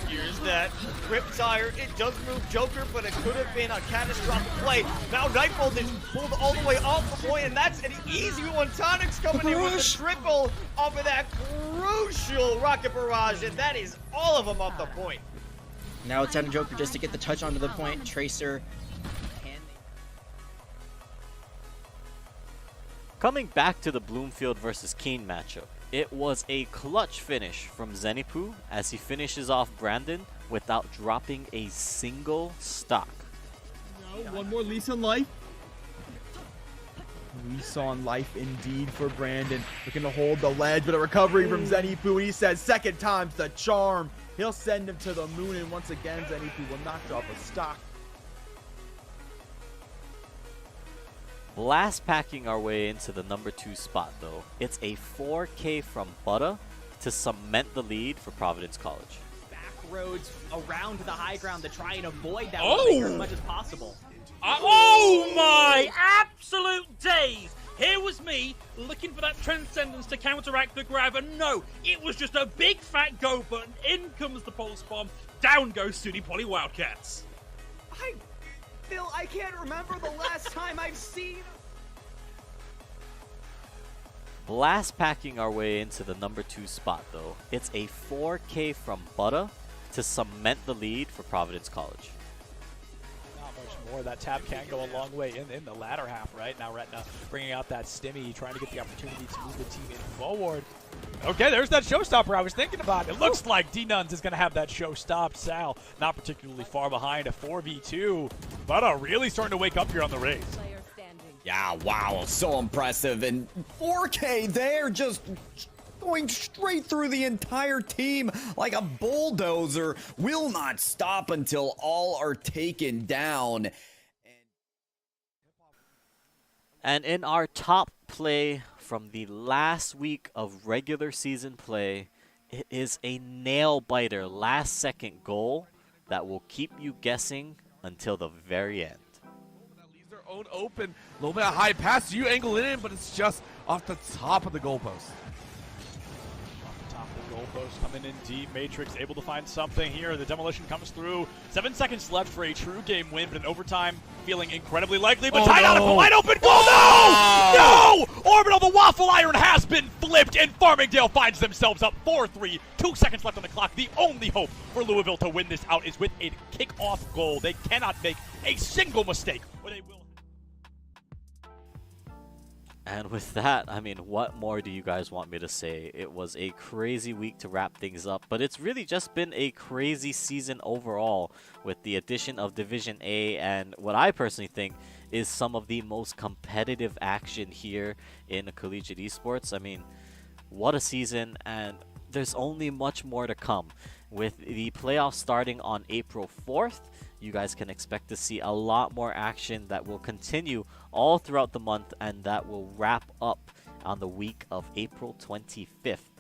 Here's that Riptire. It does move Joker, but it could have been a catastrophic play. Now Nightbolt is pulled all the way off the point, and that's an easy one. Tonic's coming in with the triple off of that crucial Rocket Barrage, and that is all of them off the point. Now it's down to Joker just to get the touch onto the point. Tracer. Coming back to the Bloomfield versus Keen matchup, it was a clutch finish from Zenipu as he finishes off Brandon without dropping a single stock. No, one more lease on life. Lease on life indeed for Brandon. Looking to hold the ledge, but a recovery from Zenipu. He says second time's the charm. He'll send him to the moon, and once again, Zenipu will not drop a stock. Blast packing our way into the number 2 spot though. It's a 4K from Butter to cement the lead for Providence College. Back roads around the high ground to try and avoid that as much as possible. Oh my absolute days! Here was me looking for that Transcendence to counteract the grab, and no, it was just a big fat go button. In comes the Pulse Bomb, down goes SUNY Poly Wildcats. Phil, I can't remember the last time I've seen... Blast packing our way into the number 2 spot though. It's a 4K from Butter to cement the lead for Providence College. Not much more. That tab can go a long way in the latter half, right? Now Retna bringing out that Stimmy, trying to get the opportunity to move the team in forward. Okay, there's that showstopper I was thinking about. It looks like D-Nuns is going to have that show stopped. Sal, not particularly far behind, a 4v2. But really starting to wake up here on the race. Yeah, wow, so impressive. And 4K there, just going straight through the entire team like a bulldozer. Will not stop until all are taken down. And in our top play from the last week of regular season play, It is a nail-biter last-second goal that will keep you guessing until the very end. Leaves their own open. A little bit of high pass. You angle it in, but it's just off the top of the goalpost. Top of the goalpost coming in deep. Matrix able to find something here. The demolition comes through. 7 seconds left for a true game win, but in overtime feeling incredibly likely. But tied out of a wide open goal. No! Orbital, the waffle iron has been flipped, and Farmingdale finds themselves up 4-3. 2 seconds left on the clock. The only hope for Louisville to win this out is with a kickoff goal. They cannot make a single mistake, or they will. And with that, I mean, what more do you guys want me to say? It was a crazy week to wrap things up, but it's really just been a crazy season overall with the addition of Division A and what I personally think is some of the most competitive action here in collegiate esports. I mean, what a season, and there's only much more to come. With the playoffs starting on April 4th, you guys can expect to see a lot more action that will continue all throughout the month, and that will wrap up on the week of April 25th.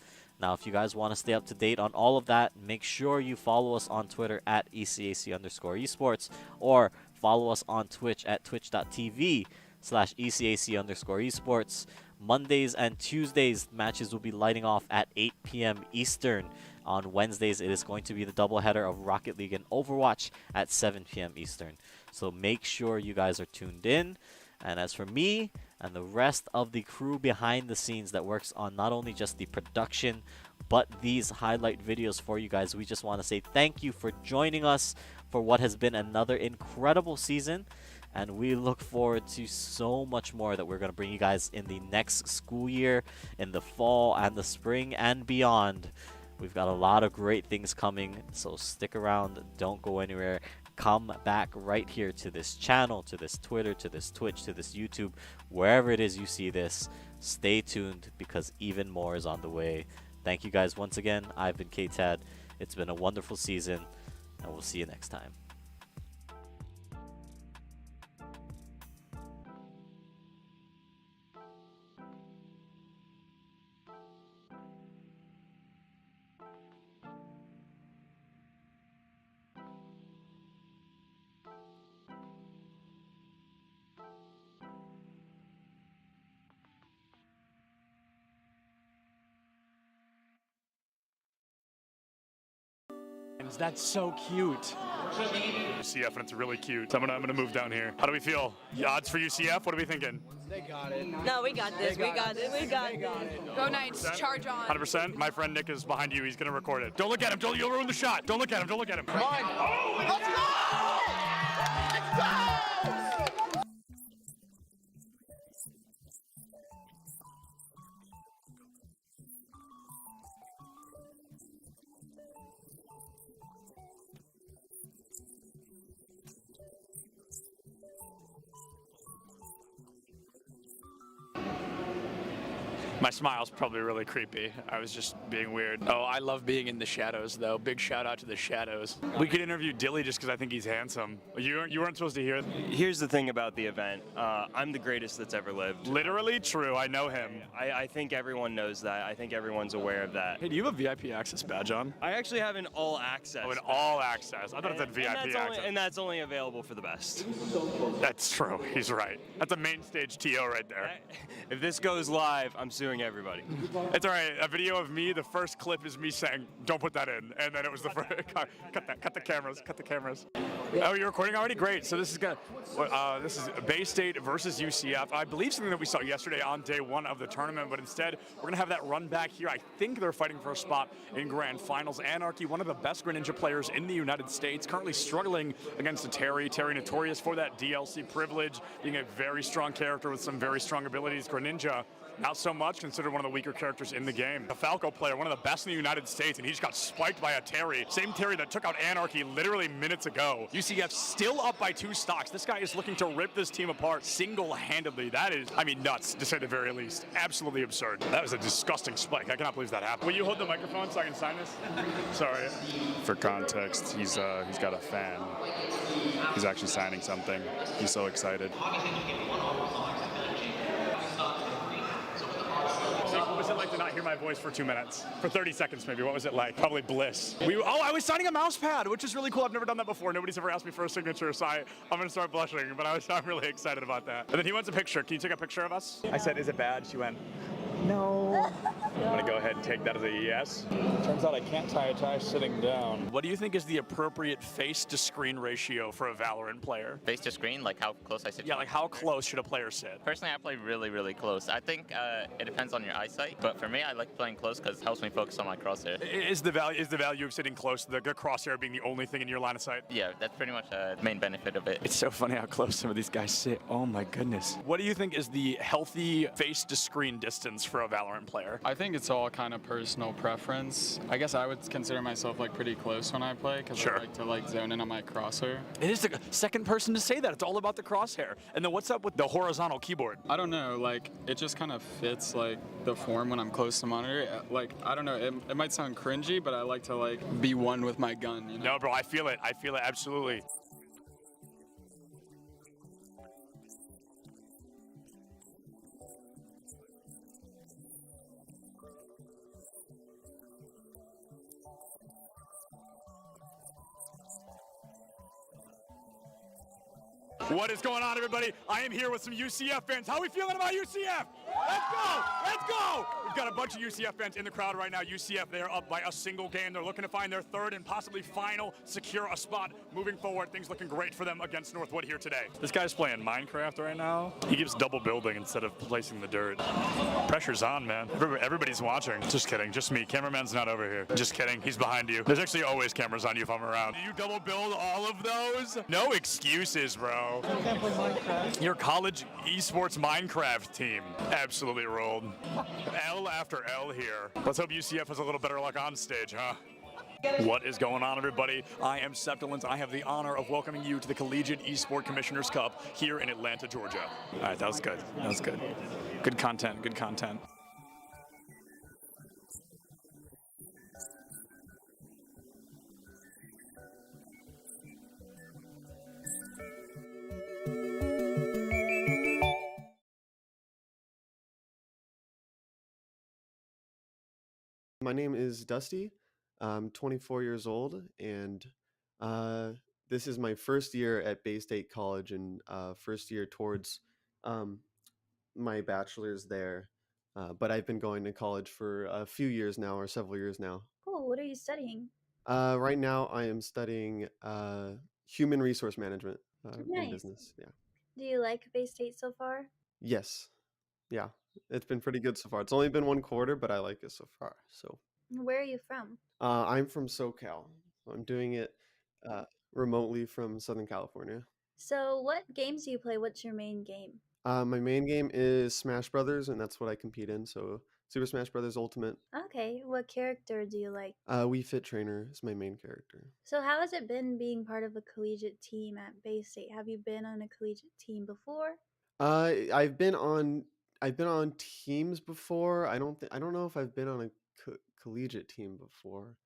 Now, if you guys want to stay up to date on all of that, make sure you follow us on Twitter at ECAC_esports, or follow us on Twitch at twitch.tv/ECAC_esports. Mondays and Tuesdays, matches will be lighting off at 8 p.m. Eastern. On Wednesdays, it is going to be the doubleheader of Rocket League and Overwatch at 7 p.m. Eastern. So make sure you guys are tuned in. And as for me and the rest of the crew behind the scenes that works on not only just the production, but these highlight videos for you guys, we just want to say thank you for joining us for what has been another incredible season. And we look forward to so much more that we're going to bring you guys in the next school year, in the fall and the spring and beyond. We've got a lot of great things coming, so stick around, don't go anywhere. Come back right here to this channel, to this Twitter, to this Twitch, to this YouTube, wherever it is you see this. Stay tuned, because even more is on the way. Thank you guys once again. I've been KTAD. It's been a wonderful season, and we'll see you next time. That's so cute. UCF, and it's really cute. I'm gonna move down here. How do we feel? The odds for UCF? What are we thinking? They got it. No, we got this. We got it. Go Knights, charge on. 100%. My friend Nick is behind you. He's gonna record it. Don't look at him. You'll ruin the shot. Don't look at him. Don't look at him. Come on. Let's go! Let's go! My smile's probably really creepy. I was just being weird. Oh, I love being in the shadows, though. Big shout out to the shadows. We could interview Dilly just because I think he's handsome. You weren't supposed to hear. Here's the thing about the event. I'm the greatest that's ever lived. Literally true. I know him. I think everyone knows that. I think everyone's aware of that. Hey, do you have a VIP access badge on? I actually have an all access. Oh, an all access. I thought it said VIP access. And that's only available for the best. That's true. He's right. That's a main stage TO right there. If this goes live, I'm suing everybody. It's all right. A video of me, the first clip is me saying, don't put that in. And then it was the first, cut the cameras. Oh, you're recording already? Great. So this is this is Bay State versus UCF. I believe something that we saw yesterday on day one of the tournament, but instead we're going to have that run back here. I think they're fighting for a spot in Grand Finals. Anarchy, one of the best Greninja players in the United States, currently struggling against a Terry. Terry notorious for that DLC privilege, being a very strong character with some very strong abilities. Greninja, not so much, considered one of the weaker characters in the game. A Falco player, one of the best in the United States, and he just got spiked by a Terry. Same Terry that took out Anarchy literally minutes ago. UCF still up by 2 stocks. This guy is looking to rip this team apart single-handedly. That is, I mean, nuts, to say the very least. Absolutely absurd. That was a disgusting spike. I cannot believe that happened. Will you hold the microphone so I can sign this? Sorry. For context, he's got a fan. He's actually signing something. He's so excited. Was it like to not hear my voice for 2 minutes, for 30 seconds maybe. What was it like? Probably bliss. I was signing a mouse pad, which is really cool. I've never done that before. Nobody's ever asked me for a signature, so I'm gonna start blushing. But I'm really excited about that. And then he wants a picture. Can you take a picture of us? I said, is it bad? She went, no. I'm gonna go ahead and take that as a yes. Turns out I can't tie a tie sitting down. What do you think is the appropriate face to screen ratio for a Valorant player? Face to screen, like how close I sit? Yeah, like how close should a player sit? Personally, I play really, really close. I think it depends on your eyesight, but for me, I like playing close because it helps me focus on my crosshair. Is the value of sitting close, the crosshair being the only thing in your line of sight? Yeah, that's pretty much the main benefit of it. It's so funny how close some of these guys sit. Oh my goodness. What do you think is the healthy face to screen distance for a Valorant player? I think it's all kind of personal preference. I guess I would consider myself like pretty close when I play because I like to like zone in on my crosshair. It is the second person to say that. It's all about the crosshair. And then what's up with the horizontal keyboard? I don't know, like it just kind of fits like the form when I'm close to monitor. Like I don't know, it might sound cringy, but I like to like be one with my gun, you know? No, bro, I feel it absolutely. What is going on, everybody? I am here with some UCF fans. How are we feeling about UCF? Let's go! Let's go! We've got a bunch of UCF fans in the crowd right now. UCF, they are up by a single game. They're looking to find their third and possibly final, secure a spot moving forward. Things looking great for them against Northwood here today. This guy's playing Minecraft right now. He keeps double building instead of placing the dirt. Pressure's on, man. Everybody's watching. Just kidding. Just me. Cameraman's not over here. Just kidding. He's behind you. There's actually always cameras on you if I'm around. Do you double build all of those? No excuses, bro. Your college esports Minecraft team absolutely rolled. L after L here. Let's hope UCF has a little better luck on stage, huh? What is going on, everybody? I am Septilins. I have the honor of welcoming you to the Collegiate Esport Commissioners Cup here in Atlanta, Georgia. All right, that was good. That was good. Good content, good content. My name is Dusty. I'm 24 years old, and this is my first year at Bay State College and first year towards my bachelor's there. But I've been going to college for a few years now, or several years now. Cool. What are you studying? Right now, I am studying human resource management Nice. in business. Yeah. Do you like Bay State so far? Yes. Yeah. It's been pretty good so far. It's only been one quarter, but I like it so far. So Where are you from? I'm from SoCal. I'm doing it remotely from Southern California. So what games do you play? What's your main game? My main game is Smash Brothers, and that's what I compete in. So Super Smash Brothers Ultimate. Okay. What character do you like? Wii Fit Trainer is my main character. So how has it been being part of a collegiate team at Bay State? Have you been on a collegiate team before? I've been on teams before. I don't know if I've been on a collegiate team before.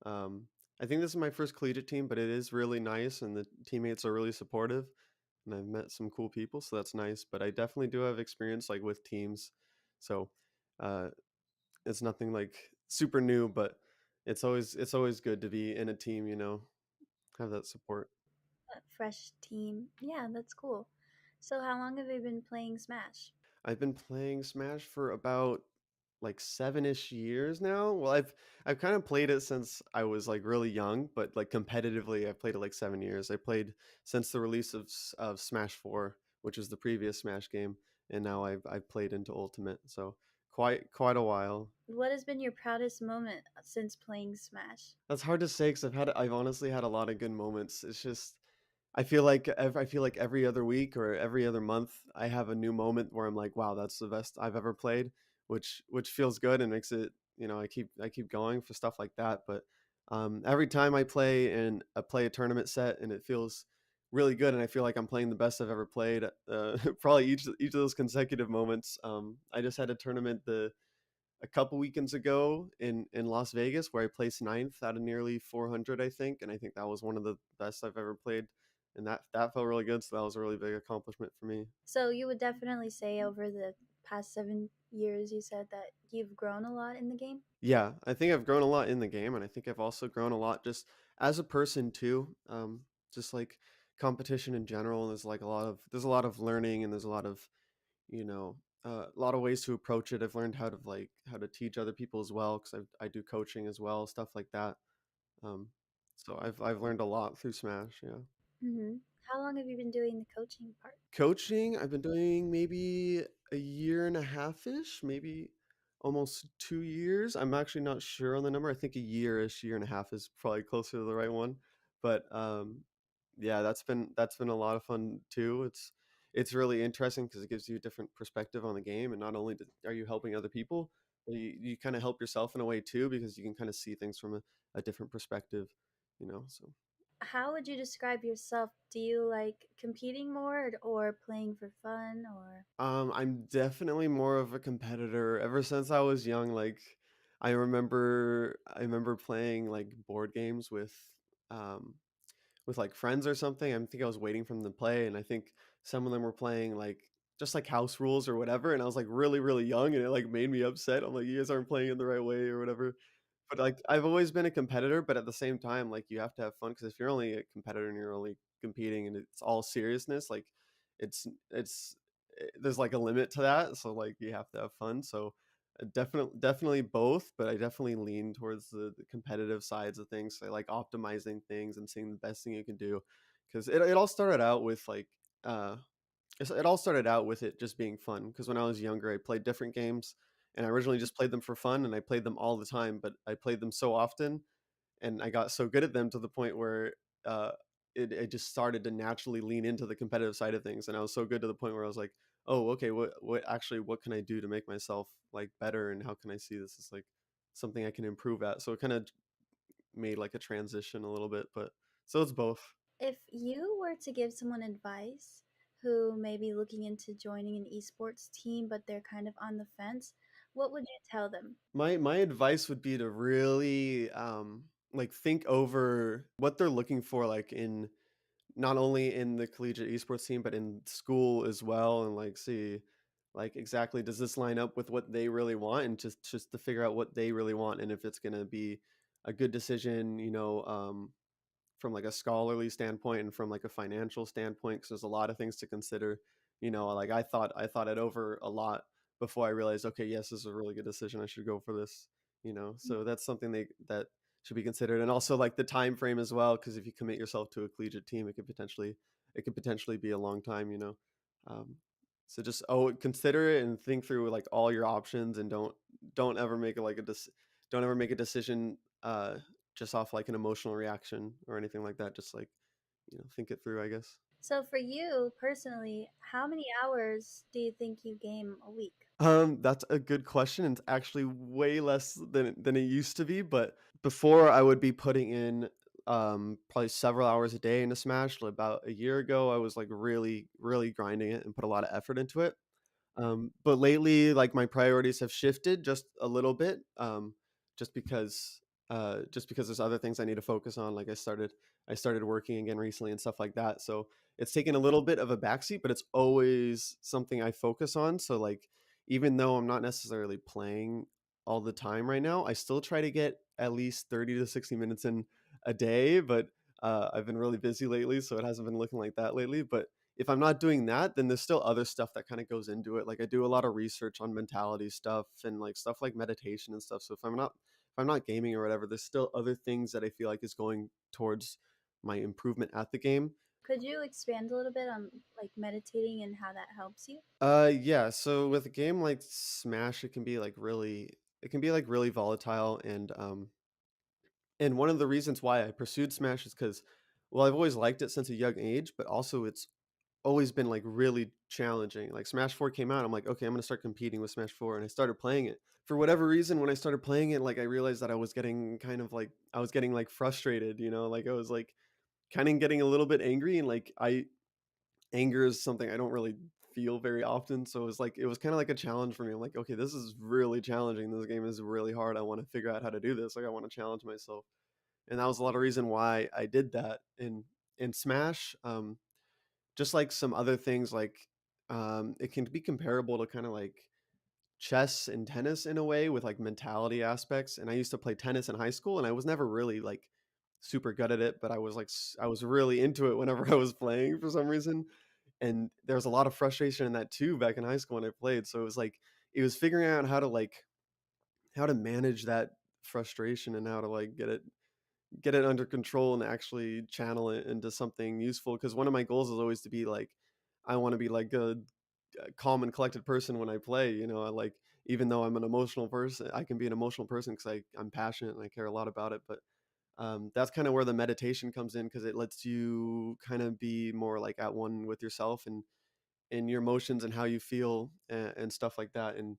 I think this is my first collegiate team, but it is really nice, and the teammates are really supportive, and I've met some cool people, so that's nice. But I definitely do have experience like with teams, so it's nothing like super new, but it's always good to be in a team, you know, have that support. A fresh team. Yeah, that's cool. So how long have you been playing Smash? I've been playing Smash for about like 7-ish years now. Well, I've kind of played it since I was like really young, but like competitively, I've played it like 7 years. I played since the release of Smash 4, which is the previous Smash game, and now I've played into Ultimate, so quite a while. What has been your proudest moment since playing Smash? That's hard to say because I've honestly had a lot of good moments. It's just I feel like every other week or every other month I have a new moment where I'm like, wow, that's the best I've ever played, which feels good and makes it, you know, I keep going for stuff like that. But every time I play a tournament set and it feels really good and I feel like I'm playing the best I've ever played, probably each of those consecutive moments. I just had a tournament a couple weekends ago in Las Vegas where I placed 9th out of nearly 400, I think, and I think that was one of the best I've ever played. And that felt really good, so that was a really big accomplishment for me. So you would definitely say over the past 7 years, you said that you've grown a lot in the game? Yeah, I think I've grown a lot in the game, and I think I've also grown a lot just as a person too. Just like competition in general, there's like there's a lot of learning, and there's a lot of you know a lot of ways to approach it. I've learned how to teach other people as well because I do coaching as well, stuff like that. Um, so I've learned a lot through Smash. Yeah. How long have you been doing the coaching part? Coaching, I've been doing maybe a year and a half-ish, maybe almost 2 years. I'm actually not sure on the number. I think a year-ish, year and a half is probably closer to the right one. But yeah, that's been a lot of fun too. It's really interesting because it gives you a different perspective on the game, and not only are you helping other people, but you kind of help yourself in a way too because you can kind of see things from a different perspective, So. How would you describe yourself? Do you like competing more or playing for fun or? I'm definitely more of a competitor. Ever since I was young, like I remember playing like board games um with like friends or something. I think I was waiting for them to play, and I think some of them were playing like just like house rules or whatever, and I was like really, really young, and it like made me upset. I'm like, you guys aren't playing it the right way or whatever. But like I've always been a competitor, but at the same time, like you have to have fun because if you're only a competitor and you're only competing and it's all seriousness, like it's there's like a limit to that. So like you have to have fun. So definitely both, but I definitely lean towards the competitive sides of things. So I like optimizing things and seeing the best thing you can do. Because it all started out with like uh it all started out with it just being fun because when I was younger, I played different games and I originally just played them for fun and I played them all the time, but I played them so often and I got so good at them to the point where uh, it just started to naturally lean into the competitive side of things. And I was so good to the point where I was like, oh, okay, what can I do to make myself like better and how can I see this as like something I can improve at? So it kind of made like a transition a little bit, but so it's both. If you were to give someone advice who may be looking into joining an esports team but they're kind of on the fence, what would you tell them? My advice would be to really like think over what they're looking for like in not only in the collegiate esports team but in school as well and like see like exactly does this line up with what they really want and just to figure out what they really want and if it's going to be a good decision from like a scholarly standpoint and from like a financial standpoint because there's a lot of things to consider. Like I thought it over a lot before I realized, okay, yes, this is a really good decision, I should go for this. So that's something that should be considered, and also like the time frame as well, because if you commit yourself to a collegiate team, it could potentially be a long time. um, so just consider it and think through like all your options, and don't ever make it like don't ever make a decision just off like an emotional reaction or anything like that. Just like, think it through, I guess. So for you personally, how many hours do you think you game a week? That's a good question. It's actually way less than it used to be, but before I would be putting in probably several hours a day into Smash. About a year ago, I was like really, really grinding it and put a lot of effort into it. But lately, like my priorities have shifted just a little bit, just because there's other things I need to focus on. Like I started working again recently and stuff like that. So it's taken a little bit of a backseat, but it's always something I focus on. So like even though I'm not necessarily playing all the time right now, I still try to get at least 30 to 60 minutes in a day. But I've been really busy lately, so it hasn't been looking like that lately. But if I'm not doing that, then there's still other stuff that kind of goes into it. Like I do a lot of research on mentality stuff and like stuff like meditation and stuff. So if I'm not gaming or whatever, there's still other things that I feel like is going towards my improvement at the game. Could you expand a little bit on like meditating and how that helps you? Yeah, so with a game like Smash, it can be like really volatile, and one of the reasons why I pursued Smash is because, well, I've always liked it since a young age, but also it's always been like really challenging. Like Smash 4 came out, I'm like, okay, I'm gonna start competing with Smash 4, and I started playing it. For whatever reason, when I started playing it, like I realized that I was getting like frustrated, like I was like kind of getting a little bit angry, and like I anger is something I don't really feel very often. So it was kind of like a challenge for me. I'm like, okay, this is really challenging. This game is really hard. I want to figure out how to do this. Like I want to challenge myself. And that was a lot of reason why I did that in Smash. Just like some other things, like it can be comparable to kind of like chess and tennis in a way with like mentality aspects. And I used to play tennis in high school, and I was never really like super good at it, but I was like I was really into it whenever I was playing for some reason. And there was a lot of frustration in that too back in high school when I played. So it was like it was figuring out how to manage that frustration and how to like get it under control and actually channel it into something useful. Because one of my goals is always to be like, I want to be like a calm and collected person when I play. You know, I like, even though I'm an emotional person, I can be an emotional person because I'm passionate and I care a lot about it. But that's kind of where the meditation comes in, because it lets you kind of be more like at one with yourself and your emotions and how you feel and stuff like that. And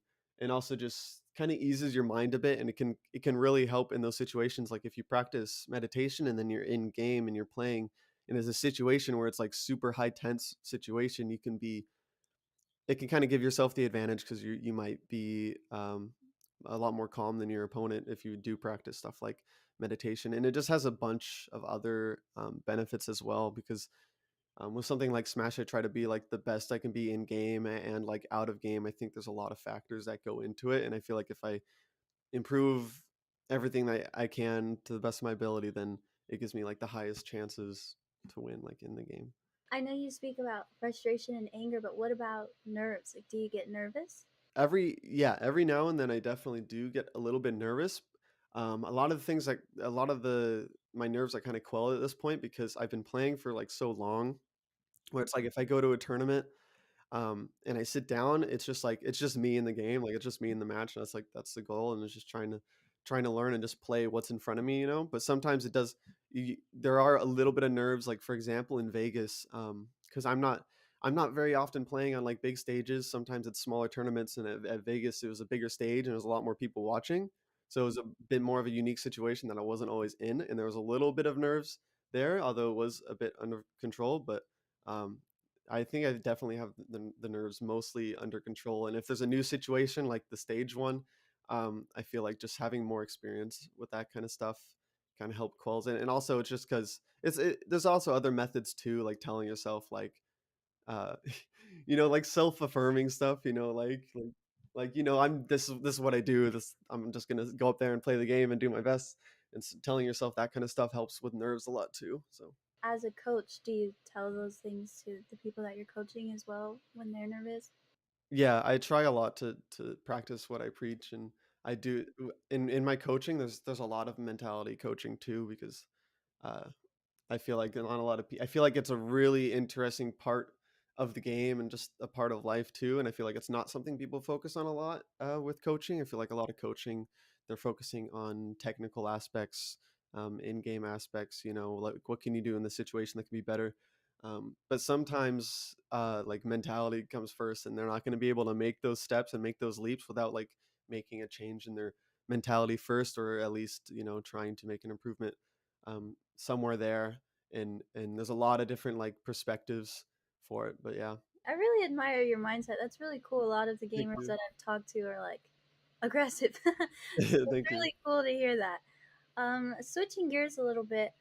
also just kind of eases your mind a bit, and it can really help in those situations. Like if you practice meditation and then you're in game and you're playing, and there's a situation where it's like super high tense situation, it can kind of give yourself the advantage, because you might be a lot more calm than your opponent if you do practice stuff like meditation. And it just has a bunch of other benefits as well, because with something like Smash, I try to be like the best I can be in game and like out of game. I think there's a lot of factors that go into it, and I feel like if I improve everything that I can to the best of my ability, then it gives me like the highest chances to win, like in the game. I know you speak about frustration and anger, but what about nerves? Like, do you get nervous? Every now and then I definitely do get a little bit nervous. A lot of the things, like a lot of the my nerves are kind of quelled at this point, because I've been playing for like so long, where it's like if I go to a tournament and I sit down, it's just like it's just me in the game, like it's just me in the match, and that's the goal, and it's just trying to learn and just play what's in front of me, you know. But sometimes it does. There are a little bit of nerves, like for example in Vegas, because I'm not very often playing on like big stages. Sometimes it's smaller tournaments, and at Vegas it was a bigger stage and there's a lot more people watching, so it was a bit more of a unique situation that I wasn't always in, and there was a little bit of nerves there, although it was a bit under control. But um, I think I definitely have the nerves mostly under control. And if there's a new situation like the stage one, I feel like just having more experience with that kind of stuff kind of help quells it. And also it's just because there's also other methods too, like telling yourself like, uh, you know, like self-affirming stuff, you know, like, you know, this is what I do. I'm just gonna go up there and play the game and do my best. And telling yourself that kind of stuff helps with nerves a lot too. So. As a coach, do you tell those things to the people that you're coaching as well when they're nervous? Yeah, I try a lot to practice what I preach, and I do in my coaching. There's a lot of mentality coaching too, because uh, I feel like on a lot of I feel like it's a really interesting part of the game and just a part of life too. And I feel like it's not something people focus on a lot with coaching. I feel like a lot of coaching, they're focusing on technical aspects, in-game aspects. You know, like what can you do in this situation that can be better. But sometimes like mentality comes first, and they're not going to be able to make those steps and make those leaps without like making a change in their mentality first, or at least, you know, trying to make an improvement somewhere there. And there's a lot of different like perspectives for it, but yeah. I really admire your mindset. That's really cool. A lot of the Thank gamers you. that I've talked to are like aggressive. It's Thank you. really cool to hear that. Switching gears a little bit,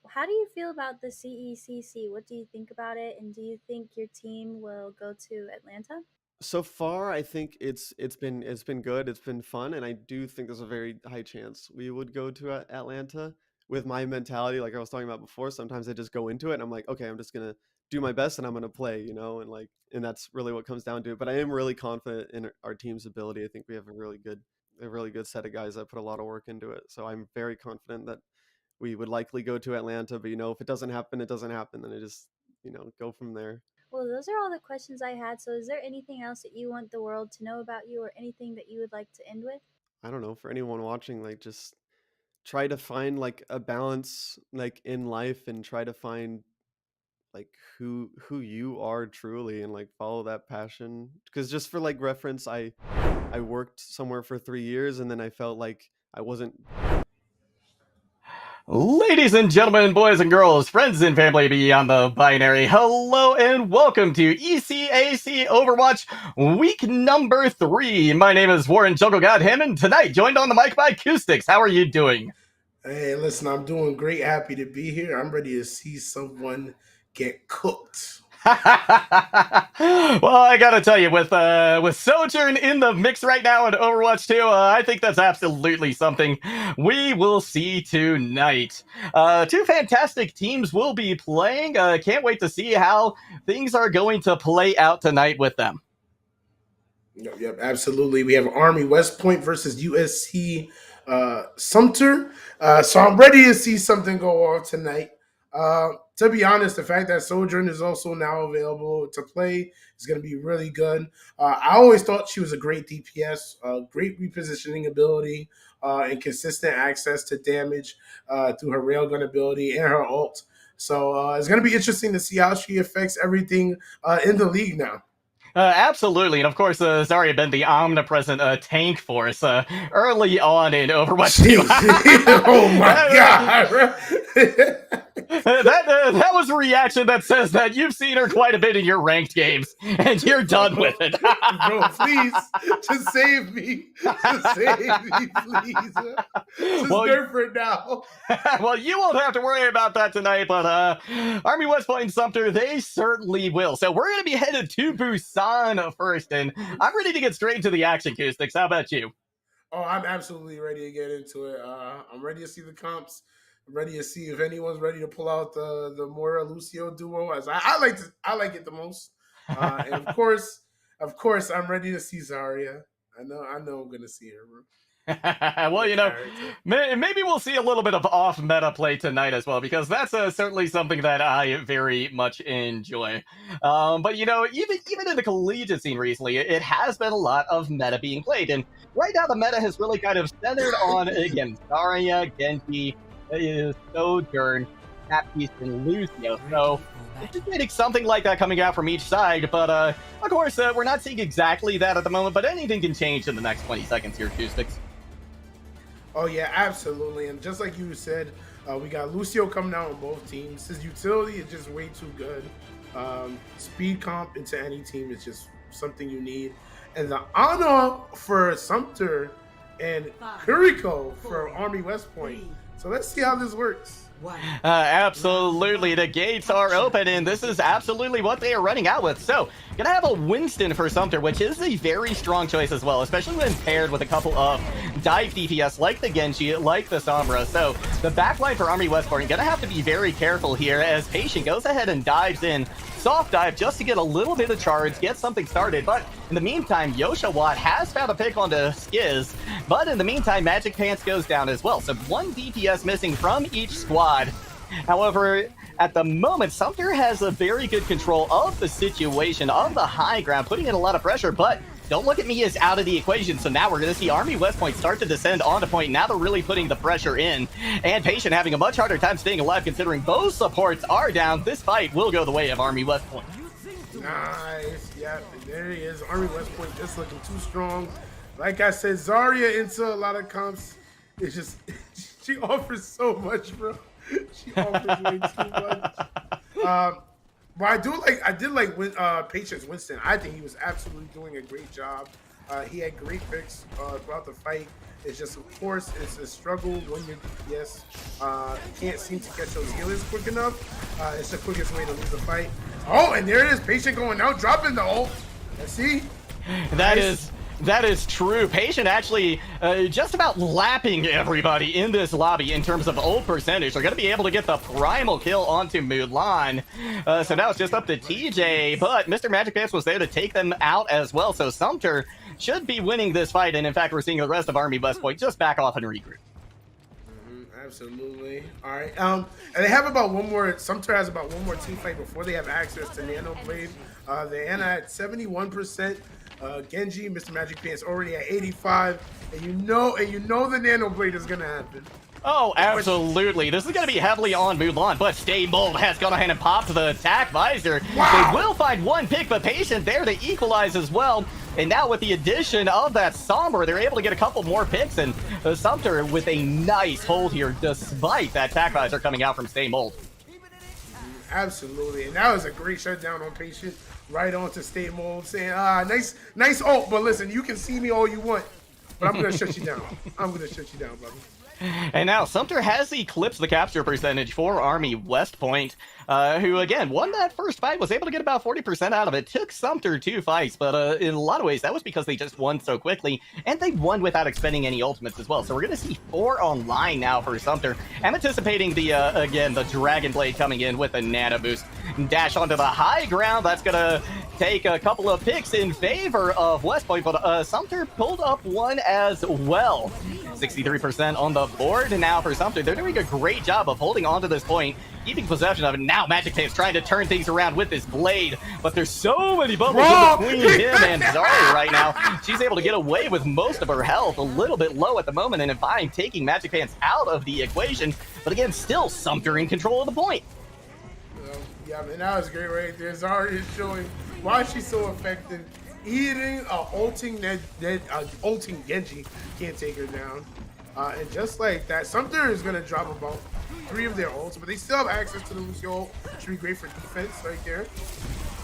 how do you feel about the CECC? What do you think about it? And do you think your team will go to Atlanta? So far, I think it's been good. It's been fun, and I do think there's a very high chance we would go to Atlanta. With my mentality, like I was talking about before, sometimes I just go into it and I'm like, okay, I'm just gonna do my best and I'm gonna play, you know, and that's really what comes down to it. But I am really confident in our team's ability. I think we have a really good set of guys that put a lot of work into it. So I'm very confident that we would likely go to Atlanta. But you know, if it doesn't happen, it doesn't happen. Then I just, you know, go from there. Well, those are all the questions I had. So, is there anything else that you want the world to know about you, or anything that you would like to end with? I don't know, for anyone watching, like just try to find like a balance like in life, and try to find like who you are truly, and like follow that passion. Because just for like reference, I worked somewhere for 3 years, and then I felt like I wasn't. Ladies and gentlemen, boys and girls, friends and family beyond the binary, hello and welcome to ECAC Overwatch week number 3. My name is Warren Jungle God Hammond, tonight joined on the mic by Acoustics. How are you doing? Hey, listen, I'm doing great. Happy to be here. I'm ready to see someone get cooked. Well, I gotta tell you, with Sojourn in the mix right now in Overwatch 2, I think that's absolutely something we will see tonight. Two fantastic teams will be playing. Can't wait to see how things are going to play out tonight with them. Yep, absolutely. We have Army West Point versus USC Sumter. So I'm ready to see something go off tonight. To be honest, the fact that Sojourn is also now available to play is going to be really good. I always thought she was a great DPS, great repositioning ability, and consistent access to damage through her railgun ability and her ult. So it's going to be interesting to see how she affects everything in the league now. Absolutely, and of course, Zarya been the omnipresent tank force early on in Overwatch 2. Oh my god! that was a reaction that says that you've seen her quite a bit in your ranked games, and you're done with it. Bro, please, just save me. Just save me, please. Just nerf her now. Well, you won't have to worry about that tonight, but Army West Point and Sumter, they certainly will. So we're going to be headed to Busan first, and I'm ready to get straight into the action, Acoustics. How about you? Oh, I'm absolutely ready to get into it. I'm ready to see the comps. I'm ready to see if anyone's ready to pull out the Moira Lucio duo, as I like it the most. And of course, I'm ready to see Zarya. I know I'm gonna see her, bro. Well, you know, maybe we'll see a little bit of off-meta play tonight as well, because that's certainly something that I very much enjoy. But, you know, even in the collegiate scene recently, it has been a lot of meta being played. And right now, the meta has really kind of centered on, again, Zarya, Genji, Sojourn, Baptiste, and Lucio. So it's just getting something like that coming out from each side. But, of course, we're not seeing exactly that at the moment, but anything can change in the next 20 seconds here, Acoustics. Oh, yeah, absolutely. And just like you said, we got Lucio coming out on both teams. His utility is just way too good. Speed comp into any team is just something you need. And the honor for Sumter and Kuriko for Army West Point. So let's see how this works. Absolutely, the gates are open, and this is absolutely what they are running out with. So, gonna have a Winston for Sumter, which is a very strong choice as well, especially when paired with a couple of dive DPS like the Genji, like the Sombra. So, the backline for Army West Point gonna have to be very careful here as Patient goes ahead and dives in. Soft dive just to get a little bit of charge, get something started. But in the meantime, Yoshawat has found a pick onto Skiz. But in the meantime, Magic Pants goes down as well. So one DPS missing from each squad. However, at the moment, Sumter has a very good control of the situation, of the high ground, putting in a lot of pressure. But Don't Look at Me is out of the equation, so now we're going to see Army West Point start to descend onto point. Now they're really putting the pressure in, and Patient having a much harder time staying alive considering both supports are down. This fight will go the way of Army West Point. Nice. Yeah, there he is. Army West Point just looking too strong. Like I said, Zarya into a lot of comps. It's just, she offers so much, bro. She offers way too much. But I did like Patience Winston. I think he was absolutely doing a great job. He had great picks throughout the fight. It's just, of course, it's a struggle when you're DPS. You can't seem to catch those healers quick enough. It's the quickest way to lose a fight. Oh, and there it is. Patient going out, dropping the ult. Let's see. That is true. Patient actually just about lapping everybody in this lobby in terms of ult percentage. They're going to be able to get the primal kill onto Mulan. So now it's just up to TJ, but Mr. Magic Pants was there to take them out as well. So Sumter should be winning this fight, and in fact, we're seeing the rest of Army West Point just back off and regroup. Absolutely. All right. And they have about one more. Sumter has about one more team fight before they have access to Nano Blade. The Ana at 71%. Genji, Mr. Magic Pants already at 85, and you know the Nano Blade is gonna happen. Oh, absolutely. This is going to be heavily on Mulan, but Stay Bold has gone ahead and popped the attack visor. Wow. They will find one pick, but Patient there to equalize as well. And now with the addition of that Sombra, they're able to get a couple more picks, and Sumter with a nice hold here, despite that attack visor coming out from Stay Mold. Absolutely, and that was a great shutdown on Patient. Right on to Stay Mold, saying, nice ult, but listen, you can see me all you want, but I'm going to shut you down. I'm going to shut you down, brother. And now Sumter has eclipsed the capture percentage for Army West Point, who again won that first fight, was able to get about 40% out of it. Took Sumter 2 fights, but in a lot of ways that was because they just won so quickly, and they won without expending any ultimates as well. So we're gonna see 4 online now for Sumter. I'm anticipating the again the Dragon Blade coming in with a nano boost. Dash onto the high ground. That's gonna take a couple of picks in favor of West Point, but Sumter pulled up one as well. 63% on the board now for Sumter. They're doing a great job of holding on to this point, keeping possession of it. Now Magic Pants trying to turn things around with this blade, but there's so many bubbles in between him and Zarya right now. She's able to get away with most of her health, a little bit low at the moment, and Vine taking Magic Pants out of the equation. But again, still Sumter in control of the point. Yeah, man, that was great right there. Zarya is showing why she's so effective. Eating ulting ulting Genji can't take her down. And just like that, Sumter is gonna drop about 3 of their ults, but they still have access to the Lucio ult. Should be great for defense right there.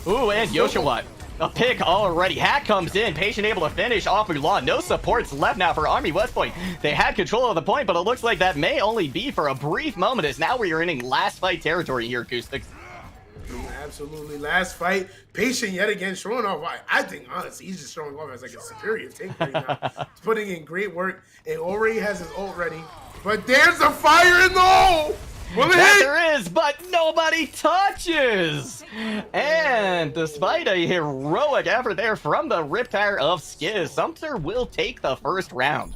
Ooh, and Yoshawat. A pick already. Hack comes in. Patient able to finish off Mulan. No supports left now for Army West Point. They had control of the point, but it looks like that may only be for a brief moment, as now we are in last fight territory here, Acoustics. Absolutely. Last fight. Patient yet again showing off. I think, honestly, he's just showing off as like a superior take right now. Putting in great work and already has his ult ready. But there's a fire in the hole! That there is, but nobody touches! And despite a heroic effort there from the Riptire of Skiz, Sumter will take the first round.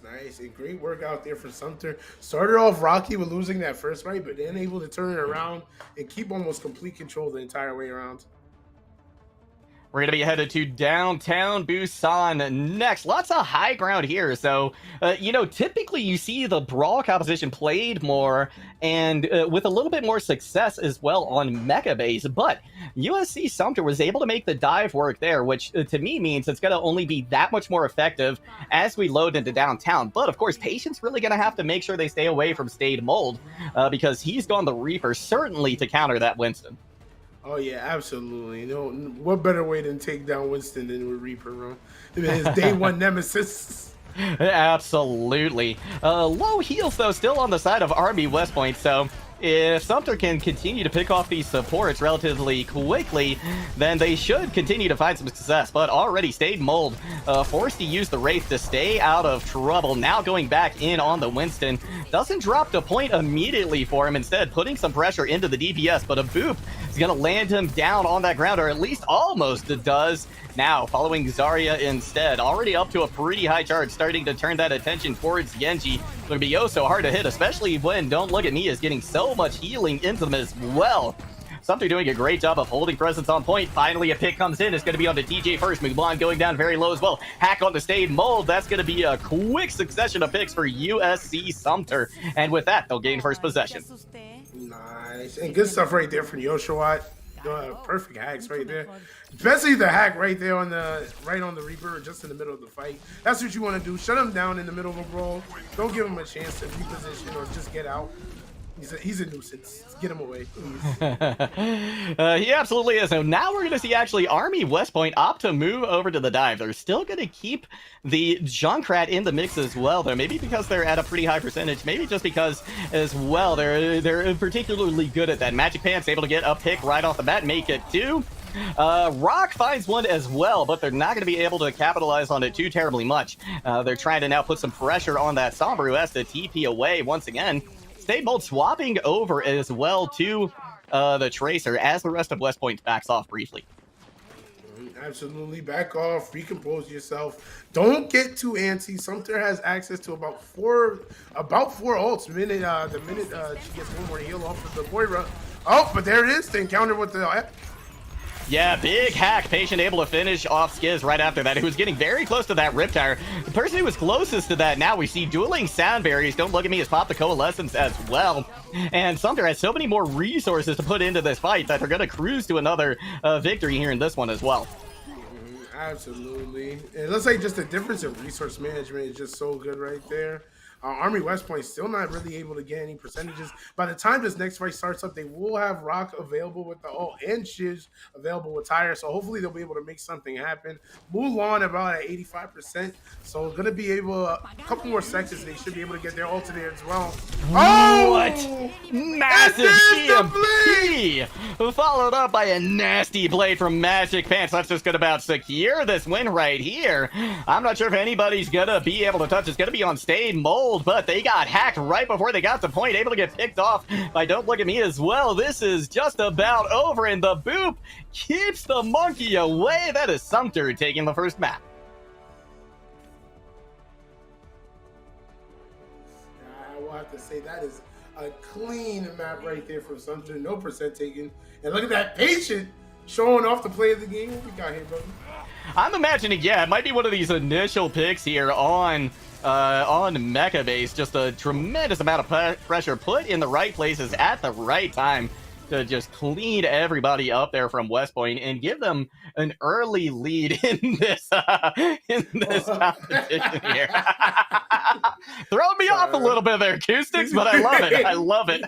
Nice, and great work out there for Sumter. Started off rocky with losing that first fight, but then able to turn it around and keep almost complete control the entire way around. We're going to be headed to downtown Busan next. Lots of high ground here. So, you know, typically you see the Brawl composition played more and with a little bit more success as well on Mecha base. But USC Sumter was able to make the dive work there, which to me means it's going to only be that much more effective as we load into downtown. But of course, Patient's really going to have to make sure they stay away from Stayed Mold because he's gone the Reaper certainly to counter that Winston. Oh yeah, absolutely. You know, what better way than take down Winston than with Reaper, bro? His day one nemesis. Absolutely. Low heals though, still on the side of Army West Point. So if Sumter can continue to pick off these supports relatively quickly, then they should continue to find some success. But already Stayed Mold forced to use the Wraith to stay out of trouble. Now going back in on the Winston. Doesn't drop the point immediately for him, instead putting some pressure into the DPS, but AWPE is going to land him down on that ground, or at least almost it does. Now following Zarya instead, already up to a pretty high charge, starting to turn that attention towards Genji. It's going to be oh so hard to hit, especially when Don't Look at Me is getting so much healing into them as well. Sumter doing a great job of holding presence on point. Finally, a pick comes in. It's going to be on the TJ first. Mulan going down very low as well. Hack on the Stayed Mold. That's going to be a quick succession of picks for USC Sumter. And with that, they'll gain first possession. Nice. And good stuff right there from Yoshawat. Perfect hacks right there. Especially the hack right there on the Reaper, just in the middle of the fight. That's what you want to do. Shut him down in the middle of a brawl. Don't give him a chance to reposition or just get out. He's a nuisance. Get him away, please. He absolutely is. So now we're going to see actually Army West Point opt to move over to the dive. They're still going to keep the Junkrat in the mix as well, though. Maybe because they're at a pretty high percentage. Maybe just because as well they're particularly good at that. Magic Pants able to get a pick right off the bat, make it 2. Rock finds one as well, but they're not going to be able to capitalize on it too terribly much. They're trying to now put some pressure on that Sombra, who has to TP away once again. Stayed Mold swapping over as well to the Tracer as the rest of West Point backs off briefly. Absolutely, back off, recompose yourself. Don't get too antsy. Sumter has access to about four ults. The minute she gets one more heal off of the Moira. Oh, but there it is. The encounter with the Yeah, big hack. Patient able to finish off Skiz right after that. He was getting very close to that Riptire. The person who was closest to that now we see dueling sound barriers. Don't Look at Me has popped the Coalescence as well. And Sumter has so many more resources to put into this fight that they're going to cruise to another victory here in this one as well. Absolutely. It looks like just the difference in resource management is just so good right there. Army West Point still not really able to get any percentages. By the time this next fight starts up, they will have Rock available with the ult and Shiz available with Tire. So hopefully they'll be able to make something happen. Mulan about at 85%. So going to be able, a couple more seconds, they should be able to get their ultimate as well. Oh! What? Massive EMP! Followed up by a nasty blade from Magic Pants. That's just going to about secure this win right here. I'm not sure if anybody's going to be able to touch. It's going to be on Stay Mold, but they got hacked right before they got to point, able to get picked off by Don't Look at Me as well. This is just about over, and the boop keeps the monkey away. That is Sumter taking the first map. I will have to say that is a clean map right there from Sumter. No percent taken. And look at that Patient showing off the play of the game. What we got here, brother? I'm imagining, yeah, it might be one of these initial picks here on Mecha Base. Just a tremendous amount of pressure put in the right places at the right time to just clean everybody up there from West Point and give them an early lead in this competition here. Throwing me off a little bit there, Acoustics, but I love it. I love it.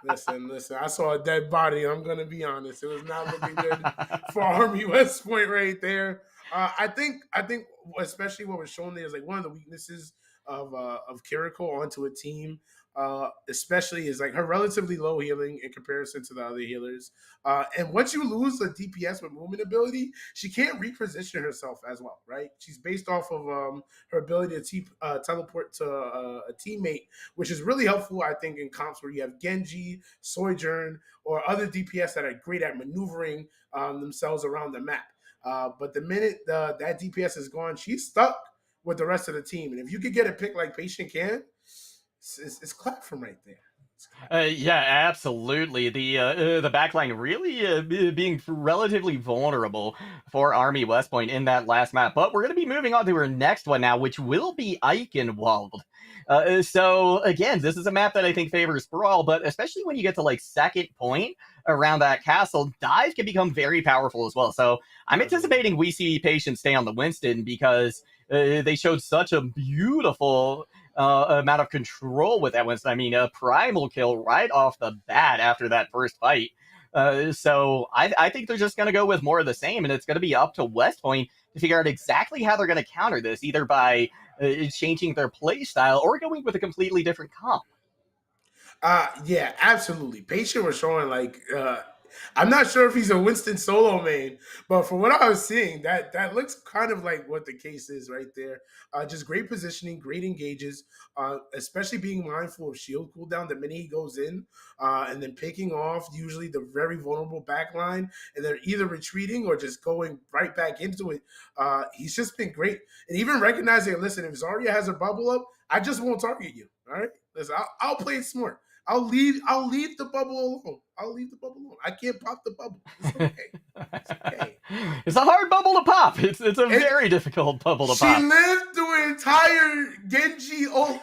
Listen. I saw a dead body. I'm gonna be honest. It was not looking good for Army West Point right there. I think especially what was shown there is like one of the weaknesses of Kiriko onto a team. Especially is like her relatively low healing in comparison to the other healers. And once you lose a DPS with movement ability, she can't reposition herself as well, right? She's based off of her ability to teleport to a teammate, which is really helpful, I think, in comps where you have Genji, Sojourn, or other DPS that are great at maneuvering themselves around the map. But the minute that DPS is gone, she's stuck with the rest of the team. And if you could get a pick like Patient can, it's clap from right there. Yeah, absolutely. The backline really being relatively vulnerable for Army West Point in that last map. But we're going to be moving on to our next one now, which will be Eichenwald. So again, this is a map that I think favors Brawl, but especially when you get to like second point around that castle, dive can become very powerful as well. So I'm anticipating we see Patient stay on the Winston because they showed such a beautiful amount of control with that Winston. I mean, a primal kill right off the bat after that first fight. So I think they're just going to go with more of the same, and it's going to be up to West Point to figure out exactly how they're going to counter this, either by changing their play style or going with a completely different comp. Yeah, absolutely. Patient was showing like I'm not sure if he's a Winston solo main, but from what I was seeing, that looks kind of like what the case is right there. Just great positioning, great engages, especially being mindful of shield cooldown the minute he goes in, and then picking off usually the very vulnerable back line, and they're either retreating or just going right back into it. He's just been great. And even recognizing, listen, if Zarya has a bubble up, I just won't target you. All right? Listen, I'll play it smart. I'll leave the bubble alone. I can't pop the bubble. It's okay. It's okay. It's a hard bubble to pop. It's a very difficult bubble to pop. She lived through an entire Genji ult.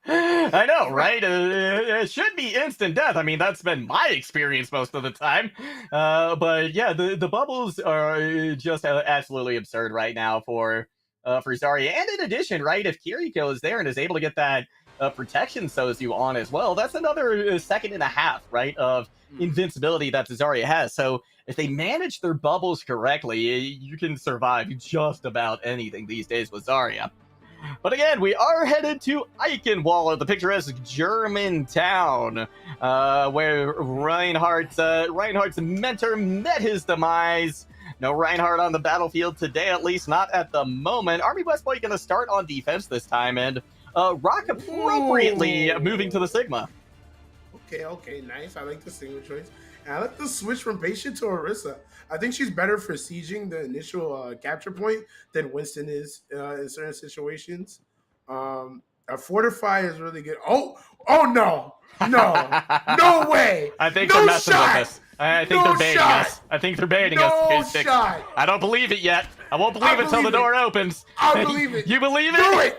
I know, right? It should be instant death. I mean, that's been my experience most of the time. But yeah, the bubbles are just absolutely absurd right now for Zarya. And in addition, right, if Kiriko is there and is able to get that protection Sozu on as well, that's another second and a half, right, of invincibility that Zarya has. So if they manage their bubbles correctly, you can survive just about anything these days with Zarya. But again, we are headed to Eichenwald, the picturesque German town, where Reinhardt's mentor met his demise. No Reinhardt on the battlefield today, at least not at the moment. Army West Point going to start on defense this time, and Rock appropriately moving to the Sigma. Okay, nice. I like the Sigma choice. And I like the switch from Patient to Orisa. I think she's better for sieging the initial capture point than Winston is in certain situations. A Fortify is really good. Oh no, way. I think they're messing with us. I think they're baiting us. I think they're baiting us. Shot. I don't believe it yet. I won't believe it until the door opens. I believe it. You believe it? Do it.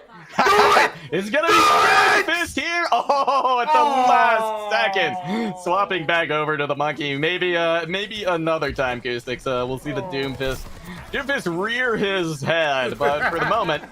It's gonna be Fist here. Oh, at the last second, swapping back over to the monkey. Maybe another time, Acoustics. We'll see the Doomfist rear his head, but for the moment,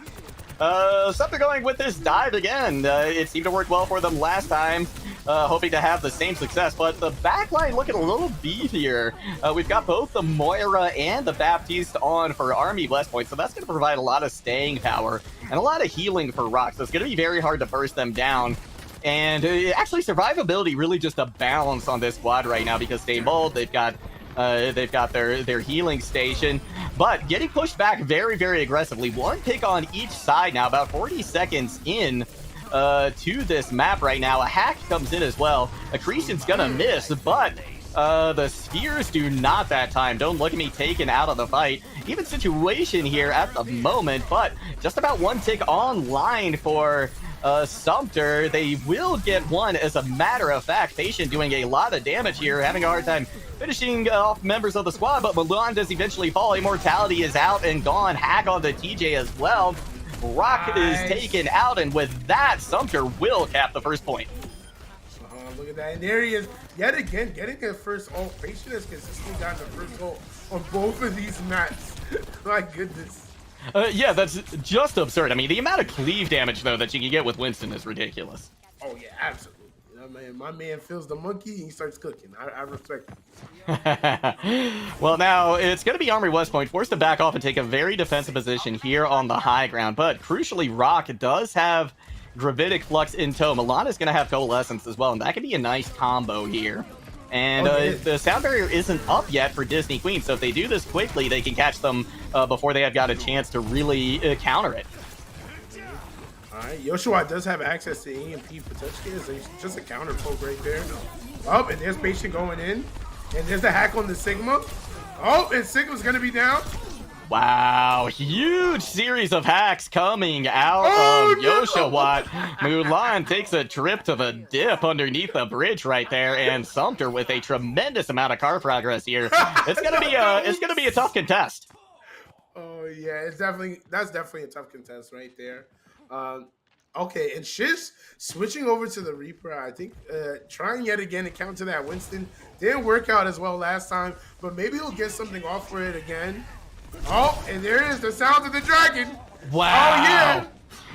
Something going with this dive again. It seemed to work well for them last time, hoping to have the same success, but the backline looking a little beefier. We've got both the Moira and the Baptiste on for Army West Point, so that's going to provide a lot of staying power and a lot of healing for Rock, so it's going to be very hard to burst them down. And actually, survivability really just a balance on this squad right now because Stay Bold, they've got their healing station, but getting pushed back very, very aggressively. One pick on each side now, about 40 seconds in to this map right now. A hack comes in as well. Accretion's gonna miss, but the spheres do not that time. Don't look at me taken out of the fight. Even situation here at the moment, but just about one tick online for Sumter. They will get one, as a matter of fact. Patient doing a lot of damage here, having a hard time finishing off members of the squad, but Milan does eventually fall. Immortality is out and gone. Hack on the TJ as well. Rock is taken out, and with that, Sumter will cap the first point. Look at that, and there he is, yet again, getting his first ult. Patient has consistently gotten the first ult on both of these maps. My goodness. Yeah, that's just absurd. I mean, the amount of cleave damage, though, that you can get with Winston is ridiculous. Oh, yeah, absolutely. You know, man, my man feels the monkey and he starts cooking. I respect it. Well, now, it's going to be Armory West Point forced to back off and take a very defensive position here on the high ground. But, crucially, Rock does have Gravitic Flux in tow. Milan is going to have Coalescence as well, and that could be a nice combo here. And the sound barrier isn't up yet for Disney Queen, so if they do this quickly, they can catch them before they have got a chance to really counter it. Alright, Yoshua does have access to EMP potentially. It's just a counter poke right there. Oh, and there's Patient going in. And there's the hack on the Sigma. Oh, and Sigma's going to be down. Wow, huge series of hacks coming out of Yoshua. Mulan takes a trip to the dip underneath the bridge right there, and Sumter with a tremendous amount of car progress here. It's gonna be a tough contest. Oh yeah, that's definitely a tough contest right there. Okay, and Shiz switching over to the Reaper, I think, trying yet again to counter that Winston. Didn't work out as well last time, but maybe he'll get something off for it again. Oh, and there is the sound of the dragon. Wow. Oh, yeah.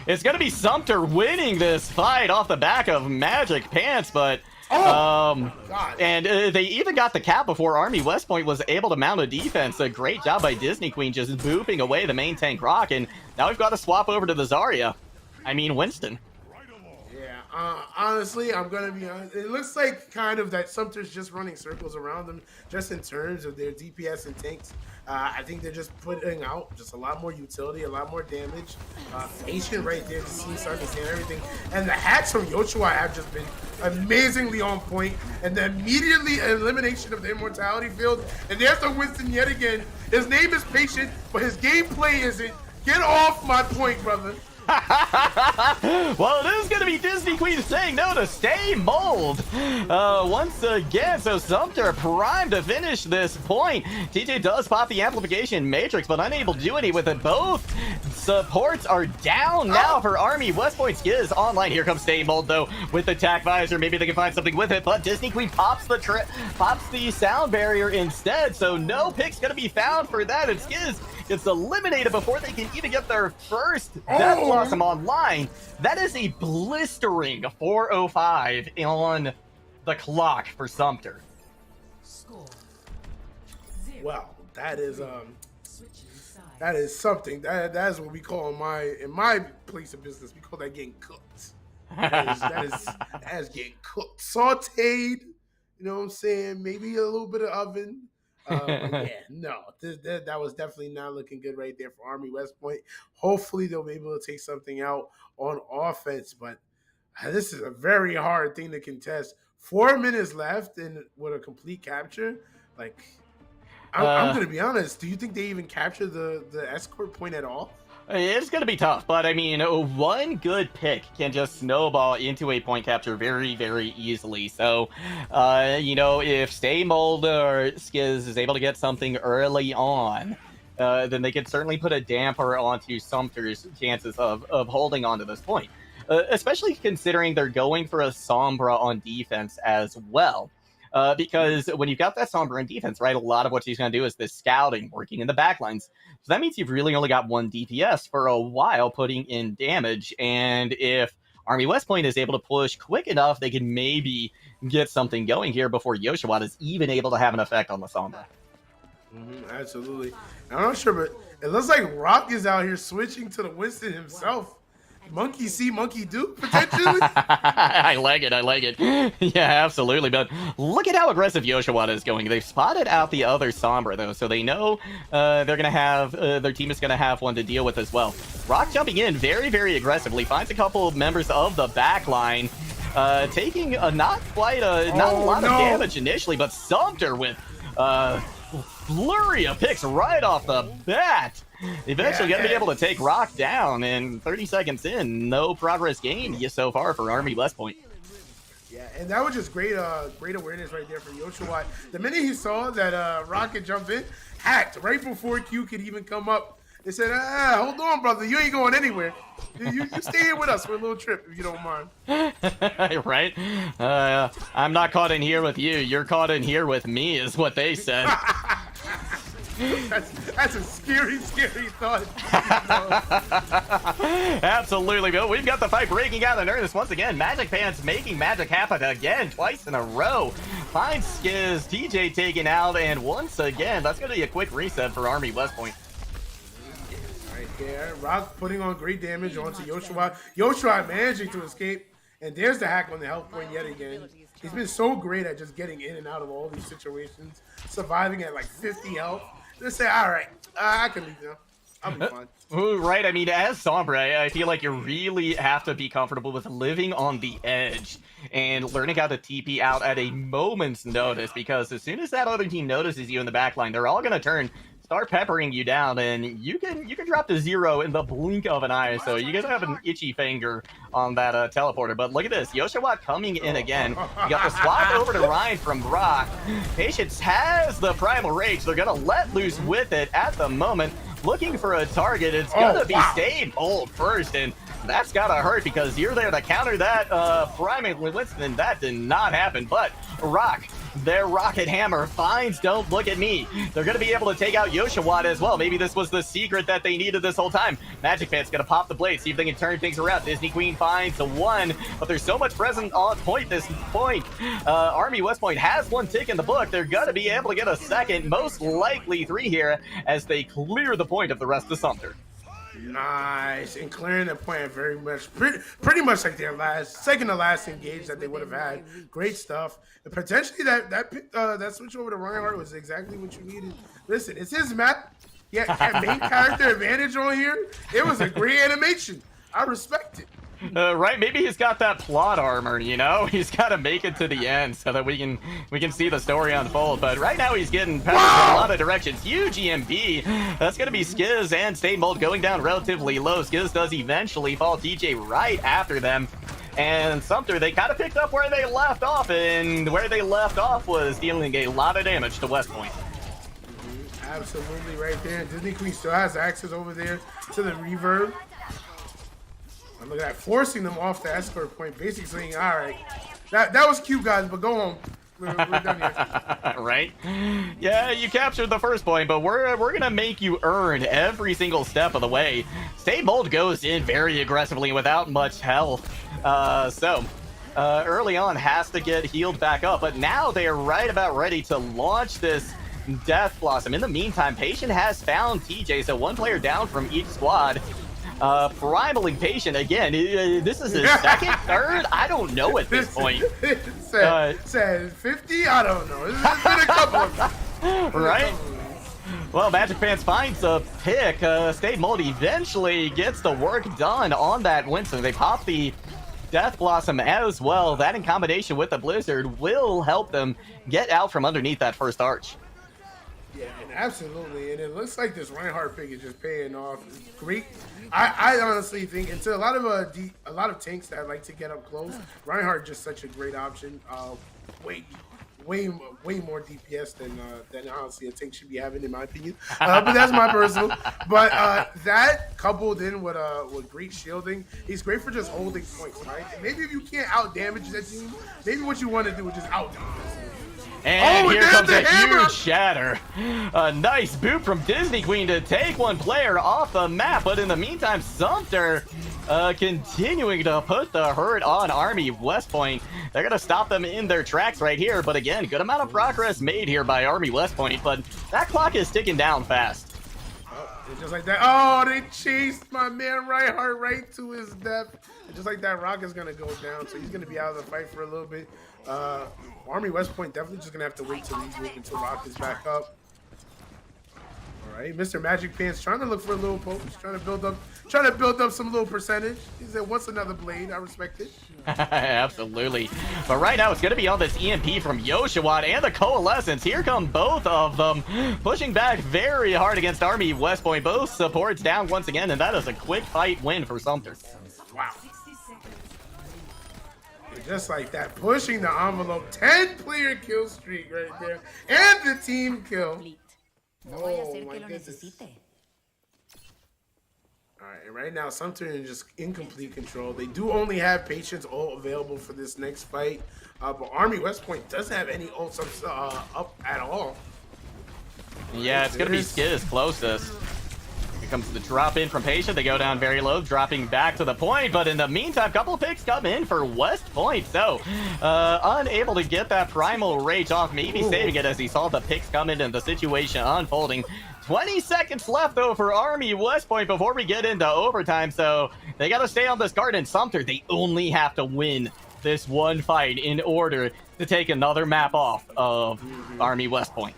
It's going to be Sumter winning this fight off the back of Magic Pants, but... and they even got the cap before Army West Point was able to mount a defense. A great job by Disney Queen just booping away the main tank Rock, and now we've got to swap over to the Zarya. I mean, Winston. Yeah, honestly, I'm going to be honest. It looks like kind of that Sumter's just running circles around them just in terms of their DPS and tanks. I think they're just putting out just a lot more utility, a lot more damage. Patient right there, just seeing start to stand everything. And the hacks from Yoshua have just been amazingly on point. And the immediately elimination of the immortality field. And there's the Winston yet again. His name is Patient, but his gameplay isn't. Get off my point, brother. Well, it is going to be Disney Queen saying no to Stay Mold once again. So Sumter primed to finish this point. TJ does pop the amplification matrix, but unable to do any with it. Both supports are down now for Army. West Point Skiz online. Here comes Stay Mold though with the tack visor. Maybe they can find something with it, but Disney Queen pops the sound barrier instead. So no pick's going to be found for that. And Skiz gets eliminated before they can even get their first Death Blossom online. That is a blistering 4:05 on the clock for Sumter. Wow, that is something. That is what we call in my place of business. We call that getting cooked. That is getting cooked, sautéed. You know what I'm saying? Maybe a little bit of oven. Yeah, no, that was definitely not looking good right there for Army West Point. Hopefully they'll be able to take something out on offense, but this is a very hard thing to contest. 4 minutes left and with a complete capture, like I'm gonna be honest. Do you think they even capture the escort point at all? It's going to be tough, but I mean, one good pick can just snowball into a point capture very, very easily. So, you know, if Stay Mold or Skiz is able to get something early on, then they can certainly put a damper onto Sumter's chances of holding on to this point. Especially considering they're going for a Sombra on defense as well. because when you've got that Sombra in defense, right, a lot of what she's going to do is this scouting, working in the backlines. So that means you've really only got one DPS for a while putting in damage. And if Army West Point is able to push quick enough, they can maybe get something going here before Yoshua is even able to have an effect on the Sombra. Absolutely. I'm not sure, but it looks like Rock is out here switching to the Winston himself. Monkey see, monkey do, potentially. I like it. Yeah, absolutely. But look at how aggressive Yoshua is going. They've spotted out the other Sombra, though, so they know they're going to have, their team is going to have one to deal with as well. Rock jumping in very, very aggressively, finds a couple of members of the back line, taking not a lot of damage initially, but Sumter with flurry of picks right off the bat. Eventually going to be able to take Rock down, and 30 seconds in, no progress gained so far for Army West Point. Yeah, and that was just great awareness right there from Yoshua. The minute he saw that Rock could jump in, hacked right before Q could even come up. They said, hold on, brother, you ain't going anywhere. You stay here with us for a little trip, if you don't mind. Right? I'm not caught in here with you. You're caught in here with me, is what they said. That's a scary thought. Absolutely, Bill. We've got the fight breaking out in earnest once again. Magic Pants making magic happen again, twice in a row. Finds Skiz, TJ taken out, and once again, that's going to be a quick reset for Army West Point. Right there. Rock putting on great damage onto Yoshua. Yoshua managing to escape, and there's the hack on the health point yet again. He's been so great at just getting in and out of all these situations, surviving at like 50 health. Let's say, all right, I can leave now. I'll be fine. Ooh, right. I mean, as Sombra, I feel like you really have to be comfortable with living on the edge and learning how to TP out at a moment's notice, because as soon as that other team notices you in the backline, they're all going to start peppering you down, and you can drop to 0 in the blink of an eye. So you guys have an itchy finger on that teleporter. But look at this, Yoshua coming in again. You got the swap over to Ryan from Brock. Patience has the Primal Rage. They're gonna let loose with it at the moment, looking for a target. It's gonna be Stay Bold first, and that's gotta hurt because you're there to counter that Primal Winston. That did not happen, but Rock, their rocket hammer finds Don't Look at Me. They're going to be able to take out Yoshua as well. Maybe this was the secret that they needed this whole time. Magic Pant's going to pop the blade, see if they can turn things around. Disney Queen finds the one, but there's so much present on point this point. Army West Point has one tick in the book. They're going to be able to get a second, most likely 3 here, as they clear the point of the rest of Sumter. Nice, and clearing the point very much, pretty much like their second to last engage that they would have had. Great stuff. And potentially that switch over to Reinhardt was exactly what you needed. Listen, it's his map. Yeah, main character advantage on here. It was a great animation. I respect it. Right, maybe he's got that plot armor, you know? He's got to make it to the end so that we can see the story unfold. But right now he's getting peppered in a lot of directions. Huge EMP. That's going to be Skiz and Stay Bold going down relatively low. Skiz does eventually fall. TJ right after them. And Sumter, they kind of picked up where they left off, and where they left off was dealing a lot of damage to West Point. Absolutely right there. Disney Queen still has access over there to the reverb. And look at that, forcing them off the escort point, basically saying, all right, that was cute, guys, but go home. We're done here. Right? Yeah, you captured the first point, but we're gonna make you earn every single step of the way. Stay Bold goes in very aggressively without much health. Early on has to get healed back up, but now they are right about ready to launch this Death Blossom. In the meantime, Patient has found TJ, so one player down from each squad. Primaling Patient again. This is his second, third? I don't know at this point. Said 50? I don't know. It's been a couple of them. Right? Well, Magic Pants finds a pick. Stay Mold eventually gets the work done on that Winston. They pop the Death Blossom as well. That in combination with the Blizzard will help them get out from underneath that first arch. Yeah, and absolutely, and it looks like this Reinhardt pick is just paying off. Great. I honestly think, and to a lot of tanks that like to get up close, Reinhardt just such a great option. Way more DPS than honestly a tank should be having, in my opinion. But that's my personal. But that coupled in with great shielding, he's great for just holding points, right? And maybe if you can't out damage that team, maybe what you want to do is just out damage. And here comes a hammer. huge shatter. A nice boot from Disney Queen to take one player off the map. But in the meantime, Sumter continuing to put the hurt on Army West Point. They're going to stop them in their tracks right here. But again, good amount of progress made here by Army West Point. But that clock is ticking down fast. And just like that, oh, they chased my man Reinhardt right to his death. And just like that, Rock is going to go down. So he's going to be out of the fight for a little bit. Army West Point definitely just going to have to wait till regroup until Rock is back up. All right, Mr. Magic Pants trying to look for a little poke. He's trying to build up some little percentage. He said, "What's another blade?" I respect it. Absolutely. But right now, it's going to be on this EMP from Yoshawat and the Coalescence. Here come both of them, pushing back very hard against Army West Point. Both supports down once again, and that is a quick fight win for Sumter. Wow. And just like that, pushing the envelope. 10-player kill streak right there. And the team kill. Oh, my goodness. All right, and right now, Sumter is just in complete control. They do only have patience all available for this next fight, but Army West Point doesn't have any ults up at all. Yeah, it's going to be Skizz closest. Here comes the drop in from Patient. They go down very low, dropping back to the point. But in the meantime, a couple of picks come in for West Point. So, unable to get that Primal Rage off, maybe saving it as he saw the picks come in and the situation unfolding. 20 seconds left, though, for Army West Point before we get into overtime. So, they got to stay on this guard. And Sumter, they only have to win this one fight in order to take another map off of Army West Point.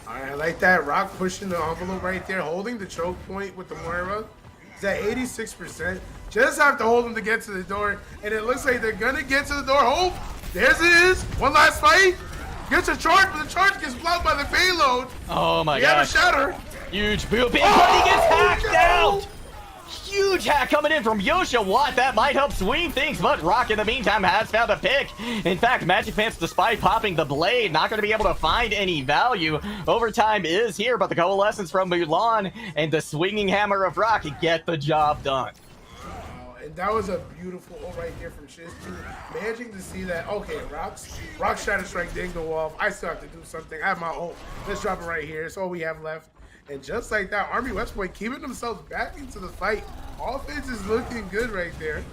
All right, I like that. Rock pushing the envelope right there, holding the choke point with the Moira. He's at 86%. Just have to hold him to get to the door, and it looks like they're going to get to the door. Oh, there's it is. One last fight. Gets a charge, but the charge gets blocked by the payload. Oh, my God. gosh. We have a shatter. Huge boop, but he gets hacked out. Huge hack coming in from Yoshawat. That might help swing things, but Rock in the meantime has found a pick. In fact, Magic Pants, despite popping the blade, not going to be able to find any value. Overtime is here, but the Coalescence from Mulan and the swinging hammer of Rock get the job done. And that was a beautiful ult right here from Shiz too. Managing to see that, okay, Rock Shadow Strike didn't go off. I still have to do something. I have my ult. Let's drop it right here. That's all we have left. And just like that, Army West Point keeping themselves back into the fight. Offense is looking good right there.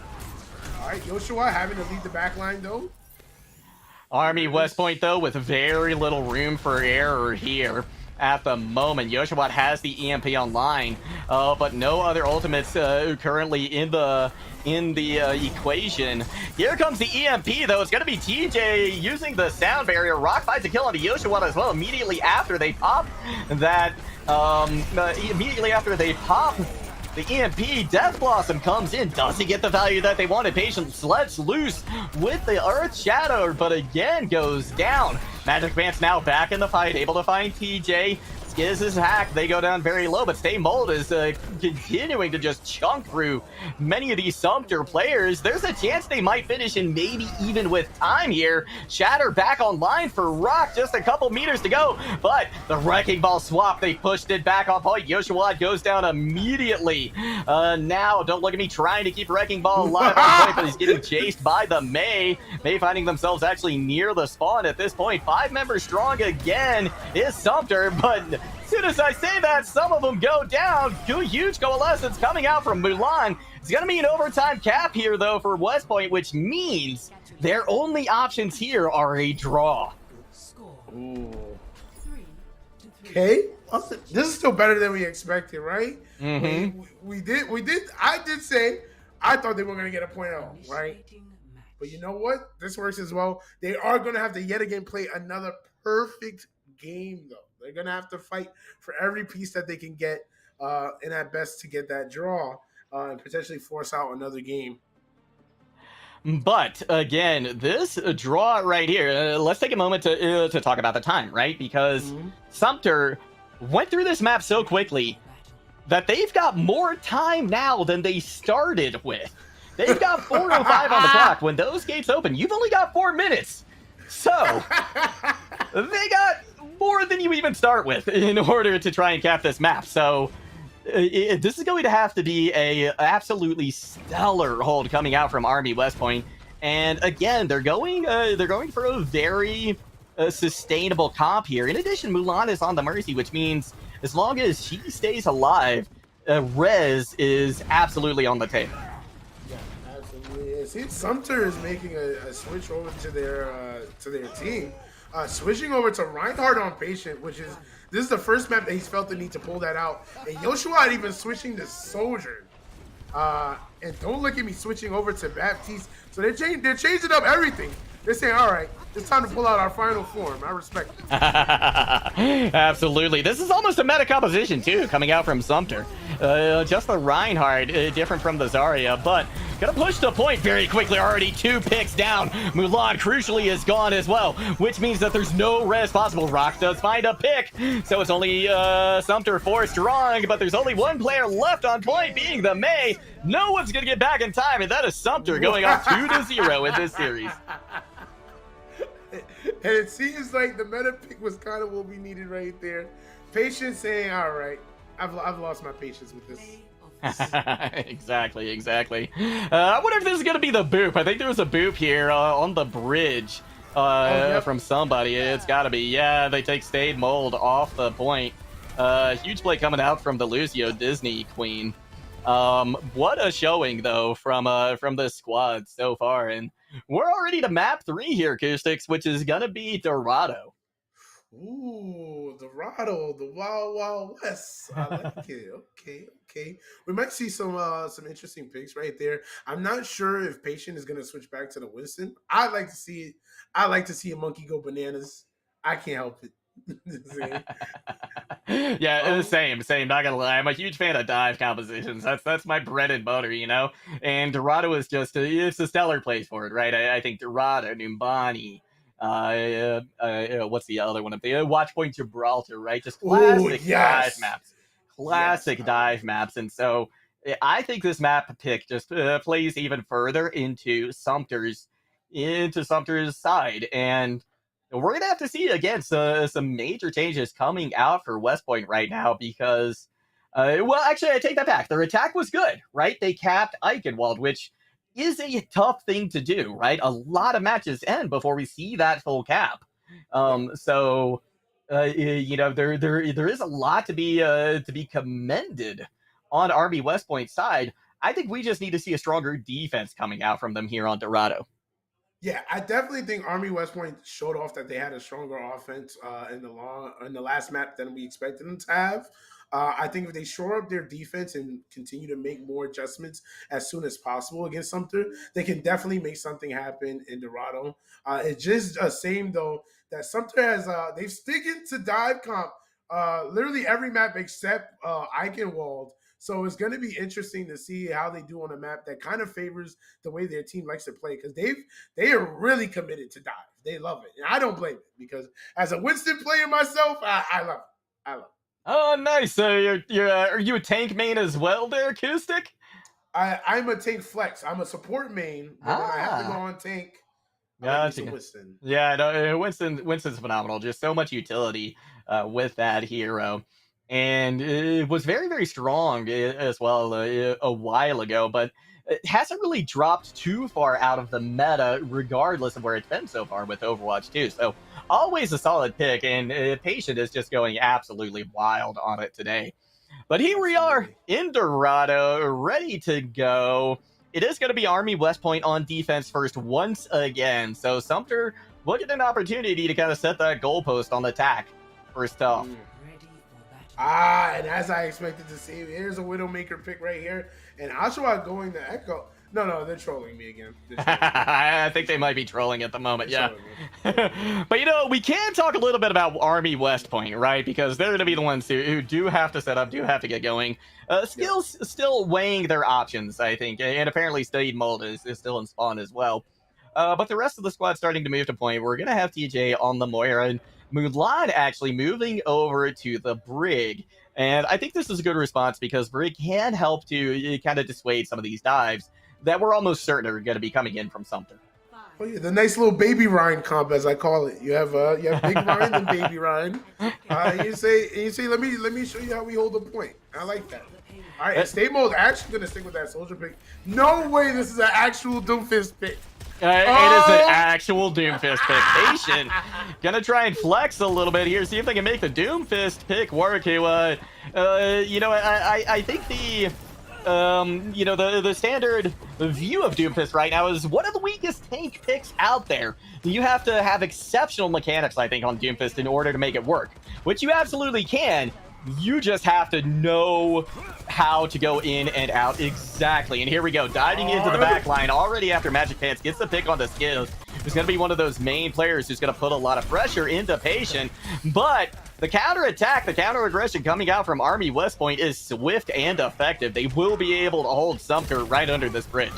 All right, Yoshua having to lead the back line, though. Army West Point, though, with very little room for error here at the moment. Yoshawat has the EMP online, but no other ultimates currently in the equation. Here comes the EMP, though. It's going to be TJ using the sound barrier. Rock finds a kill on the Yoshawat as well immediately after they pop that. Immediately after they pop the EMP, Death Blossom comes in. Does he get the value that they wanted? Patience lets loose with the Earth Shadow, but again goes down. Magic Pants now back in the fight, able to find TJ. Skizz is hacked. They go down very low, but Stay Mold is continuing to just chunk through many of these Sumter players. There's a chance they might finish, and maybe even with time here. Shatter back online for Rock, just a couple meters to go, but the Wrecking Ball swap, they pushed it back on point. Yoshawat goes down immediately. Now, don't look at me trying to keep Wrecking Ball alive on point, but he's getting chased by the May. May finding themselves actually near the spawn at this point. 5 members strong again is Sumter, but as soon as I say that, some of them go down. Huge Coalescence coming out from Mulan. It's going to be an overtime cap here, though, for West Point, which means their only options here are a draw. Ooh. Okay. This is still better than we expected, right? We did. I did say I thought they were going to get a point out, right? But you know what? This works as well. They are going to have to yet again play another perfect game, though. They're going to have to fight for every piece that they can get and at best to get that draw and potentially force out another game. But again, this draw right here, let's take a moment to talk about the time, right? Because Sumter went through this map so quickly that they've got more time now than they started with. They've got 4:05 on the clock. When those gates open, you've only got 4 minutes. So they got more than you even start with in order to try and cap this map. So this is going to have to be a absolutely stellar hold coming out from Army West Point. And again, they're going for a very sustainable comp here. In addition, Mulan is on the Mercy, which means as long as she stays alive, Rez is absolutely on the table. Yeah, absolutely is. See, Sumter is making a switch over to their team. Switching over to Reinhardt on Patient, which is this is the first map that he's felt the need to pull that out. And Yoshua even switching to Soldier. And don't look at me switching over to Baptiste. So they're changing up everything. They're saying, all right, it's time to pull out our final form. I respect it. Absolutely. This is almost a meta composition, too, coming out from Sumter. Just the Reinhardt, different from the Zarya, but gonna push the point very quickly. Already 2 picks down. Mulan, crucially, is gone as well, which means that there's no res possible. Rock does find a pick, so it's only Sumter 4 strong, but there's only 1 player left on point, being the Mei. No one's gonna get back in time, and that is Sumter going up 2-0 in this series. And it seems like the meta pick was kind of what we needed right there. Patience saying, all right, I've lost my patience with this. Exactly. I wonder if this is going to be the boop. I think there was a boop here on the bridge from somebody. It's got to be. Yeah, they take Stayed Mold off the point. Huge play coming out from the Lucio Disney Queen. What a showing, though, from this squad so far. And we're already to map 3 here, Acoustics, which is going to be Dorado. Ooh, Dorado, the Wild Wild West. I like it. Okay. We might see some interesting picks right there. I'm not sure if Patient is gonna switch back to the Winston. I'd like to see it. I like to see a monkey go bananas. I can't help it. Yeah, same. Not gonna lie, I'm a huge fan of dive compositions. That's my bread and butter, you know. And Dorado is just it's a stellar place for it, right? I think Dorado, Numbani. What's the other one up there? Watchpoint Gibraltar, right? Just classic dive maps. Dive maps. And so I think this map pick just plays even further into Sumter's side. And we're gonna have to see again some major changes coming out for West Point right now because well, actually, I take that back. Their attack was good, right? They capped Eichenwald, which is a tough thing to do, right? A lot of matches end before we see that full cap. So you know, there is a lot to be commended on Army West Point's side. I think we just need to see a stronger defense coming out from them here on Dorado. Yeah, I definitely think Army West Point showed off that they had a stronger offense in the last map than we expected them to have. I think if they shore up their defense and continue to make more adjustments as soon as possible against Sumter, they can definitely make something happen in Dorado. It's just a shame, though, that Sumter has they've sticking to dive comp literally every map except Eichenwald. So it's going to be interesting to see how they do on a map that kind of favors the way their team likes to play because they are really committed to dive. They love it. And I don't blame it because as a Winston player myself, I love it. Oh, nice. Are you a tank main as well there, Acoustic? I'm a tank flex. I'm a support main. But when I have to go on tank, I like Winston. Yeah, no, Winston's phenomenal. Just so much utility with that hero. And it was very, very strong as well a while ago, but it hasn't really dropped too far out of the meta, regardless of where it's been so far with Overwatch 2. So always a solid pick, and Patient is just going absolutely wild on it today. But here we are in Dorado, ready to go. It is going to be Army West Point on defense first once again. So Sumter will get an opportunity to kind of set that goalpost on the attack first off. And as I expected to see, here's a Widowmaker pick right here. And Oshawa going to Echo. No, they're trolling me again. I think they might be trolling at the moment, yeah. But, you know, we can talk a little bit about Army West Point, right? Because they're going to be the ones who do have to set up, do have to get going. Still weighing their options, I think. And apparently Stayed Mold is still in spawn as well. But the rest of the squad starting to move to point. We're going to have TJ on the Moira and Mulan actually moving over to the Brig. And I think this is a good response because Brig can help to kind of dissuade some of these dives that we're almost certain are going to be coming in from Sumter. Oh yeah, the nice little baby Ryan comp, as I call it. You have big Ryan and baby Ryan. You say, let me show you how we hold the point. I like that. All right, Stay Mode actually gonna stick with that soldier pick. No way, this is an actual Doomfist pick. It is an actual Doomfist pick. Patient gonna try and flex a little bit here, see if they can make the Doomfist pick work. You know, I think the you know, the standard view of Doomfist right now is one of the weakest tank picks out there. You have to have exceptional mechanics, I think, on Doomfist in order to make it work, which you absolutely can. You just have to know how to go in and out exactly. And here we go, diving into the back line already after Magic Pants gets the pick on the skills. He's going to be one of those main players who's going to put a lot of pressure into Patient. But the counterattack, the counter-aggression coming out from Army West Point is swift and effective. They will be able to hold Sumter right under this bridge.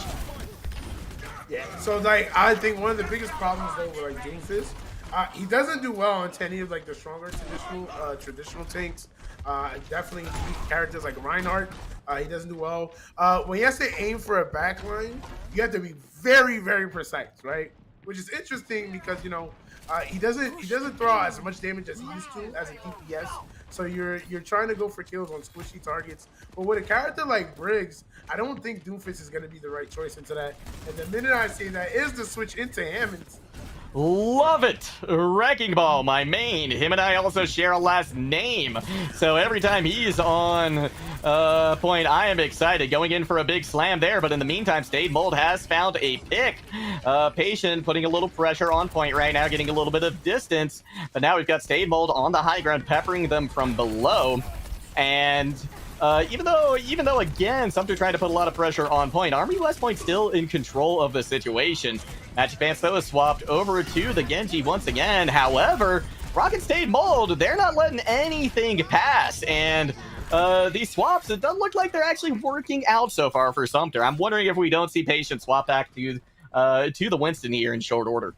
Yeah, so like I think one of the biggest problems though with like Doomfist, he doesn't do well on any of like the stronger traditional tanks. Definitely characters like Reinhardt, he doesn't do well. When he has to aim for a backline, you have to be very, very precise, right? Which is interesting because you know he doesn't throw out as much damage as he used to as a DPS. So you're trying to go for kills on squishy targets. But with a character like Briggs, I don't think Doomfist is going to be the right choice into that. And the minute I say that is the switch into Hammonds. Love it! Wrecking Ball, my main. Him and I also share a last name. So every time he's on point, I am excited. Going in for a big slam there, but in the meantime, Stade Mold has found a pick. Patient putting a little pressure on point right now, getting a little bit of distance. But now we've got Stade Mold on the high ground, peppering them from below. And even though again, Sumter trying to put a lot of pressure on point, Army West Point still in control of the situation. Magic Pants, though, is swapped over to the Genji once again. However, Rocket Stade Mold, they're not letting anything pass. And these swaps, it doesn't look like they're actually working out so far for Sumter. I'm wondering if we don't see Patient swap back to the Winston here in short order.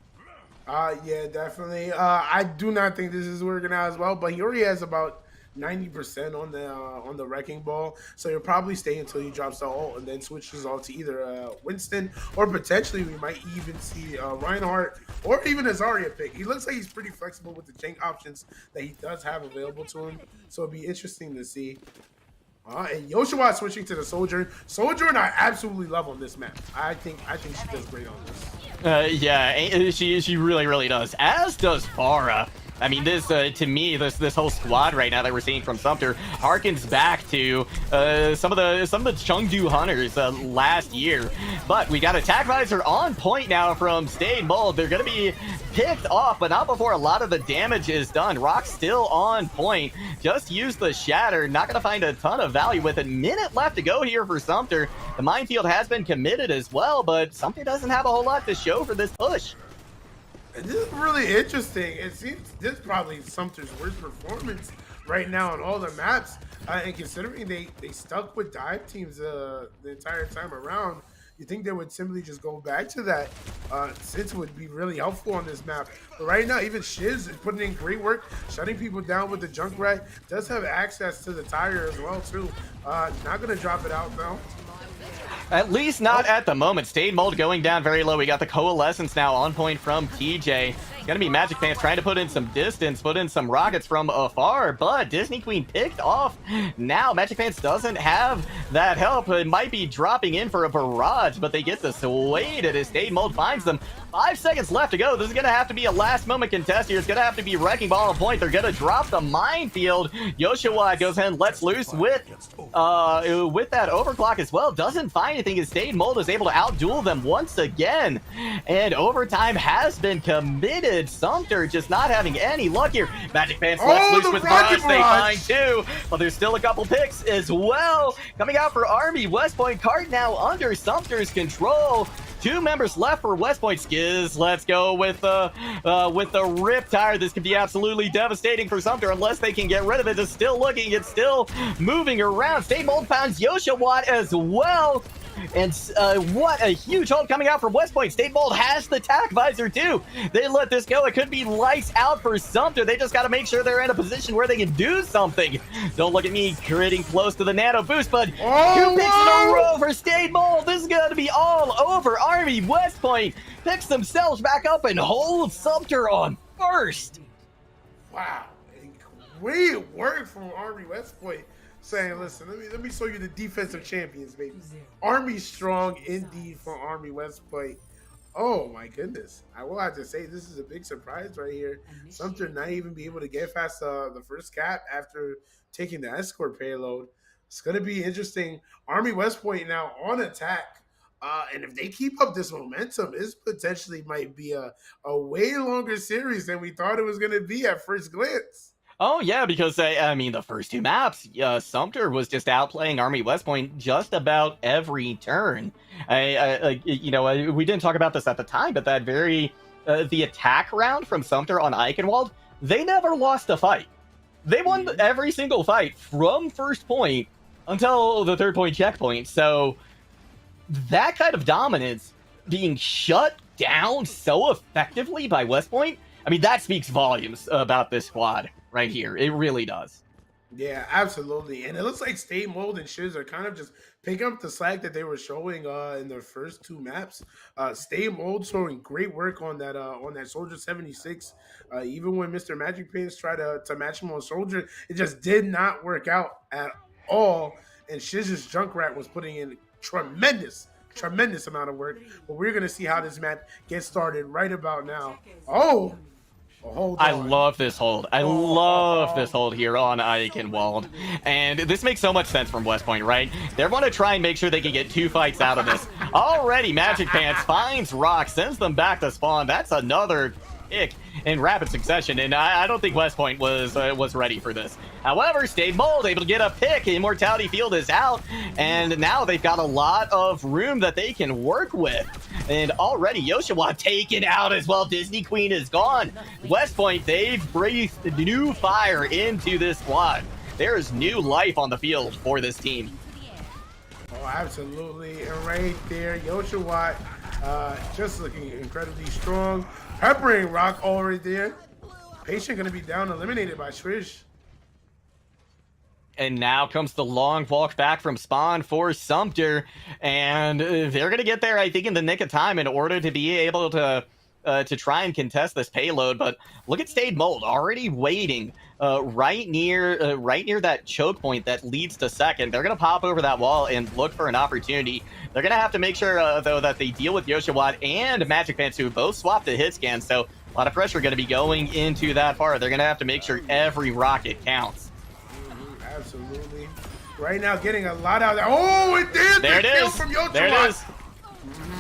Yeah, definitely. I do not think this is working out as well, but he already has about 90% on the Wrecking Ball, so he'll probably stay until he drops the ult and then switches off to either Winston, or potentially we might even see Reinhardt or even a Zarya pick. He looks like he's pretty flexible with the jank options that he does have available to him, so it'll be interesting to see. And Yoshua switching to the Sojourn. Sojourn I absolutely love on this map. I think she does great on this. Yeah, she really does. As does Farah. I mean, this to me, this whole squad right now that we're seeing from Sumter harkens back to some of the Chengdu Hunters last year. But we got Attack Visor on point now from Stade Mold. They're going to be picked off, but not before a lot of the damage is done. Rock's still on point. Just use the Shatter. Not going to find a ton of value with a minute left to go here for Sumter. The minefield has been committed as well, but Sumter doesn't have a whole lot to show for this push. This is really interesting. It seems this is probably Sumter's worst performance right now on all the maps. And considering they stuck with dive teams the entire time around, you think they would simply just go back to that since it would be really helpful on this map. But right now, even Shiz is putting in great work, shutting people down with the Junkrat. Does have access to the tire as well, too. Not going to drop it out, though. At least not at the moment. Stade Mold going down very low. We got the Coalescence now on point from TJ. It's going to be Magic Pants trying to put in some distance, put in some rockets from afar, but Disney Queen picked off. Now Magic Pants doesn't have that help. It might be dropping in for a barrage, but they get the sway to this. Stade Mold finds them. 5 seconds left to go. This is going to have to be a last moment contest here. It's going to have to be Wrecking Ball on point. They're going to drop the minefield. Yoshua goes ahead and lets loose with that overclock as well. Doesn't find anything as Stade Mold is able to outduel them once again. And overtime has been committed. Sumter just not having any luck here. Magic Pants lets loose with Barrage. They find two, but there's still a couple picks as well. Coming out for Army. West Point card now under Sumter's control. 2 members left for West Point. Skiz, let's go with the Riptire. This could be absolutely devastating for Sumter unless they can get rid of it. It's still looking, it's still moving around. Stade Mold finds Yoshua as well. And what a huge hold coming out from West Point. Stade Mold has the Attack Visor too. They let this go. It could be lights out for Sumter. They just got to make sure they're in a position where they can do something. Don't look at me getting close to the nano boost, but 2 picks in a row for Stade Mold. This is going to be all over. Army West Point picks themselves back up and hold Sumter on first. Wow. Great work from Army West Point. Saying, listen, let me show you the defensive champions, baby. Army strong indeed for Army West Point. Oh my goodness! I will have to say this is a big surprise right here. Sumter not even be able to get past the first cap after taking the escort payload. It's gonna be interesting. Army West Point now on attack, and if they keep up this momentum, this potentially might be a way longer series than we thought it was gonna be at first glance. Oh yeah, because I mean the first two maps, Sumter was just outplaying Army West Point just about every turn. We didn't talk about this at the time, but that the attack round from Sumter on Eichenwald, they never lost a fight. They won every single fight from first point until the third point checkpoint. So that kind of dominance being shut down so effectively by West Point, I mean that speaks volumes about this squad. Right here, it really does. Yeah, absolutely. And it looks like State Mold and Shiz are kind of just picking up the slack that they were showing in their first two maps. State Mold showing great work on that Soldier 76. Even when Mr. Magic Pants tried to match him on Soldier, it just did not work out at all. And Shiz's Junkrat was putting in tremendous amount of work. But we're gonna see how this map gets started right about now. Oh! I love this hold. I love this hold here on Eichenwald. And this makes so much sense from West Point, right? They're going to try and make sure they can get 2 fights out of this. Already, Magic Pants finds Rock, sends them back to spawn. That's another pick in rapid succession, and I don't think West Point was ready for this. However, Stade Mold able to get a pick. Immortality Field is out, and now they've got a lot of room that they can work with. And already Yoshiwa taken out as well. Disney Queen is gone. West Point, they've breathed new fire into this squad. There is new life on the field for this team. Oh, absolutely. And right there, Yoshiwa just looking incredibly strong. Peppering Rock already there. Patient going to be down, eliminated by Trish. And now comes the long walk back from spawn for Sumter, and they're going to get there, I think, in the nick of time in order to be able to try and contest this payload. But look at Stade Mold already waiting right near that choke point that leads to second. They're going to pop over that wall and look for an opportunity. They're going to have to make sure, though, that they deal with Yoshiwat and Magic Pants, who both swapped the hit scan. So a lot of pressure going to be going into that part. They're going to have to make sure every rocket counts. Absolutely. Right now, getting a lot out there. Oh, it did! There it is. From Yoshiwat. There it is.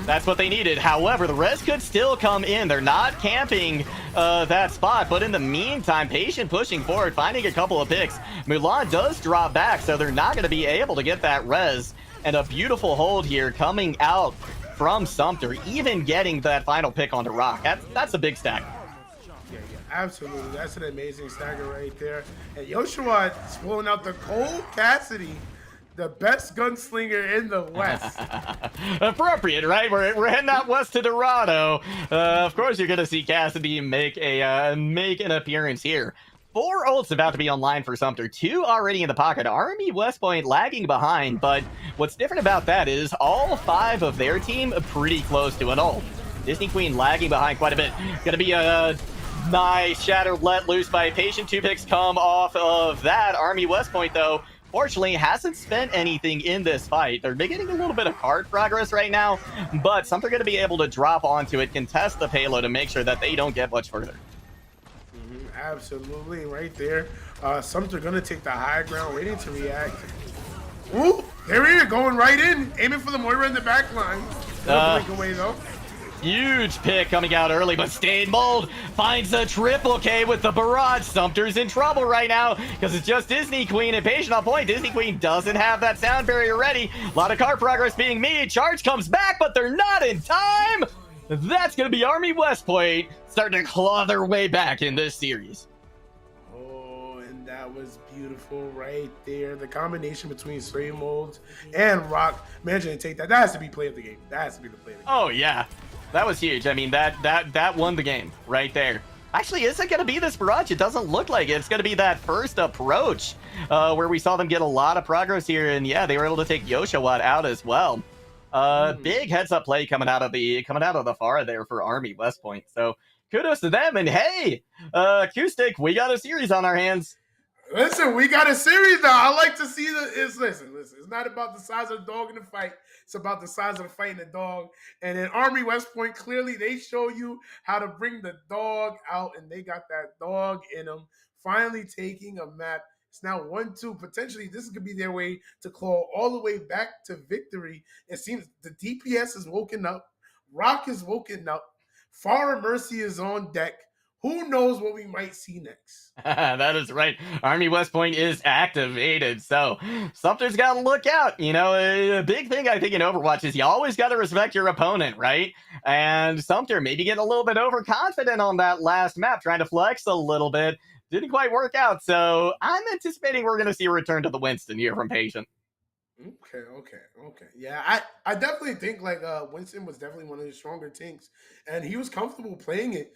That's what they needed. However, the rest could still come in. They're not camping that spot, but in the meantime, Patient pushing forward, finding a couple of picks. Mulan does drop back, so they're not going to be able to get that res. And a beautiful hold here coming out from Sumter, even getting that final pick onto Rock. That's a big stack. Yeah, absolutely. That's an amazing stagger right there. And Yoshiwa is pulling out the Cole Cassidy, the best gunslinger in the West. Appropriate, right? We're heading out west to Dorado. Of course, you're going to see Cassidy make an appearance here. 4 ults about to be online for Sumter. 2 already in the pocket. Army West Point lagging behind, but what's different about that is all 5 of their team pretty close to an ult. Disney Queen lagging behind quite a bit. Gonna be a nice Shattered let loose by Patient. 2 picks come off of that. Army West Point, though, fortunately hasn't spent anything in this fight. They're getting a little bit of card progress right now, but Sumter going to be able to drop onto it, contest the payload, and make sure that they don't get much further. Absolutely, right there. Sumter going to take the high ground, waiting to react. Ooh, there we are, going right in, aiming for the Moira in the back line. Blink away, though. Huge pick coming out early, but Stade Mold finds a triple K with the barrage. Sumter's in trouble right now because it's just Disney Queen and Patient on point. Disney Queen doesn't have that sound barrier ready. A lot of card progress being made. Charge comes back, but they're not in time. That's going to be Army West Point starting to claw their way back in this series. Oh, and that was beautiful right there. The combination between Stray Molds and Rock managing to take that. That has to be play of the game. That has to be the play of the game. Oh, yeah. That was huge. I mean, that won the game right there. Actually, is it going to be this barrage? It doesn't look like it. It's going to be that first approach where we saw them get a lot of progress here. And yeah, they were able to take Yoshiwat out as well. Big heads-up play coming out of the far there for Army West Point. So kudos to them. And hey, Acoustic, we got a series on our hands. Listen, we got a series now. I like to see listen. It's not about the size of the dog in the fight. It's about the size of the fight in the dog. And in Army West Point, clearly they show you how to bring the dog out, and they got that dog in them. Finally taking a map. It's now 1-2. Potentially, this could be their way to claw all the way back to victory. It seems the DPS is woken up. Rock is woken up. Far Mercy is on deck. Who knows what we might see next? That is right. Army West Point is activated, so Sumter's got to look out. You know, a big thing I think in Overwatch is you always got to respect your opponent, right? And Sumter maybe getting a little bit overconfident on that last map, trying to flex a little bit. Didn't quite work out, so I'm anticipating we're going to see a return to the Winston here from Patient. Okay. Yeah, I definitely think like Winston was definitely one of the stronger tanks, and he was comfortable playing it.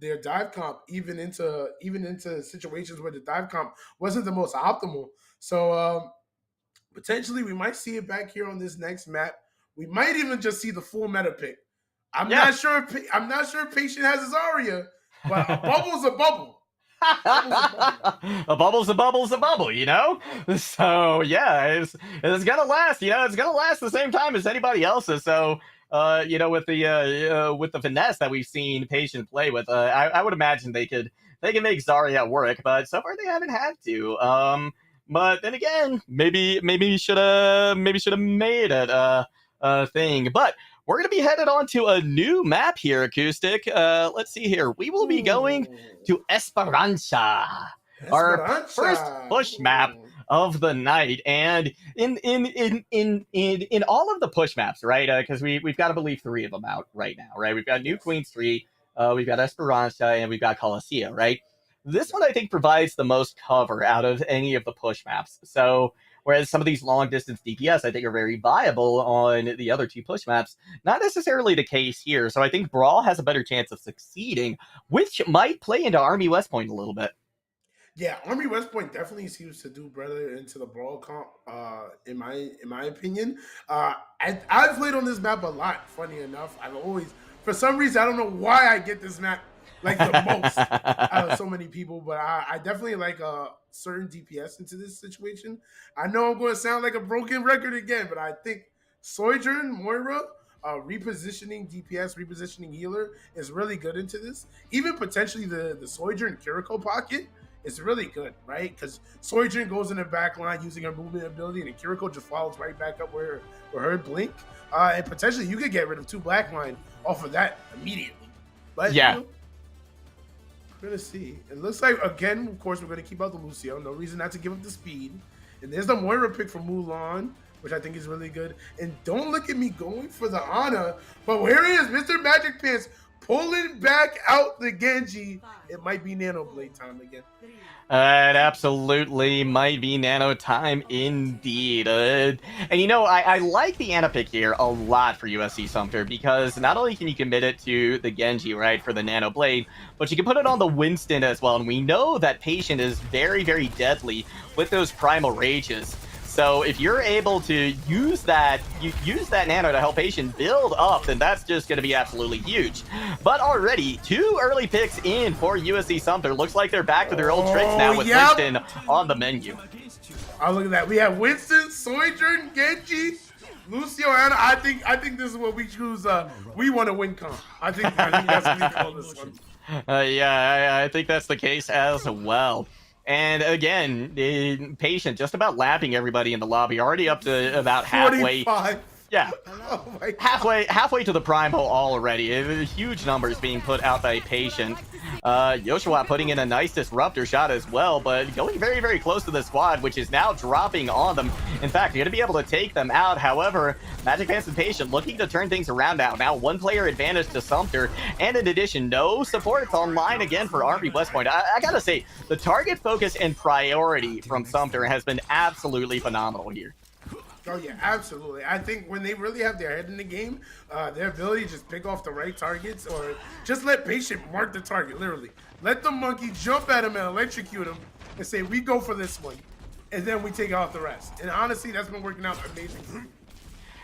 Their dive comp even into situations where the dive comp wasn't the most optimal. So potentially we might see it back here on this next map. We might even just see the full meta pick. I'm not sure if Patient has his Zarya, but a bubble's a bubble. A bubble's a bubble, you know? So yeah, it's gonna last, you know, it's gonna last the same time as anybody else's. So you know, with the finesse that we've seen Patient play with, I would imagine they can make Zarya work, but so far they haven't had to. But then again, maybe should have made it a thing. But we're going to be headed on to a new map here, Acoustic. Let's see here. We will be going to Esperanza, our first push map of the night. And in all of the push maps, right? Because we've got to believe 3 of them out right now, right? We've got New Queen Street, we've got Esperanza, and we've got Coliseum, right? This one I think provides the most cover out of any of the push maps. So whereas some of these long-distance DPS, I think, are very viable on the other 2 push maps, not necessarily the case here. So I think Brawl has a better chance of succeeding, which might play into Army West Point a little bit. Yeah, Army West Point definitely seems to do better into the Brawl comp, in my opinion. I've played on this map a lot, funny enough. I've always, for some reason, I don't know why I get this map like the most out of so many people, but I definitely like certain DPS into this situation. I know I'm going to sound like a broken record again, but I think Sojourn, Moira, repositioning DPS, repositioning healer is really good into this. Even potentially the Sojourn Kiriko pocket is really good, right? Because Sojourn goes in the back line using her movement ability, and Kiriko just follows right back up where her blink. And potentially you could get rid of 2 black line off of that immediately. But yeah. You know, we're going to see. It looks like, again, of course, we're going to keep out the Lucio. No reason not to give up the speed. And there's the Moira pick for Mulan, which I think is really good. And don't look at me going for the Ana, but here he is, Mr. Magic Pants, pulling back out the Genji. It might be Nano Blade time again. It absolutely might be Nano time indeed. And you know, I like the Ana pick here a lot for USC Sumter, because not only can you commit it to the Genji, right, for the Nano Blade, but you can put it on the Winston as well. And we know that Patient is very, very deadly with those Primal Rages. So if you're able to use that Nano to help Patient build up, then that's just going to be absolutely huge. But already, 2 early picks in for USC Sumter. Looks like they're back to their old tricks now with Winston on the menu. Oh, look at that. We have Winston, Sojourn, Genji, Lucio, Ana. I think this is what we choose. We want to win comp. I think that's what we call this one. Yeah, I think that's the case as well. And again, Patient just about lapping everybody in the lobby, already up to about halfway. 45. Yeah, oh my halfway to the Primal already. Huge numbers being put out by Patient. Yoshua putting in a nice disruptor shot as well, but going very, very close to the squad, which is now dropping on them. In fact, you're going to be able to take them out. However, Magic Pants and Patient looking to turn things around now. Now 1 player advantage to Sumter, and in addition, no supports online again for Army West Point. I gotta say, the target focus and priority from Sumter has been absolutely phenomenal here. Oh, yeah, absolutely. I think when they really have their head in the game, their ability to just pick off the right targets, or just let Patient mark the target, literally. Let the monkey jump at him and electrocute him and say, we go for this one. And then we take out the rest. And honestly, that's been working out amazing.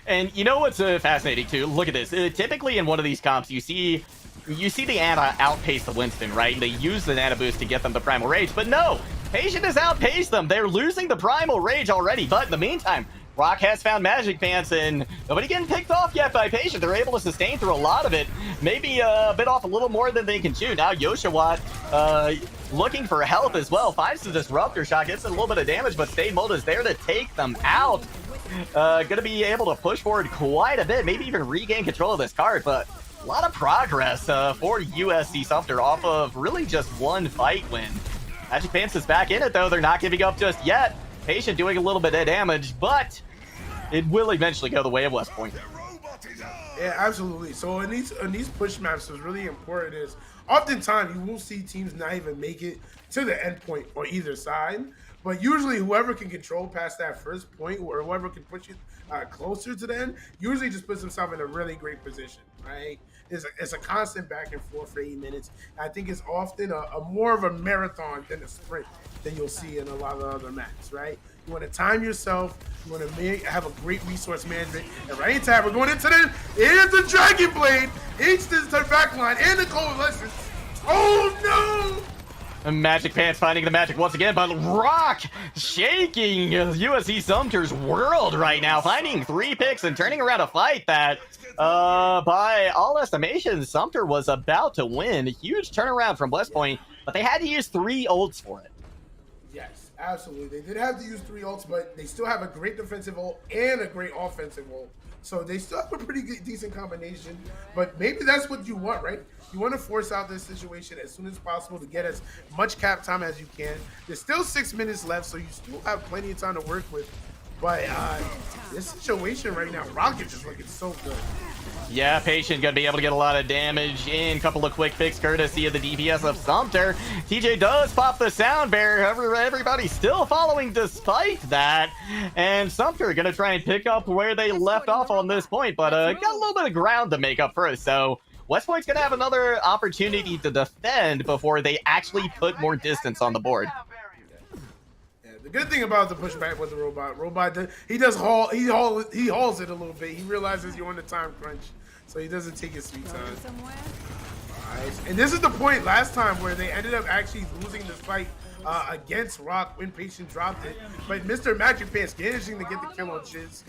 And you know what's fascinating, too? Look at this. Typically in one of these comps, you see the Ana outpace the Winston, right? They use the Nano boost to get them the Primal Rage, but no! Patient has outpaced them. They're losing the Primal Rage already, but in the meantime, Rock has found Magic Pants, and nobody getting picked off yet by Patient. They're able to sustain through a lot of it. Maybe a bit off a little more than they can chew. Now Yoshawat looking for help as well. Finds the Disruptor shot, gets a little bit of damage, but Stay Mold is there to take them out. Gonna be able to push forward quite a bit, maybe even regain control of this card, but a lot of progress for USC Sumter off of really just one fight win. Magic Pants is back in it, though. They're not giving up just yet. Patient doing a little bit of damage, but it will eventually go the way of West Point. Yeah, absolutely. So in these push maps, what's really important is oftentimes you will see teams not even make it to the end point on either side, but usually whoever can control past that first point or whoever can push it closer to the end usually just puts himself in a really great position, right? It's a constant back and forth for 8 minutes. I think it's often a more of a marathon than a sprint than you'll see in a lot of other maps, right? You want to time yourself. You want to have a great resource management. And right in time, we're going into here's the Dragon Blade. It's the back line and the Coalescence. Oh, no! Magic Pants finding the magic once again, but Rock shaking USC Sumter's world right now, finding 3 picks and turning around a fight that, by all estimations, Sumter was about to win. A huge turnaround from West Point, but they had to use 3 ults for it. Yes, absolutely. They did have to use 3 ults, but they still have a great defensive ult and a great offensive ult. So they still have a pretty good, decent combination, but maybe that's what you want, right? You want to force out this situation as soon as possible to get as much cap time as you can. There's still 6 minutes left, so you still have plenty of time to work with. But this situation right now, Rocket is looking so good. Yeah, Patient gonna be able to get a lot of damage in. Couple of quick picks courtesy of the DPS of Sumter. TJ does pop the sound barrier. Everybody's still following despite that. And Sumter gonna try and pick up where they left off on this point, but got a little bit of ground to make up first. So West Point's gonna have another opportunity to defend before they actually put more distance on the board. The good thing about the pushback with the robot, he hauls it a little bit. He realizes you're on the time crunch, so he doesn't take his sweet time. Nice. And this is the point last time where they ended up actually losing this fight against Rock when Patient dropped it, but Mr. Magic Pants managing to get the kill on Chiz.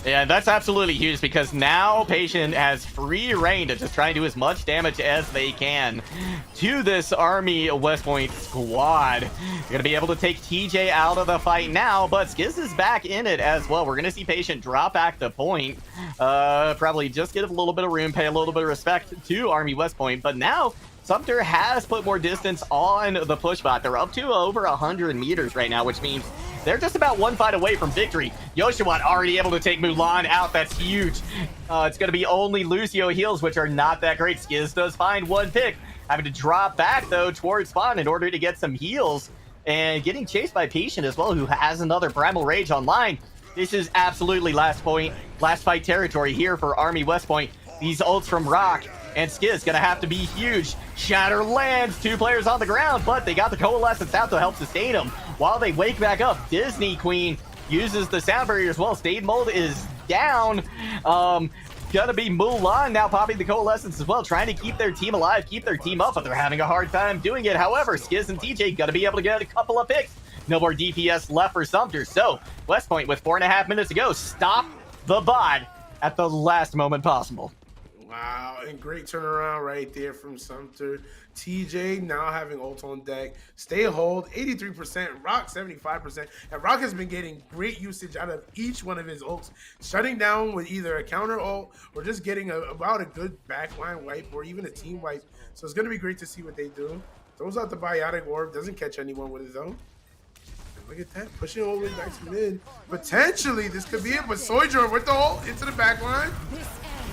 Yeah, that's absolutely huge because now Patient has free reign to just try and do as much damage as they can to this Army West Point squad. You're going to be able to take TJ out of the fight now, but Skiz is back in it as well. We're going to see Patient drop back the point. Probably just give a little bit of room, pay a little bit of respect to Army West Point, but now Sumter has put more distance on the push bot. They're up to over 100 meters right now, which means they're just about 1 fight away from victory. Yoshawat already able to take Mulan out. That's huge. It's going to be only Lucio heals, which are not that great. Skiz does find 1 pick. Having to drop back, though, towards spawn in order to get some heals. And getting chased by Patient as well, who has another Primal Rage online. This is absolutely last fight territory here for Army West Point. These ults from Rock and Skiz gonna have to be huge. Shatter lands, 2 players on the ground, but they got the Coalescence out to help sustain them. While they wake back up, Disney Queen uses the sound barrier as well. Stayed Mold is down. Gonna be Mulan now popping the Coalescence as well, trying to keep their team alive, keep their team up, but they're having a hard time doing it. However, Skiz and TJ gonna be able to get a couple of picks. No more DPS left for Sumter. So, West Point with 4.5 minutes to go, stop the bot at the last moment possible. Wow, and great turnaround right there from Sumter. TJ now having ult on deck. Stay hold, 83%. Rock, 75%. And Rock has been getting great usage out of each one of his ults. Shutting down with either a counter ult or just getting about a good backline wipe or even a team wipe. So it's going to be great to see what they do. Throws out the Biotic Orb. Doesn't catch anyone with his own. Look at that, pushing all the way back to mid. Potentially, this could be it, but Sojourn with the ult into the back line.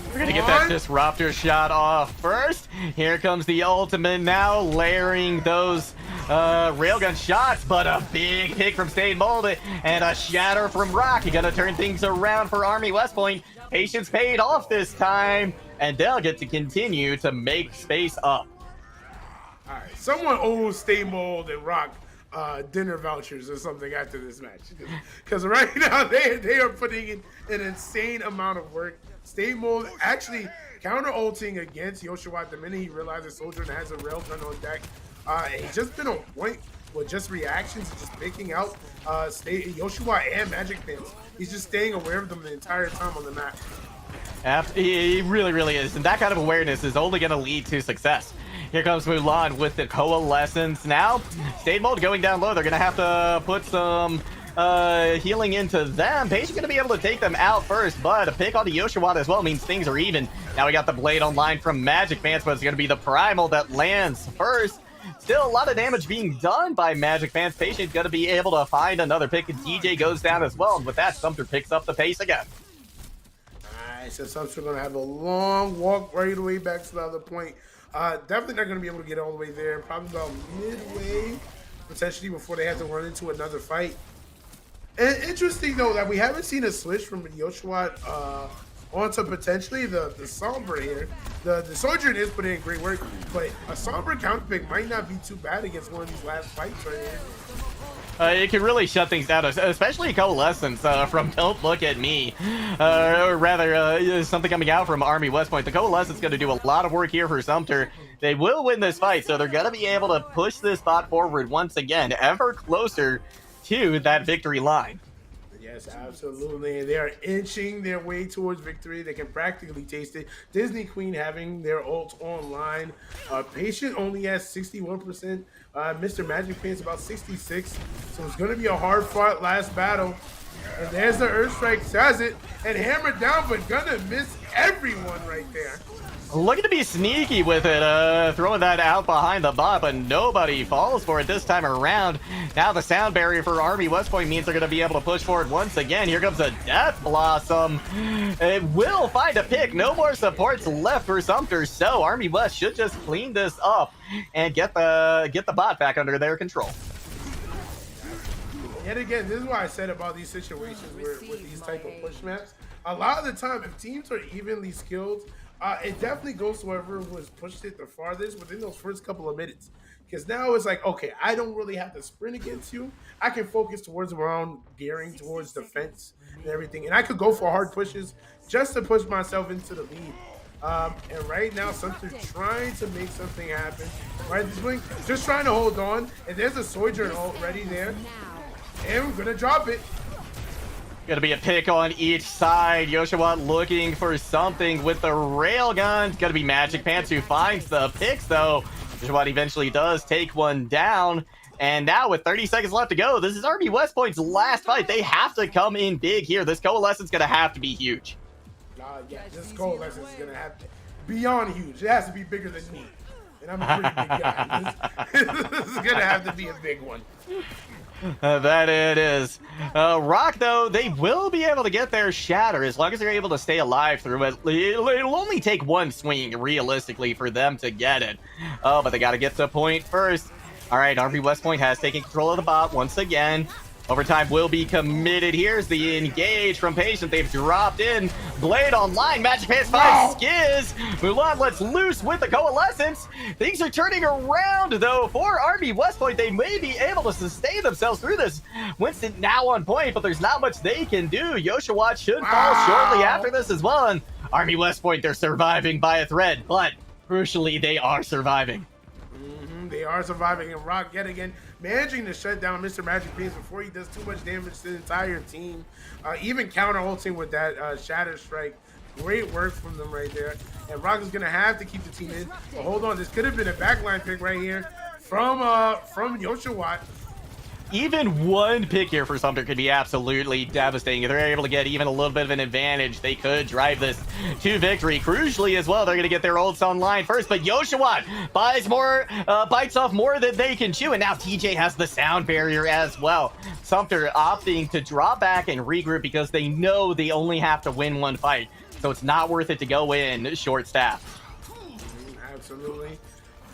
We're gonna get that Disruptor shot off first. Here comes the ultimate now, layering those railgun shots, but a big pick from Stayed Molded and a shatter from Rock. You're gonna turn things around for Army West Point. Patience paid off this time, and they'll get to continue to make space up. All right, someone owes Stay Mold and Rock dinner vouchers or something after this match, because right now they are putting in an insane amount of work. Stay Mold actually counter ulting against Yoshawat the minute he realizes Sojourn has a railgun on deck. He's just been on point with just reactions and just picking out Yoshua and Magic Pants. He's just staying aware of them the entire time on the map. He really, really is. And that kind of awareness is only going to lead to success. Here comes Mulan with the Coalescence now. State Mold going down low. They're going to have to put some healing into them. Page is going to be able to take them out first, but a pick on the Yoshua as well means things are even. Now we got the Blade online from Magic Pants, but it's going to be the Primal that lands first. Still a lot of damage being done by Magic Pants. Patient's going to be able to find another pick, and DJ goes down as well. And with that, Sumter picks up the pace again. Alright, so Sumter's going to have a long walk right away back to the other point. Definitely not going to be able to get all the way there. Probably about midway, potentially, before they have to run into another fight. And interesting, though, that we haven't seen a switch from Yoshua onto potentially the Sombra here. The Sojourn is putting in great work, but a Sombra counter pick might not be too bad against one of these last fights right here. It can really shut things down, especially Coalescence from Don't Look at Me. Or rather, something coming out from Army West Point. The Coalescence is going to do a lot of work here for Sumter. They will win this fight, so they're going to be able to push this spot forward once again, ever closer to that victory line. Yes, absolutely. They are inching their way towards victory. They can practically taste it. Disney Queen having their ult online. Patient only has 61%. Mr. Magic Pants about 66. So it's going to be a hard fought last battle. And there's the Earth Strike, says it, and hammered down, but gonna miss everyone right there. Looking to be sneaky with it, throwing that out behind the bot, but nobody falls for it this time around. Now the sound barrier for Army West Point means they're going to be able to push forward once again. Here comes a Death Blossom. It will find a pick. No more supports left for Sumter, so Army West should just clean this up and get the bot back under their control. Yet again, this is why I said about these situations with these type of push maps. A lot of the time, if teams are evenly skilled, it definitely goes to whoever was pushed it the farthest within those first couple of minutes. Because now it's like, okay, I don't really have to sprint against you. I can focus towards around gearing towards defense and everything. And I could go for hard pushes just to push myself into the lead. And right now, Sumter trying to make something happen. Right, this wing just trying to hold on. And there's a Sojourn already there. And we're going to drop it. Gonna be a pick on each side. Yoshua looking for something with the railgun. It's gonna be Magic Pants who finds the picks, though. Yoshua eventually does take one down. And now with 30 seconds left to go, this is Army West Point's last fight. They have to come in big here. This Coalescence gonna have to be huge. Yeah, this Coalescence is gonna have to be beyond huge. It has to be bigger than me. And I'm a pretty big guy. This is gonna have to be a big one. That it is. Rock, though, they will be able to get their shatter as long as they're able to stay alive through it. It'll only take one swing, realistically, for them to get it. Oh, but they got to get to the point first. All right, Army West Point has taken control of the bot once again. Overtime will be committed. Here's the engage from Patient. They've dropped in. Blade online. Magic Pants 5 Skiz. Mulan lets loose with the Coalescence. Things are turning around, though, for Army West Point. They may be able to sustain themselves through this. Winston now on point, but there's not much they can do. Yoshua should fall shortly after this as well. And Army West Point, they're surviving by a thread, but crucially, they are surviving. They are surviving, and Rock yet again managing to shut down Mr. Magic Beans before he does too much damage to the entire team. Even counter ulting with that Shatter Strike. Great work from them right there. And Rock is gonna have to keep the team in. But hold on, this could have been a backline pick right here from Yoshua. Even one pick here for Sumter could be absolutely devastating. If they're able to get even a little bit of an advantage, they could drive this to victory. Crucially as well, they're going to get their ults online first, but Yoshua bites off more than they can chew, and now TJ has the sound barrier as well. Sumter opting to draw back and regroup because they know they only have to win one fight, so it's not worth it to go in short-staffed. Absolutely.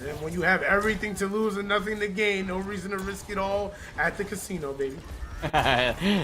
And when you have everything to lose and nothing to gain, no reason to risk it all at the casino, baby.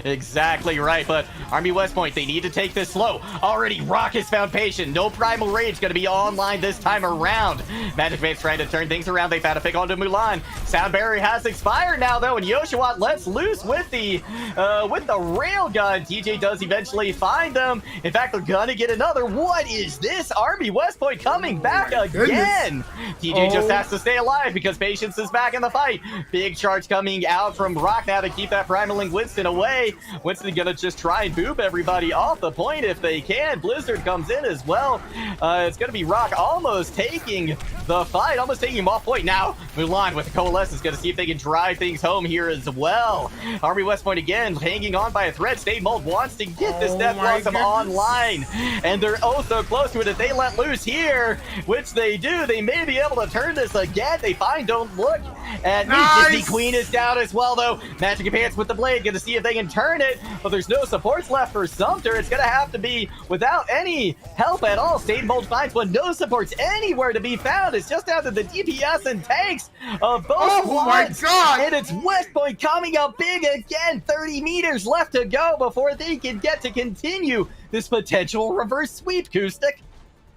Exactly right, but Army West Point, they need to take this slow. Already, Rock has found Patient. No Primal Rage going to be online this time around. Magic Man's trying to turn things around. They found a pick onto Mulan. Sound barrier has expired now, though, and Yoshua lets loose with the railgun. TJ does eventually find them. In fact, they're gonna get another. What is this? Army West Point coming back again. TJ just has to stay alive because Patience is back in the fight. Big charge coming out from Rock now to keep that Primaling Winston away. Winston gonna just try and boop everybody off the point if they can. Blizzard comes in as well. It's gonna be Rock almost taking the fight, almost taking him off point. Now Mulan with the Coalescence gonna see if they can drive things home here as well. Army West Point again hanging on by a thread. State Mold wants to get this Death Blossom online, and they're oh so close to it. If they let loose here, which they do, they may be able to turn this again. They find Don't Look, and Disney Queen is down as well though. Magic Advance with the blade, gonna see if they can turn it, but there's no supports left for Sumter. It's gonna have to be without any help at all. State Mold finds one, no supports anywhere to be found. It's just down to the DPS and tanks of both squads. And it's West Point coming up big again. 30 meters left to go before they can get to continue this potential reverse sweep, Acoustic.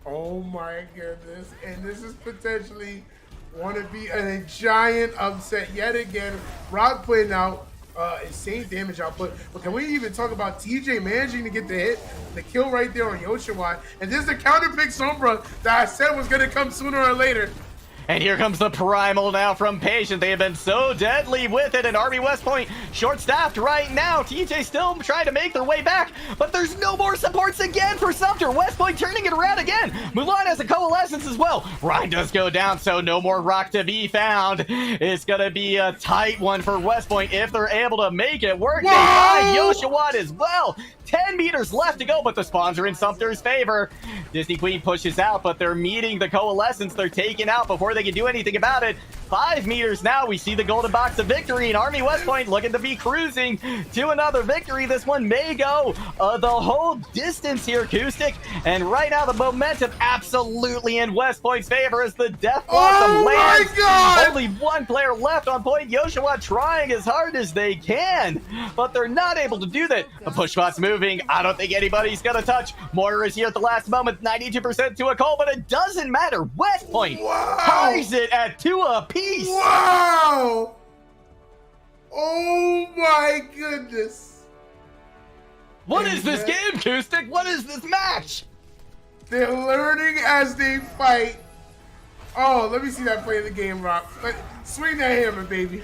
Oh my goodness. And this is potentially want to be a giant upset yet again. Rock putting out insane damage output. But can we even talk about TJ managing to get the hit, the kill right there on Yoshiwai? And this is the counter pick Sombra that I said was going to come sooner or later. And here comes the Primal now from Patient. They have been so deadly with it, and Army West Point short-staffed right now. TJ still trying to make their way back, but there's no more supports again for Sumter. West Point turning it around again. Mulan has a Coalescence as well. Ryan does go down, so no more Rock to be found. It's going to be a tight one for West Point if they're able to make it work. Whoa! They find Yoshiwad as well. 10 meters left to go, but the spawns are in Sumter's favor. Disney Queen pushes out, but they're meeting the Coalescence. They're taken out before they can do anything about it. 5 meters now, we see the golden box of victory, and Army West Point looking to be cruising to another victory. This one may go the whole distance here, Acoustic. And right now, the momentum absolutely in West Point's favor as the Death Blossom lands. My God! Only one player left on point. Yoshiwa trying as hard as they can, but they're not able to do that. The push bot's moving. I don't think anybody's going to touch. Moira is here at the last moment, 92% to a call, but it doesn't matter. West Point ties it at 2 apiece. Wow! Oh my goodness. What is this game, Acoustic? What is this match? They're learning as they fight. Oh, let me see that play of the game, Rock. Swing that hammer, baby.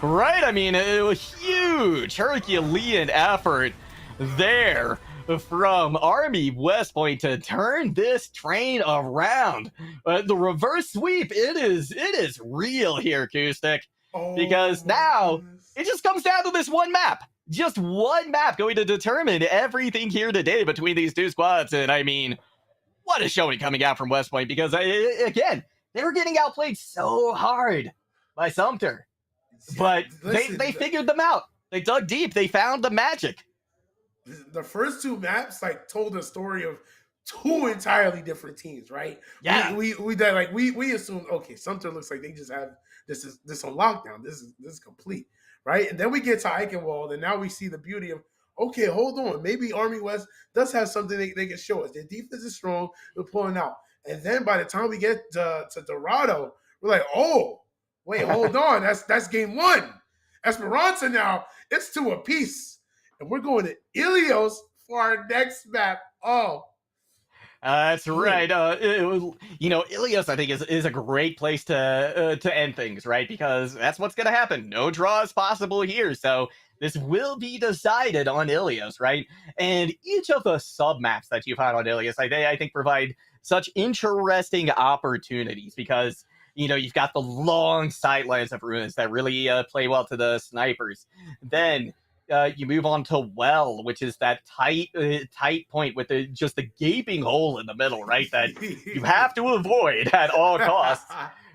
Right? I mean, it was huge Herculean effort there from Army West Point to turn this train around. The reverse sweep, it is real here, Acoustic. Because now it just comes down to this one map. Just one map going to determine everything here today between these two squads. And I mean, what a showing coming out from West Point, because again, they were getting outplayed so hard by Sumter. But they figured them out. They dug deep. They found the magic. The first two maps told a story of two entirely different teams, right? Yeah. We assumed, okay, Sumter looks like they just have this on lockdown. This is complete, right? And then we get to Eichenwald, and now we see the beauty of, okay, hold on, maybe Army West does have something they can show us. Their defense is strong. They're pulling out, and then by the time we get to Dorado, we're like, oh, wait, hold on, that's game one. Esperanza now, it's 2 apiece. And we're going to Ilios for our next map. Oh. That's right. Ilios, I think, is a great place to end things, right? Because that's what's going to happen. No draws possible here. So this will be decided on Ilios, right? And each of the sub-maps that you find on Ilios, I think, provide such interesting opportunities because, you've got the long sightlines of ruins that really play well to the snipers. Then you move on to Well, which is that tight point with just the gaping hole in the middle, right? That you have to avoid at all costs.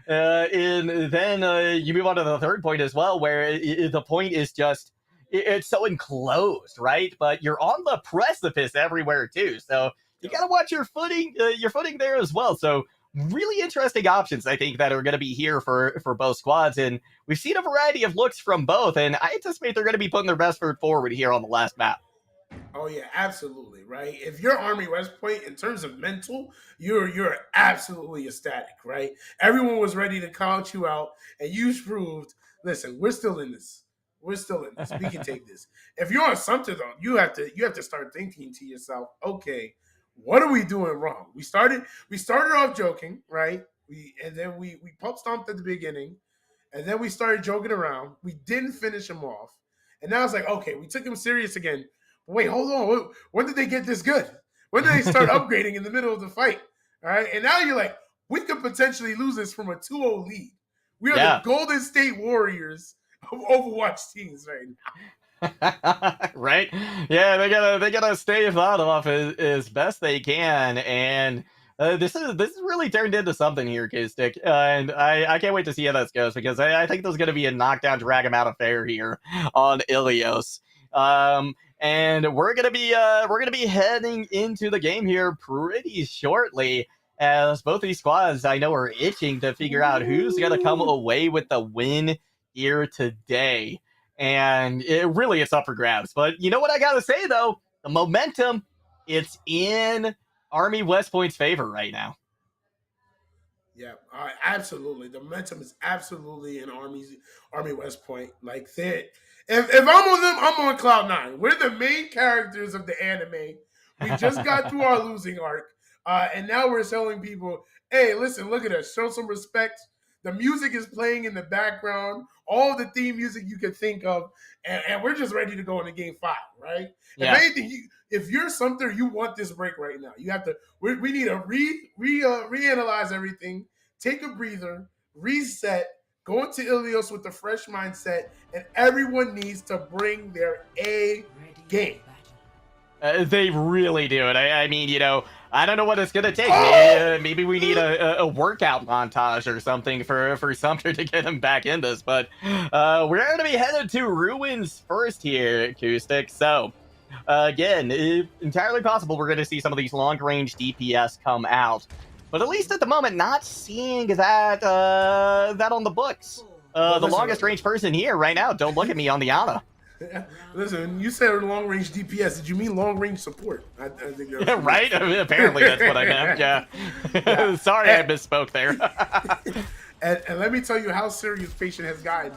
And then you move on to the third point as well, where the point is just, it's so enclosed, right? But you're on the precipice everywhere too. So you got to watch your footing there as well. So really interesting options, I think, that are going to be here for both squads. And we've seen a variety of looks from both, and I anticipate they're going to be putting their best foot forward here on the last map. Oh, yeah, absolutely, right? If you're Army West Point, in terms of mental, you're absolutely ecstatic, right? Everyone was ready to count you out, and you proved, listen, we're still in this. We're still in this. We can take this. If you're on Sumter, though, you have to start thinking to yourself, okay, what are we doing wrong? We started off joking, right? And then we pump stomped at the beginning, and then we started joking around. We didn't finish him off, and now it's like, okay, we took him serious again. But wait, hold on. When did they get this good? When did they start upgrading in the middle of the fight? All right, and now you're like, we could potentially lose this from a 2-0 lead. We are the Golden State Warriors of Overwatch teams right now. Right? Yeah, they gotta stave that off as best they can, and this is really turned into something here, K-Stick, and I can't wait to see how this goes, because I think there's gonna be a knockdown drag 'em out affair here on Ilios. And we're gonna be heading into the game here pretty shortly, as both these squads I know are itching to figure out who's gonna come away with the win here today. And it's up for grabs. But you know what I gotta say though? The momentum, it's in Army West Point's favor right now. Yeah, absolutely. The momentum is absolutely in Army West Point. Like that. If I'm on them, I'm on cloud 9. We're the main characters of the anime. We just got through our losing arc, and now we're telling people, "Hey, listen, look at us. Show some respect." The music is playing in the background, all the theme music you could think of, and we're just ready to go into game 5, right? Yeah. If anything, if you're Sumter, you want this break right now. You have to. We need to reanalyze everything, take a breather, reset. Go into Ilios with a fresh mindset, and everyone needs to bring their A game. They really do. And I mean, I don't know what it's going to take. Maybe we need a workout montage or something for Sumter to get him back in this. But we're going to be headed to Ruins first here, Acoustic. So, again, entirely possible we're going to see some of these long-range DPS come out. But at least at the moment, not seeing that on the books. The longest range person here right now, don't look at me on the Ana. Listen, you said long-range DPS. Did you mean long-range support? I think yeah, right? Apparently that's what I meant, yeah. Sorry, I misspoke there. and let me tell you how serious Patient has gotten.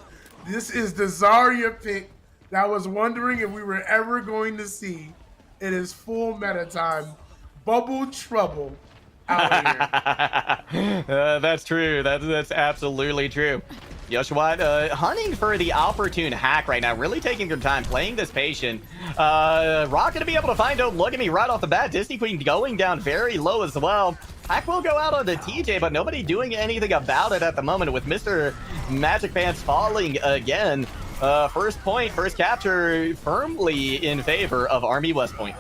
This is the Zarya pick that I was wondering if we were ever going to see. It is full meta time. Bubble trouble. Out here. That's true. That's absolutely true. Yoshua, hunting for the opportune hack right now, really taking their time, playing this patient. Rock gonna be able to find Don't Look at Me right off the bat. Disney Queen going down very low as well. Hack will go out on the TJ, but nobody doing anything about it at the moment, with Mr. Magic Pants falling again. First point, first capture firmly in favor of Army West Point.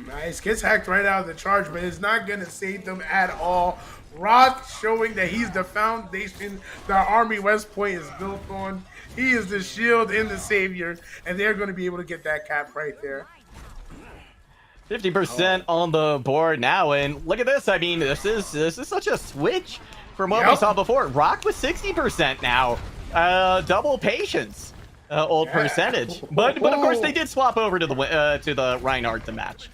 Nice. Gets hacked right out of the charge, but it's not going to save them at all. Rock showing that he's the foundation that Army West Point is built on. He is the shield and the savior, and they're going to be able to get that cap right there. 50% on the board now, and look at this. I mean, this is such a switch from what we saw before. Rock with 60% now. Double patience. Old percentage. But of course they did swap over to the Reinhardt to match.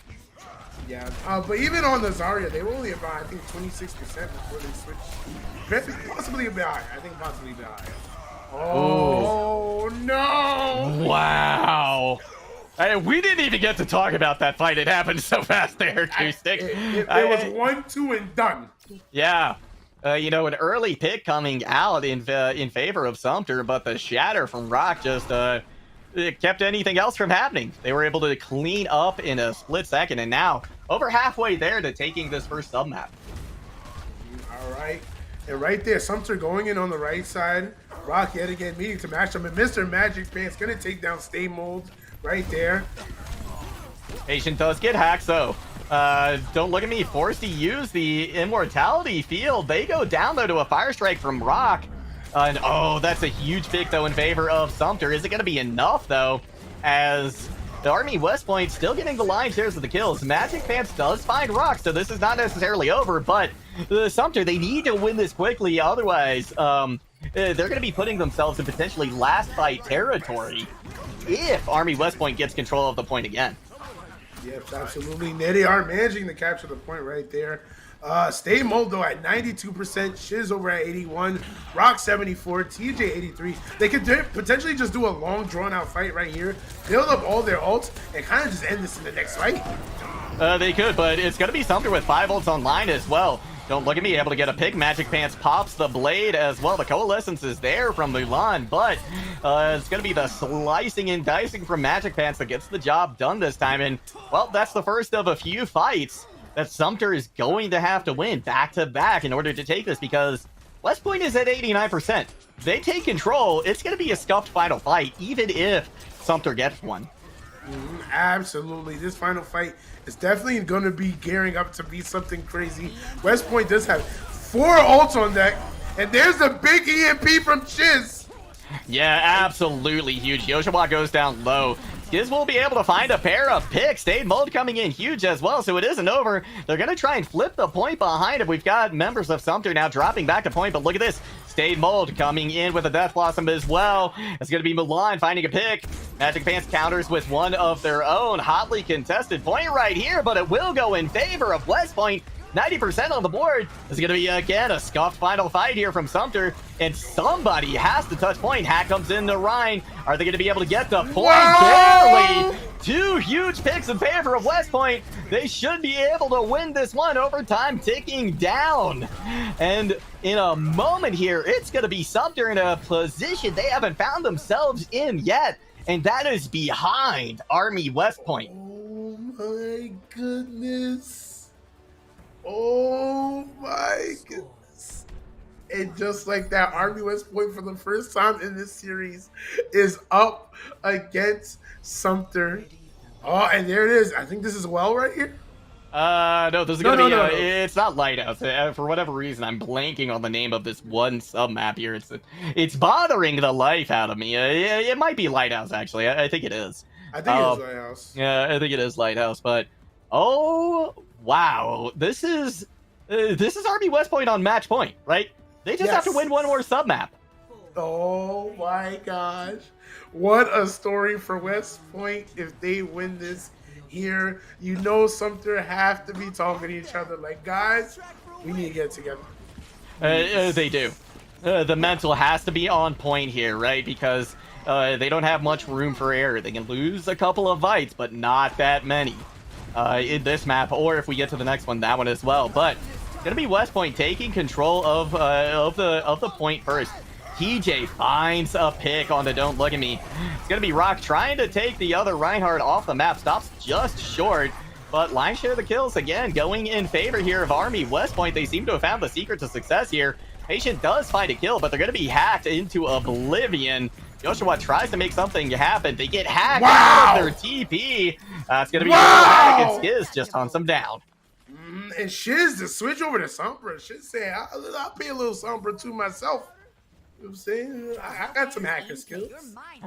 Yeah, but even on the Zarya, they were only about, I think, 26% before they switched. Possibly a bit higher. I think possibly a bit higher. Oh, no! Wow. We didn't even get to talk about that fight. It happened so fast there, Acoustic. It was 1-2 and done. Yeah. An early pick coming out in favor of Sumter, but the shatter from Rock just it kept anything else from happening. They were able to clean up in a split second, and now over halfway there to taking this first sub map. All right, and right there, Sumter going in on the right side. Rock yet again needing to match him, and Mr. Magic Pants gonna take down Stay Mold right there. Patient does get hacked, so Don't Look at Me forced to use the Immortality field. They go down though to a Fire Strike from Rock. And oh, that's a huge pick though in favor of Sumter. Is it going to be enough though, as the Army West Point still getting the lion's shares of the kills? Magic Pants does find Rock, so this is not necessarily over, but the Sumter, they need to win this quickly, otherwise they're going to be putting themselves in potentially last fight territory if Army West Point gets control of the point again. Yes, absolutely. They are managing to capture the point right there. Stay Mold though at 92%, Shiz over at 81, Rock 74, TJ 83. They could potentially just do a long drawn out fight right here, build up all their ults, and kind of just end this in the next fight. They could, but it's going to be Sumter with 5 ults online as well. Don't look at me, able to get a pick. Magic Pants pops the blade as well. The Coalescence is there from Mulan, but it's going to be the slicing and dicing from Magic Pants that gets the job done this time. And, well, that's the first of a few fights that Sumter is going to have to win back-to-back in order to take this, because West Point is at 89%. They take control. It's going to be a scuffed final fight, even if Sumter gets one. Absolutely. This final fight is definitely going to be gearing up to be something crazy. West Point does have 4 ults on deck, and there's the big EMP from Shiz. Yeah, absolutely huge. Yoshua goes down low. Skiz will be able to find a pair of picks. Stade Mold coming in huge as well, so it isn't over. They're going to try and flip the point behind it. We've got members of Sumter now dropping back to point, but look at this. Stade Mold coming in with a Death Blossom as well. It's going to be Milan finding a pick. Magic Pants counters with one of their own. Hotly contested point right here, but it will go in favor of West Point. 90% on the board. This is going to be, again, a scuffed final fight here from Sumter, and somebody has to touch point. Hack comes in to Ryan. Are they going to be able to get the point? Barely. 2 huge picks in favor of West Point. They should be able to win this one. Overtime ticking down. And in a moment here, it's going to be Sumter in a position they haven't found themselves in yet, and that is behind Army West Point. Oh, my goodness. Oh my goodness. And just like that, Army West Point for the first time in this series is up against Sumter. Oh, and there it is. I think this is well right here. No, this is gonna be. It's not Lighthouse. For whatever reason, I'm blanking on the name of this one sub map here. It's bothering the life out of me. It might be Lighthouse, actually. I think it is. I think it is Lighthouse. Yeah, I think it is Lighthouse. But oh wow, this is Army West Point on match point, right? They just have to win one more sub map. Oh my gosh, what a story for West Point if they win this here. You know, Sumter have to be talking to each other like, guys, we need to get together. They do. The mental has to be on point here, right? Because they don't have much room for error. They can lose a couple of fights, but not that many in this map, or if we get to the next one, that one as well. But it's gonna be West Point taking control of the point first. TJ finds a pick on the Don't Look at Me. It's gonna be Rock trying to take the other Reinhardt off the map. Stops just short, but line share the kills again, going in favor here of Army West Point. They seem to have found the secret to success here. Patient does find a kill, but they're gonna be hacked into oblivion. Joshua tries to make something happen. They get hacked out of their TP. It's gonna be Dramatic, and Skiz just hunts them down. And Shiz to switch over to Sombra. Shiz say, I'll pay a little Sombra to myself. You know what I'm saying? I got some hacker skills.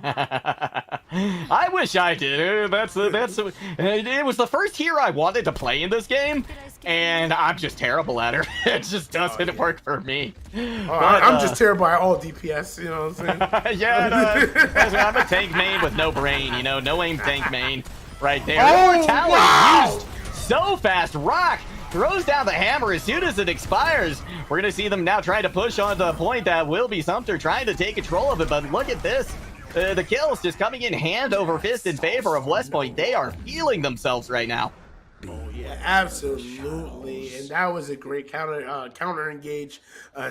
I wish I did. It was the first hero I wanted to play in this game, and I'm just terrible at her. It just doesn't work for me. I'm just terrible at all DPS, you know what I'm saying? Yeah, I'm a tank main with no brain, you know, no aim tank main right there. Immortality used so fast. Rock throws down the hammer as soon as it expires. We're going to see them now trying to push on the point that will be Sumter trying to take control of it, but look at this. The kills just coming in hand over fist in favor of West Point. They are feeling themselves right now. Oh yeah, absolutely, and that was a great counter engage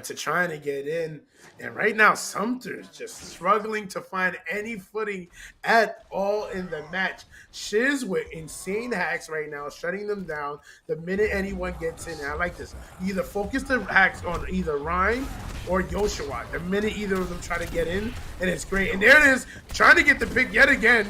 to trying to get in. And right now, Sumter's just struggling to find any footing at all in the match. Shiz with insane hacks right now, shutting them down the minute anyone gets in. And I like this. You either focus the hacks on either Ryan or Yoshua. The minute either of them try to get in, and it's great. And there it is, trying to get the pick yet again.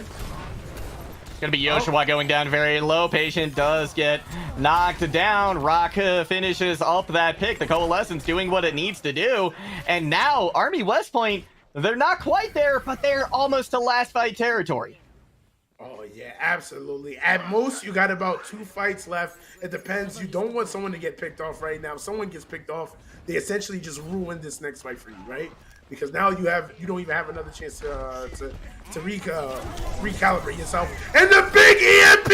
Gonna be Yoshua going down very low. Patient does get knocked down. Rock finishes up that pick. The Coalescence doing what it needs to do. And now Army West Point, they're not quite there, but they're almost to last fight territory. Oh yeah, absolutely. At most, you got about 2 fights left. It depends. You don't want someone to get picked off right now. If someone gets picked off, they essentially just ruin this next fight for you, right? Because now you don't even have another chance to recalibrate yourself. And the big EMP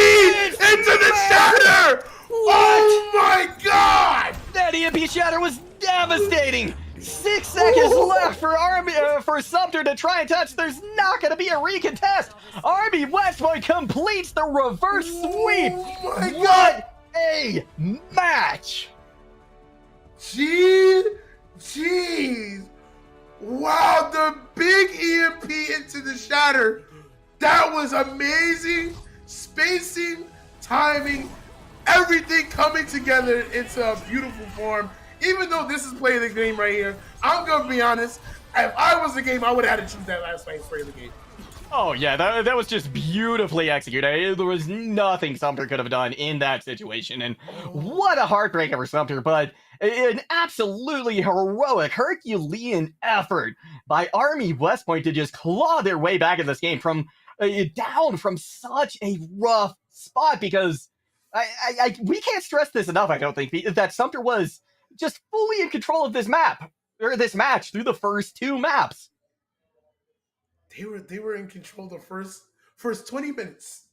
into the shatter! Oh my god! That EMP shatter was devastating! 6 seconds left for Army for Sumter to try and touch. There's not going to be a recontest. Army West Point completes the reverse sweep. Oh my God. What a match! Jeez. Wow, the big EMP into the shatter. That was amazing. Spacing, timing, everything coming together into a beautiful form. Even though this is play of the game right here, I'm going to be honest. If I was the game, I would have had to choose that last fight play of the game. Oh, yeah, that was just beautifully executed. There was nothing Sumter could have done in that situation. And what a heartbreaker for Sumter, but an absolutely heroic, Herculean effort by Army West Point to just claw their way back in this game from down from such a rough spot, because we can't stress this enough, I don't think, that Sumter was just fully in control of this map, or this match, through the first 2 maps. They were in control the first 20 minutes.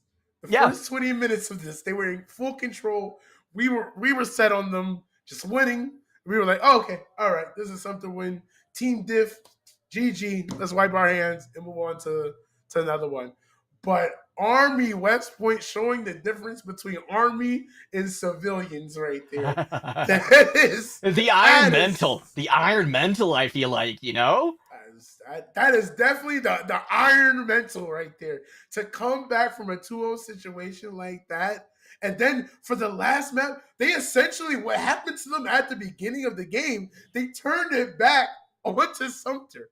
Yeah. First 20 minutes of this, they were in full control. We were set on them just winning. We were like, oh, okay, all right, this is something to win. Team diff, GG. Let's wipe our hands and move on to another one. But Army West Point showing the difference between Army and civilians right there. That is the Iron Mental. The Iron Mental, I feel like, you know? That is definitely the Iron Mental right there. To come back from a 2-0 situation like that. And then for the last map, they essentially, what happened to them at the beginning of the game, they turned it back onto Sumter.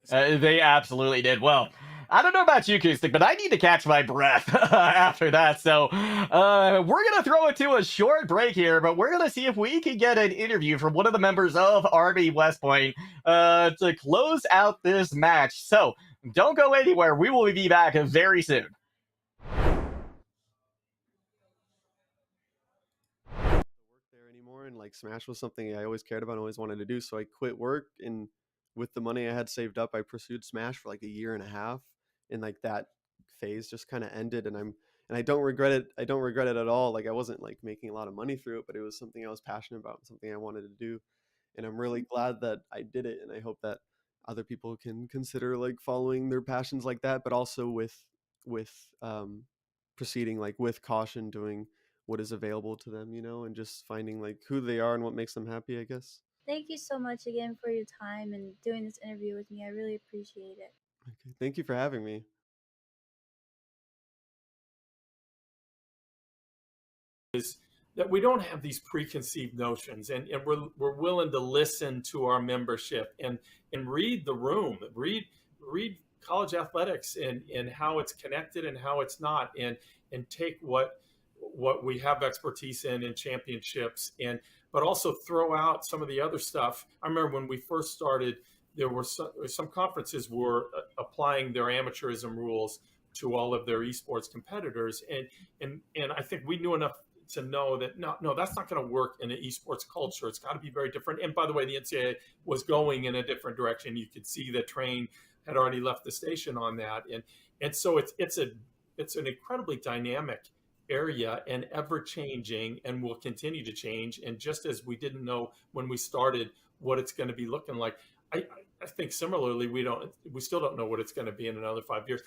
They absolutely did. Well, I don't know about you, Acoustic, but I need to catch my breath after that. So we're going to throw it to a short break here, but we're going to see if we can get an interview from one of the members of Army West Point to close out this match. So don't go anywhere. We will be back very soon. Anymore, and like Smash was something I always cared about and always wanted to do, so I quit work, and with the money I had saved up I pursued Smash for like a year and a half, and like that phase just kind of ended, and I don't regret it. I don't regret it at all. Like I wasn't like making a lot of money through it, but it was something I was passionate about, something I wanted to do, and I'm really glad that I did it, and I hope that other people can consider like following their passions like that, but also with proceeding like with caution, doing what is available to them, you know, and just finding like who they are and what makes them happy, I guess. Thank you so much again for your time and doing this interview with me. I really appreciate it. Okay, thank you for having me. Is that we don't have these preconceived notions, and we're willing to listen to our membership and read the room, read college athletics and how it's connected and how it's not, and take what we have expertise in championships, but also throw out some of the other stuff. I remember when we first started, there were some conferences were applying their amateurism rules to all of their esports competitors, and I think we knew enough to know that no, that's not going to work in an esports culture. It's got to be very different. And by the way, the NCAA was going in a different direction. You could see that Train had already left the station on that, and so it's an incredibly dynamic area and ever changing, and will continue to change. And just as we didn't know when we started what it's going to be looking like, I think similarly we still don't know what it's going to be in another 5 years.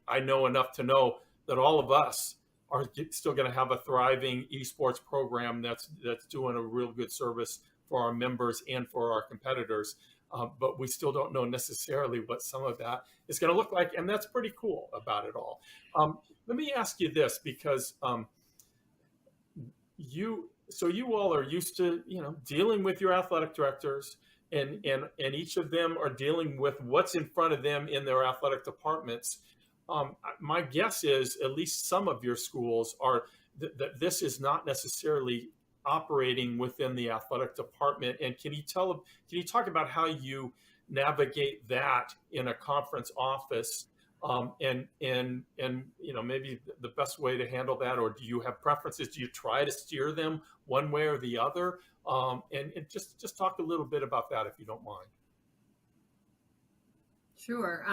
I know enough to know that all of us are still going to have a thriving esports program that's doing a real good service for our members and for our competitors. But we still don't know necessarily what some of that is going to look like, and that's pretty cool about it all. Let me ask you this, because you all are used to dealing with your athletic directors, and each of them are dealing with what's in front of them in their athletic departments. My guess is at least some of your schools are that this is not necessarily operating within the athletic department. And can you talk about how you navigate that in a conference office, and maybe the best way to handle that, or do you have preferences? Do you try to steer them one way or the other? And just talk a little bit about that, if you don't mind. Sure.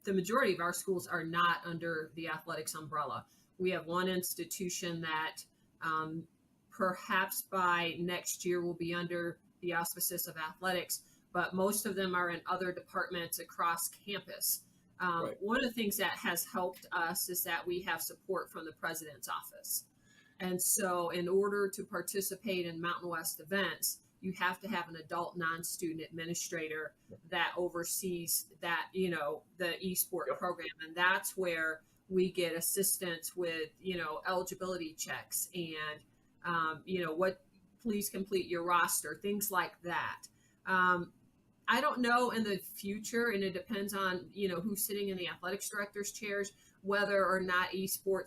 The majority of our schools are not under the athletics umbrella. We have one institution that perhaps by next year will be under the auspices of athletics, but most of them are in other departments across campus. One of the things that has helped us is that we have support from the president's office. And so in order to participate in Mountain West events, you have to have an adult non-student administrator that oversees that, you know, the eSport program. And that's where we get assistance with, you know, eligibility checks and, you know, what, please complete your roster, things like that. I don't know in the future, and it depends on, you know, who's sitting in the athletics director's chairs, whether or not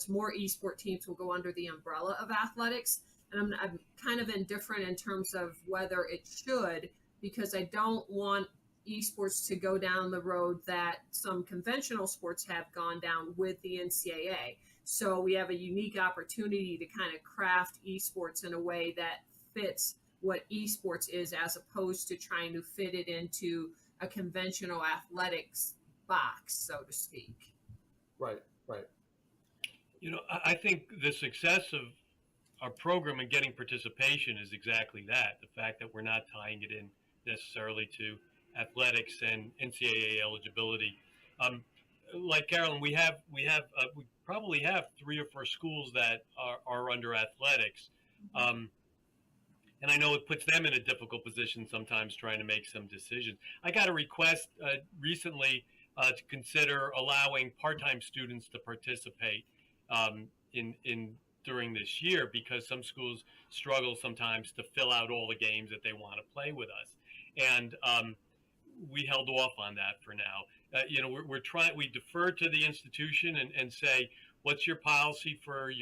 more esport teams will go under the umbrella of athletics. And I'm kind of indifferent in terms of whether it should, because I don't want esports to go down the road that some conventional sports have gone down with the NCAA. So we have a unique opportunity to kind of craft esports in a way that fits what esports is, as opposed to trying to fit it into a conventional athletics box, so to speak. Right. You know, I think the success of our program and getting participation is exactly that. The fact that we're not tying it in necessarily to athletics and NCAA eligibility. Like Carolyn, we probably have 3 or 4 schools that are under athletics. And I know it puts them in a difficult position sometimes trying to make some decisions. I got a request recently to consider allowing part-time students to participate during this year, because some schools struggle sometimes to fill out all the games that they want to play with us. And we held off on that for now. You know, we defer to the institution and say, what's your policy for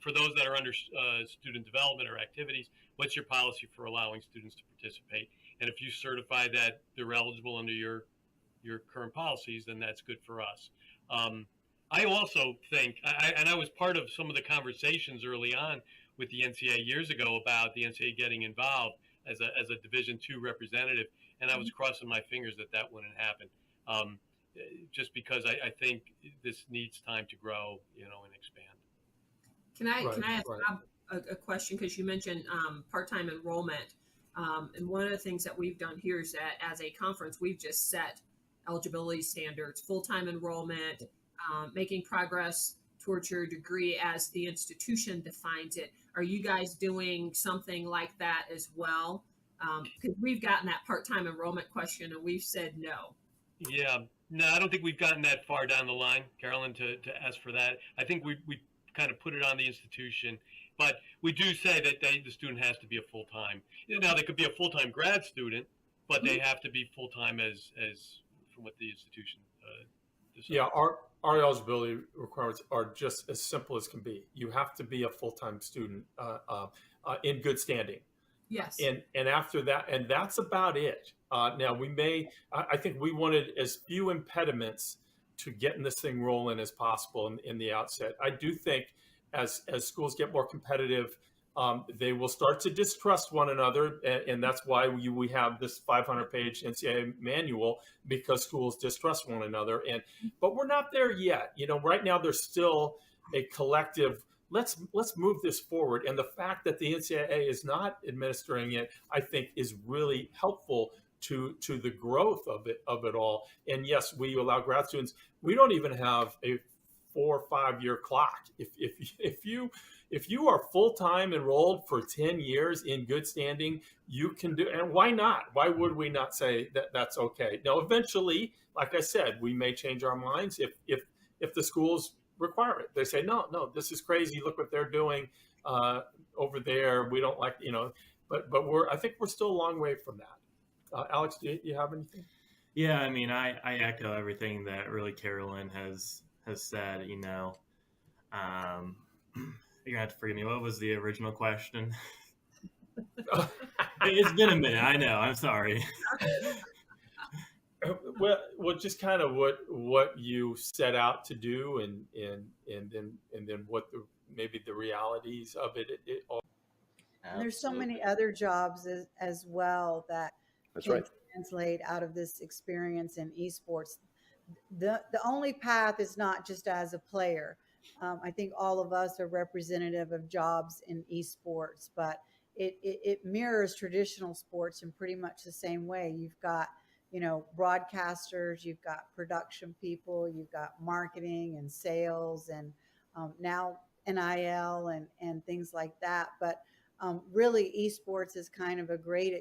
those that are under student development or activities? What's your policy for allowing students to participate? And if you certify that they're eligible under your current policies, then that's good for us. I also think, and I was part of some of the conversations early on with the NCAA years ago about the NCAA getting involved as a Division II representative, and I was crossing my fingers that wouldn't happen. Just because I think this needs time to grow, you know, and expand. Can I ask Bob a question? Because you mentioned part-time enrollment. And one of the things that we've done here is that as a conference, we've just set eligibility standards, full-time enrollment, making progress towards your degree as the institution defines it. Are you guys doing something like that as well? Because we've gotten that part-time enrollment question and we've said no. Yeah, no, I don't think we've gotten that far down the line, Carolyn, to ask for that. I think we kind of put it on the institution, but we do say that the student has to be a full-time. Now, they could be a full-time grad student, but they have to be full-time as from what the institution decides. Yeah, our eligibility requirements are just as simple as can be. You have to be a full-time student in good standing. Yes. And after that, and that's about it. Now I think we wanted as few impediments to getting this thing rolling as possible in the outset. I do think as schools get more competitive, they will start to distrust one another. And that's why we have this 500-page NCAA manual, because schools distrust one another. But we're not there yet. You know, right now there's still a collective, let's move this forward. And the fact that the NCAA is not administering it, I think, is really helpful to the growth of it all. And yes, we allow grad students. We don't even have a 4 or 5 year clock. If you are full-time enrolled for 10 years in good standing, you can do. And why not? Why would we not say that that's okay? Now, eventually, like I said, we may change our minds if the schools require it. They say, no, this is crazy. Look what they're doing over there. We don't like, you know, but I think we're still a long way from that. Alex, do you have anything? Yeah, I mean, I echo everything that really Carolyn has said. You know, you're gonna have to forgive me. What was the original question? It's been a minute. I know. I'm sorry. Well, just kind of what you set out to do, and then what maybe the realities of it all. And there's so many other jobs as well that can translate out of this experience in esports. The only path is not just as a player. I think all of us are representative of jobs in esports, but it mirrors traditional sports in pretty much the same way. You've got, broadcasters, you've got production people, you've got marketing and sales, and now NIL and things like that. But really, esports is kind of a great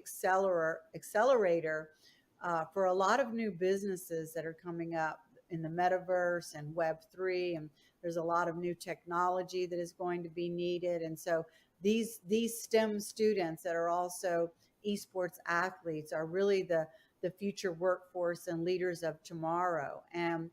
accelerator for a lot of new businesses that are coming up in the metaverse and Web3, and there's a lot of new technology that is going to be needed. And so these STEM students that are also esports athletes are really the future workforce and leaders of tomorrow. And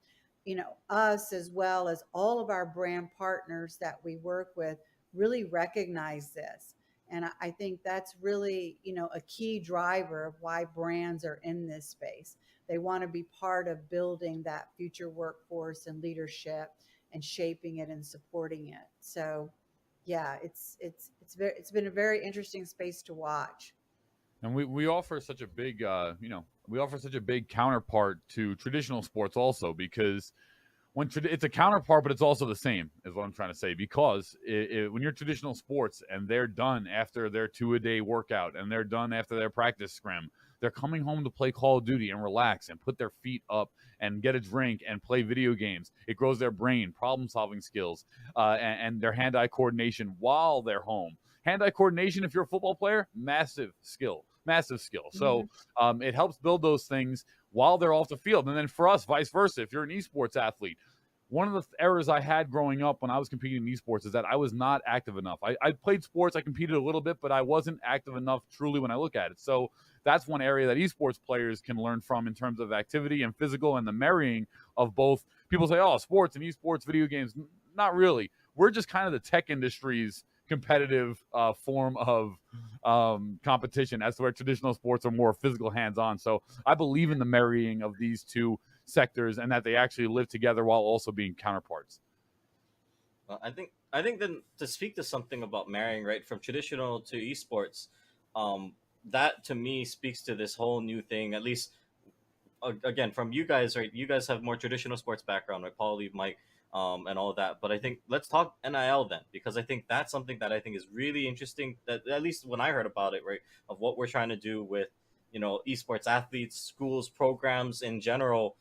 us, as well as all of our brand partners that we work with, really recognize this. And I think that's really, a key driver of why brands are in this space. They want to be part of building that future workforce and leadership and shaping it and supporting it. So, yeah, it's been a very interesting space to watch. And we offer such a big, we offer such a big counterpart to traditional sports also, because it's a counterpart, but it's also the same, is what I'm trying to say. Because when you're traditional sports and they're done after their 2-a-day workout and they're done after their practice scrim, they're coming home to play Call of Duty and relax and put their feet up and get a drink and play video games. It grows their brain, problem-solving skills, and their hand-eye coordination while they're home. Hand-eye coordination, if you're a football player, massive skill. So it helps build those things while they're off the field. And then for us, vice versa, if you're an esports athlete, one of the errors I had growing up when I was competing in esports is that I was not active enough. I played sports, I competed a little bit, but I wasn't active enough truly when I look at it. So that's one area that esports players can learn from in terms of activity and physical and the marrying of both. People say, oh, sports and esports, video games. Not really. We're just kind of the tech industry's competitive form of competition, as to where traditional sports are more physical, hands-on. So I believe in the marrying of these two sectors and that they actually live together while also being counterparts. Well, I think then to speak to something about marrying, right, from traditional to esports, that to me speaks to this whole new thing, at least again from you guys, right? You guys have more traditional sports background, right? Paul, Lee, Mike, and all of that. But I think let's talk NIL then, because I think that's something that I think is really interesting, that at least when I heard about it, right, of what we're trying to do with, esports athletes, schools, programs in general,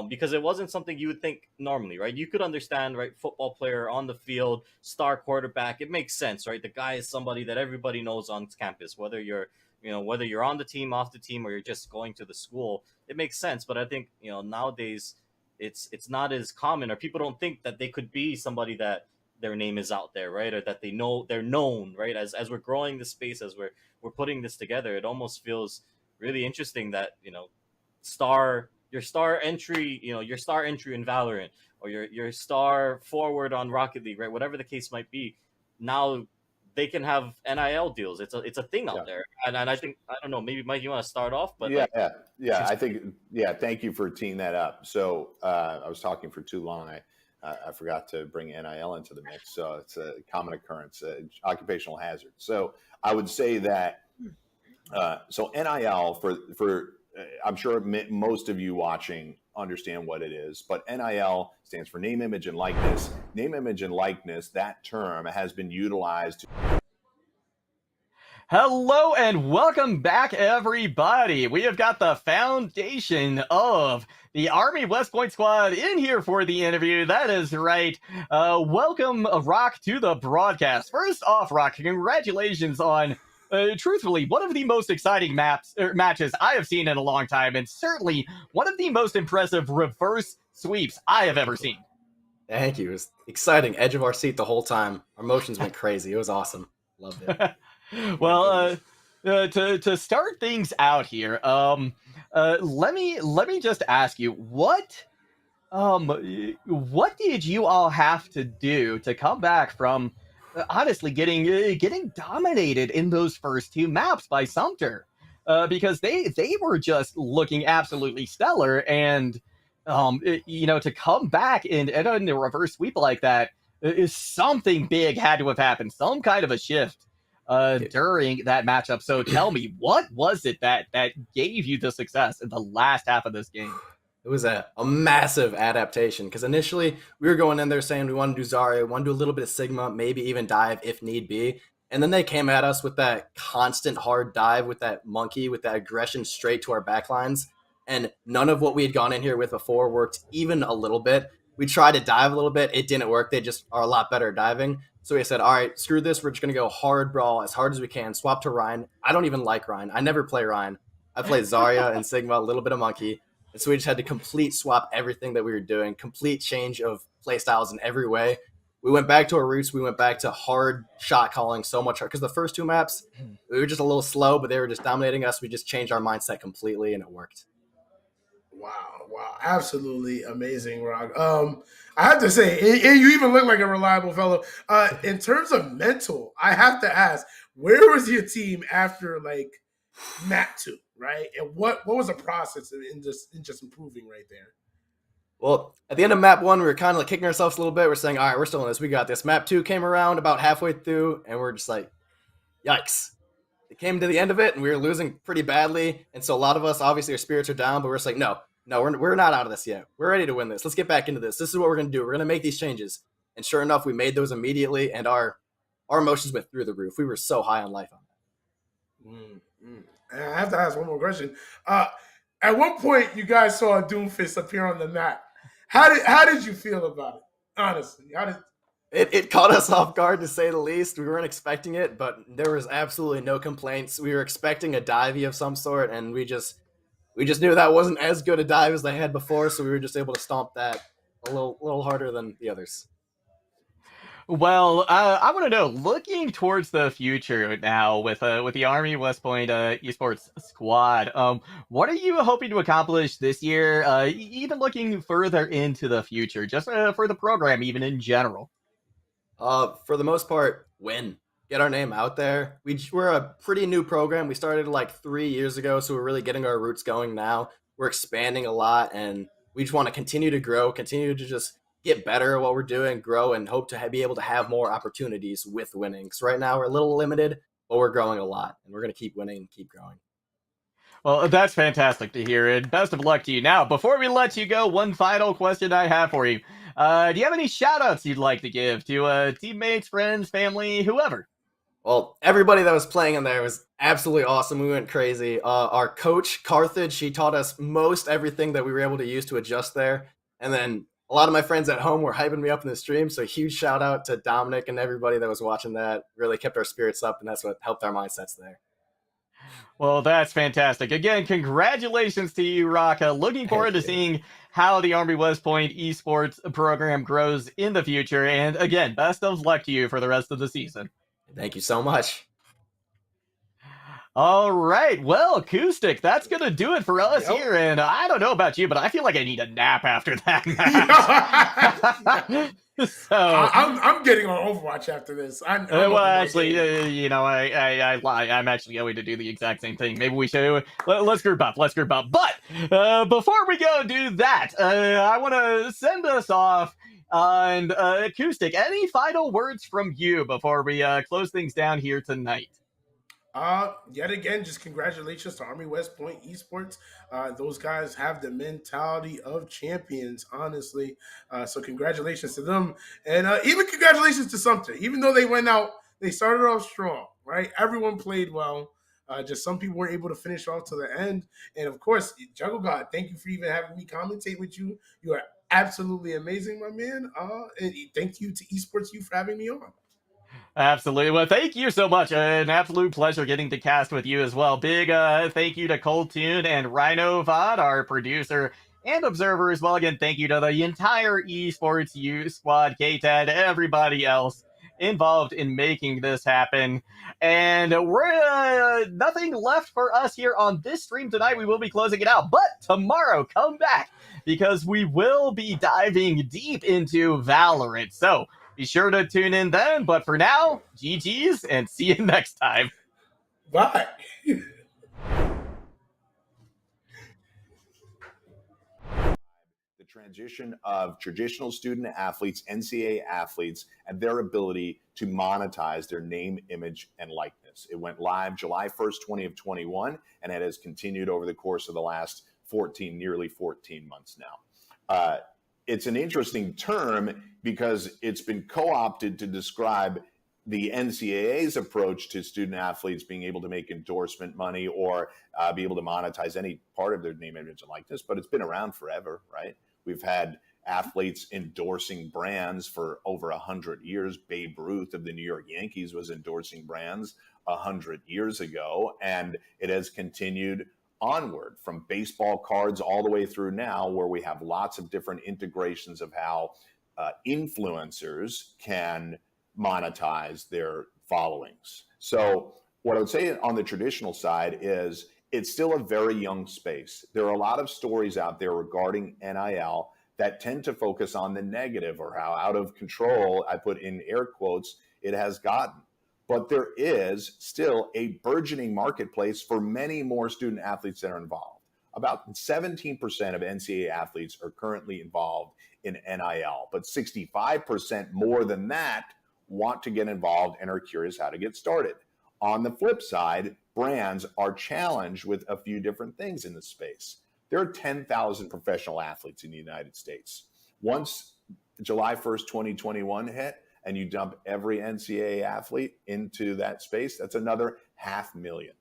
because it wasn't something you would think normally, right? You could understand, right, football player on the field, star quarterback, it makes sense, right? The guy is somebody that everybody knows on campus, whether you're on the team, off the team, or you're just going to the school, it makes sense. But I think, nowadays it's not as common, or people don't think that they could be somebody that their name is out there, right? Or that they're known, right? As we're growing this space, as we're putting this together, it almost feels really interesting that, your star entry in Valorant, or your star forward on Rocket League, right? Whatever the case might be, now they can have NIL deals. It's a thing out there. And I think, I don't know, maybe Mike, you want to start off? But I think, thank you for teeing that up. So I was talking for too long. I forgot to bring NIL into the mix. So it's a common occurrence, occupational hazard. So I would say that, so NIL for I'm sure most of you watching understand what it is, but NIL stands for name, image, and likeness. Name, image, and likeness, that term has been utilized. Hello and welcome back, everybody. We have got the foundation of the Army West Point squad in here for the interview. That is right. Welcome, Rock, to the broadcast. First off, Rock, congratulations on truthfully, one of the most exciting matches I have seen in a long time, and certainly one of the most impressive reverse sweeps I have ever seen. Thank you. It was exciting. Edge of our seat the whole time. Our emotions went crazy. It was awesome. Loved it. Well, to start things out here, let me just ask you, what did you all have to do to come back from honestly getting dominated in those first two maps by Sumter, because they were just looking absolutely stellar, and to come back in a reverse sweep like that, is something big had to have happened, some kind of a shift during that matchup. So tell me, what was it that gave you the success in the last half of this game? It was a massive adaptation, because initially we were going in there saying we want to do Zarya, want to do a little bit of Sigma, maybe even dive if need be. And then they came at us with that constant hard dive, with that monkey, with that aggression straight to our backlines. And none of what we had gone in here with before worked even a little bit. We tried to dive a little bit. It didn't work. They just are a lot better at diving. So we said, all right, screw this. We're just going to go hard brawl as hard as we can. Swap to Ryan. I don't even like Ryan. I never play Ryan. I play Zarya and Sigma, a little bit of Monkey. And so we just had to complete swap everything that we were doing, complete change of play styles in every way. We went back to our roots. We went back to hard shot calling so much hard. Because the first 2 maps, we were just a little slow, but they were just dominating us. We just changed our mindset completely, and it worked. Wow, absolutely amazing, Rock. I have to say, and you even look like a reliable fellow. In terms of mental, I have to ask, where was your team after like map 2, right? And what was the process in just improving right there? Well, at the end of map 1, we were kind of like kicking ourselves a little bit. We're saying, all right, we're still in this. We got this. Map 2 came around about halfway through, and we're just like, yikes. It came to the end of it, and we were losing pretty badly. And so a lot of us, obviously, our spirits are down, but we're just like, no, we're not out of this yet. We're ready to win this. Let's get back into this. This is what we're going to do. We're going to make these changes. And sure enough, we made those immediately, and our emotions went through the roof. We were so high on life on that. And I have to ask one more question. At one point, you guys saw a Doomfist appear on the map. How did you feel about it? Honestly, It caught us off guard, to say the least. We weren't expecting it, but there was absolutely no complaints. We were expecting a divey of some sort, and we just knew that wasn't as good a dive as they had before, so we were just able to stomp that a little harder than the others. Well, I want to know, looking towards the future now with the Army West Point esports squad, what are you hoping to accomplish this year? Even looking further into the future, just for the program, even in general. For the most part, win. Get our name out there. We're a pretty new program. We started like 3 years ago, so we're really getting our roots going now. We're expanding a lot, and we just want to continue to grow, continue to just get better at what we're doing, grow, and hope to be able to have more opportunities with winning. So right now we're a little limited, but we're growing a lot, and we're going to keep winning and keep growing. Well, that's fantastic to hear, and best of luck to you. Now, before we let you go, one final question I have for you. Do you have any shout-outs you'd like to give to teammates, friends, family, whoever? Well, everybody that was playing in there was absolutely awesome. We went crazy. Our coach, Carthage, she taught us most everything that we were able to use to adjust there. And then a lot of my friends at home were hyping me up in the stream, so huge shout out to Dominic and everybody that was watching that. Really kept our spirits up, and that's what helped our mindsets there. Well, that's fantastic. Again, congratulations to you, Raka. Looking forward to seeing how the Army West Point esports program grows in the future. And again, best of luck to you for the rest of the season. Thank you so much. All right, well, Acoustic, that's going to do it for us here, and I don't know about you, but I feel like I need a nap after that match. So I'm getting on Overwatch after this. well, actually, you know, I'm actually going to do the exact same thing. Maybe we should let's group up. But before we go do that, I want to send us off. And Acoustic, any final words from you before we close things down here tonight? Yet again, just congratulations to Army West Point Esports. Those guys have the mentality of champions, honestly. So congratulations to them. And even congratulations to Sumter. Even though they went out, they started off strong, right? Everyone played well. Just some people weren't able to finish off to the end. And of course, Juggle God, thank you for even having me commentate with you. You are absolutely amazing, my man. And thank you to Esports U for having me on. Absolutely. Well, thank you so much. An absolute pleasure getting to cast with you as well. Big thank you to Coltoon and Rhino Vod, our producer and observer as well. Again, thank you to the entire Esports U squad, KTAD, everybody else involved in making this happen. And we're nothing left for us here on this stream tonight. We will be closing it out, but tomorrow come back because we will be diving deep into Valorant. So be sure to tune in then, but for now, GG's and see you next time. Bye. The transition of traditional student athletes, NCAA athletes, and their ability to monetize their name, image, and likeness. It went live July 1st, 2021, and it has continued over the course of the last nearly 14 months now. It's an interesting term because it's been co-opted to describe the NCAA's approach to student athletes being able to make endorsement money or be able to monetize any part of their name, image, and likeness, but it's been around forever, right? We've had athletes endorsing brands for over 100 years. Babe Ruth of the New York Yankees was endorsing brands 100 years ago, and it has continued onward from baseball cards all the way through now, where we have lots of different integrations of how influencers can monetize their followings. So what I would say on the traditional side is it's still a very young space. There are a lot of stories out there regarding NIL that tend to focus on the negative or how out of control, I put in air quotes, it has gotten. But there is still a burgeoning marketplace for many more student athletes that are involved. About 17% of NCAA athletes are currently involved in NIL, but 65% more than that want to get involved and are curious how to get started. On the flip side, brands are challenged with a few different things in this space. There are 10,000 professional athletes in the United States. Once July 1st, 2021 hit, and you dump every NCAA athlete into that space, that's another 500,000.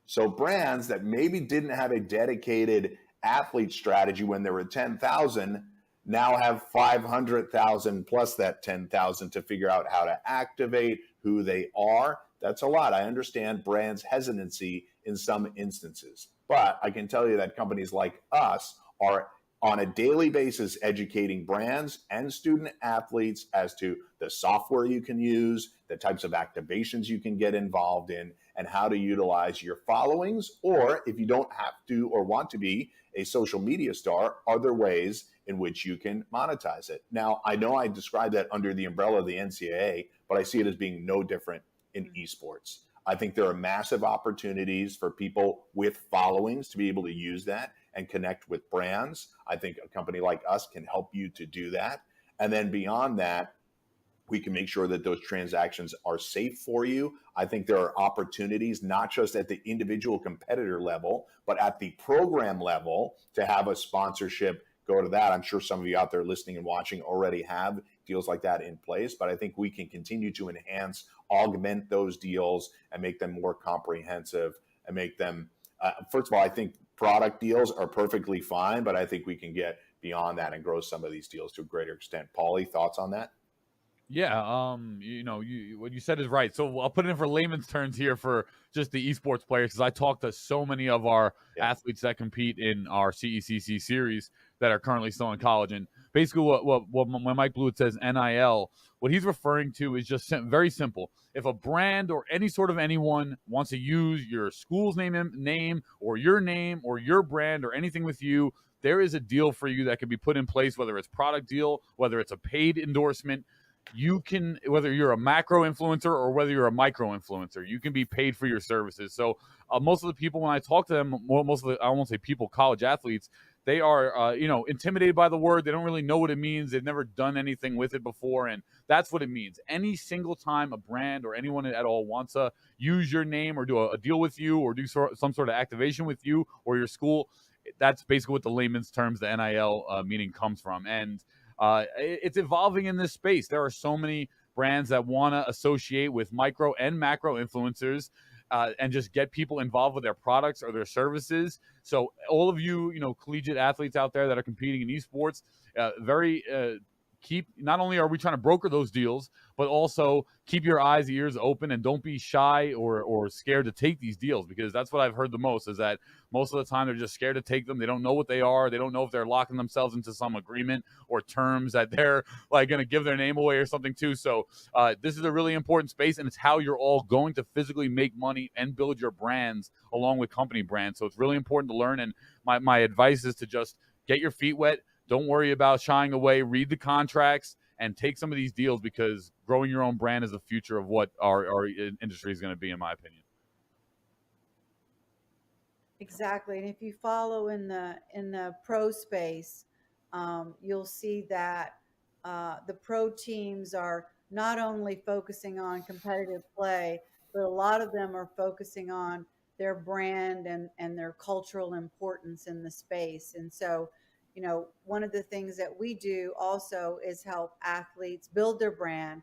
So brands that maybe didn't have a dedicated athlete strategy when there were 10,000 now have 500,000 plus that 10,000 to figure out how to activate who they are. That's a lot. I understand brands' hesitancy in some instances, but I can tell you that companies like us are on a daily basis educating brands and student athletes as to the software you can use, the types of activations you can get involved in, and how to utilize your followings, or if you don't have to or want to be a social media star, other ways in which you can monetize it. Now, I know I described that under the umbrella of the NCAA, but I see it as being no different in esports. I think there are massive opportunities for people with followings to be able to use that and connect with brands. I think a company like us can help you to do that. And then beyond that, we can make sure that those transactions are safe for you. I think there are opportunities, not just at the individual competitor level, but at the program level to have a sponsorship go to that. I'm sure some of you out there listening and watching already have deals like that in place, but I think we can continue to enhance, augment those deals and make them more comprehensive and make them, first of all, I think product deals are perfectly fine, but I think we can get beyond that and grow some of these deals to a greater extent. Paulie, thoughts on that? Yeah, what you said is right. So I'll put it in for layman's terms here for just the esports players, because I talk to so many of our athletes that compete in our CECC series that are currently still in college. And basically when Mike Blewett says NIL, what he's referring to is just very simple. If a brand or any sort of anyone wants to use your school's name or your brand or anything with you, there is a deal for you that can be put in place, whether it's product deal, whether it's a paid endorsement. You can, whether you're a macro influencer or whether you're a micro influencer, you can be paid for your services. So most of the people, when I talk to them, I won't say people, college athletes, they are, intimidated by the word. They don't really know what it means. They've never done anything with it before. And that's what it means. Any single time a brand or anyone at all wants to use your name or do a deal with you or do some sort of activation with you or your school, that's basically what the layman's terms, the NIL meaning comes from. And it's evolving in this space. There are so many brands that want to associate with micro and macro influencers and just get people involved with their products or their services. So all of you, collegiate athletes out there that are competing in esports, not only are we trying to broker those deals, but also keep your eyes, ears open, and don't be shy or scared to take these deals, because that's what I've heard the most, is that most of the time they're just scared to take them. They don't know what they are. They don't know if they're locking themselves into some agreement or terms that they're like going to give their name away or something too. So this is a really important space, and it's how you're all going to physically make money and build your brands along with company brands. So it's really important to learn. And my advice is to just get your feet wet. Don't worry about shying away. Read the contracts and take some of these deals, because growing your own brand is the future of what our industry is going to be, in my opinion. Exactly. And if you follow in the pro space, you'll see that the pro teams are not only focusing on competitive play, but a lot of them are focusing on their brand and their cultural importance in the space. And so, one of the things that we do also is help athletes build their brand,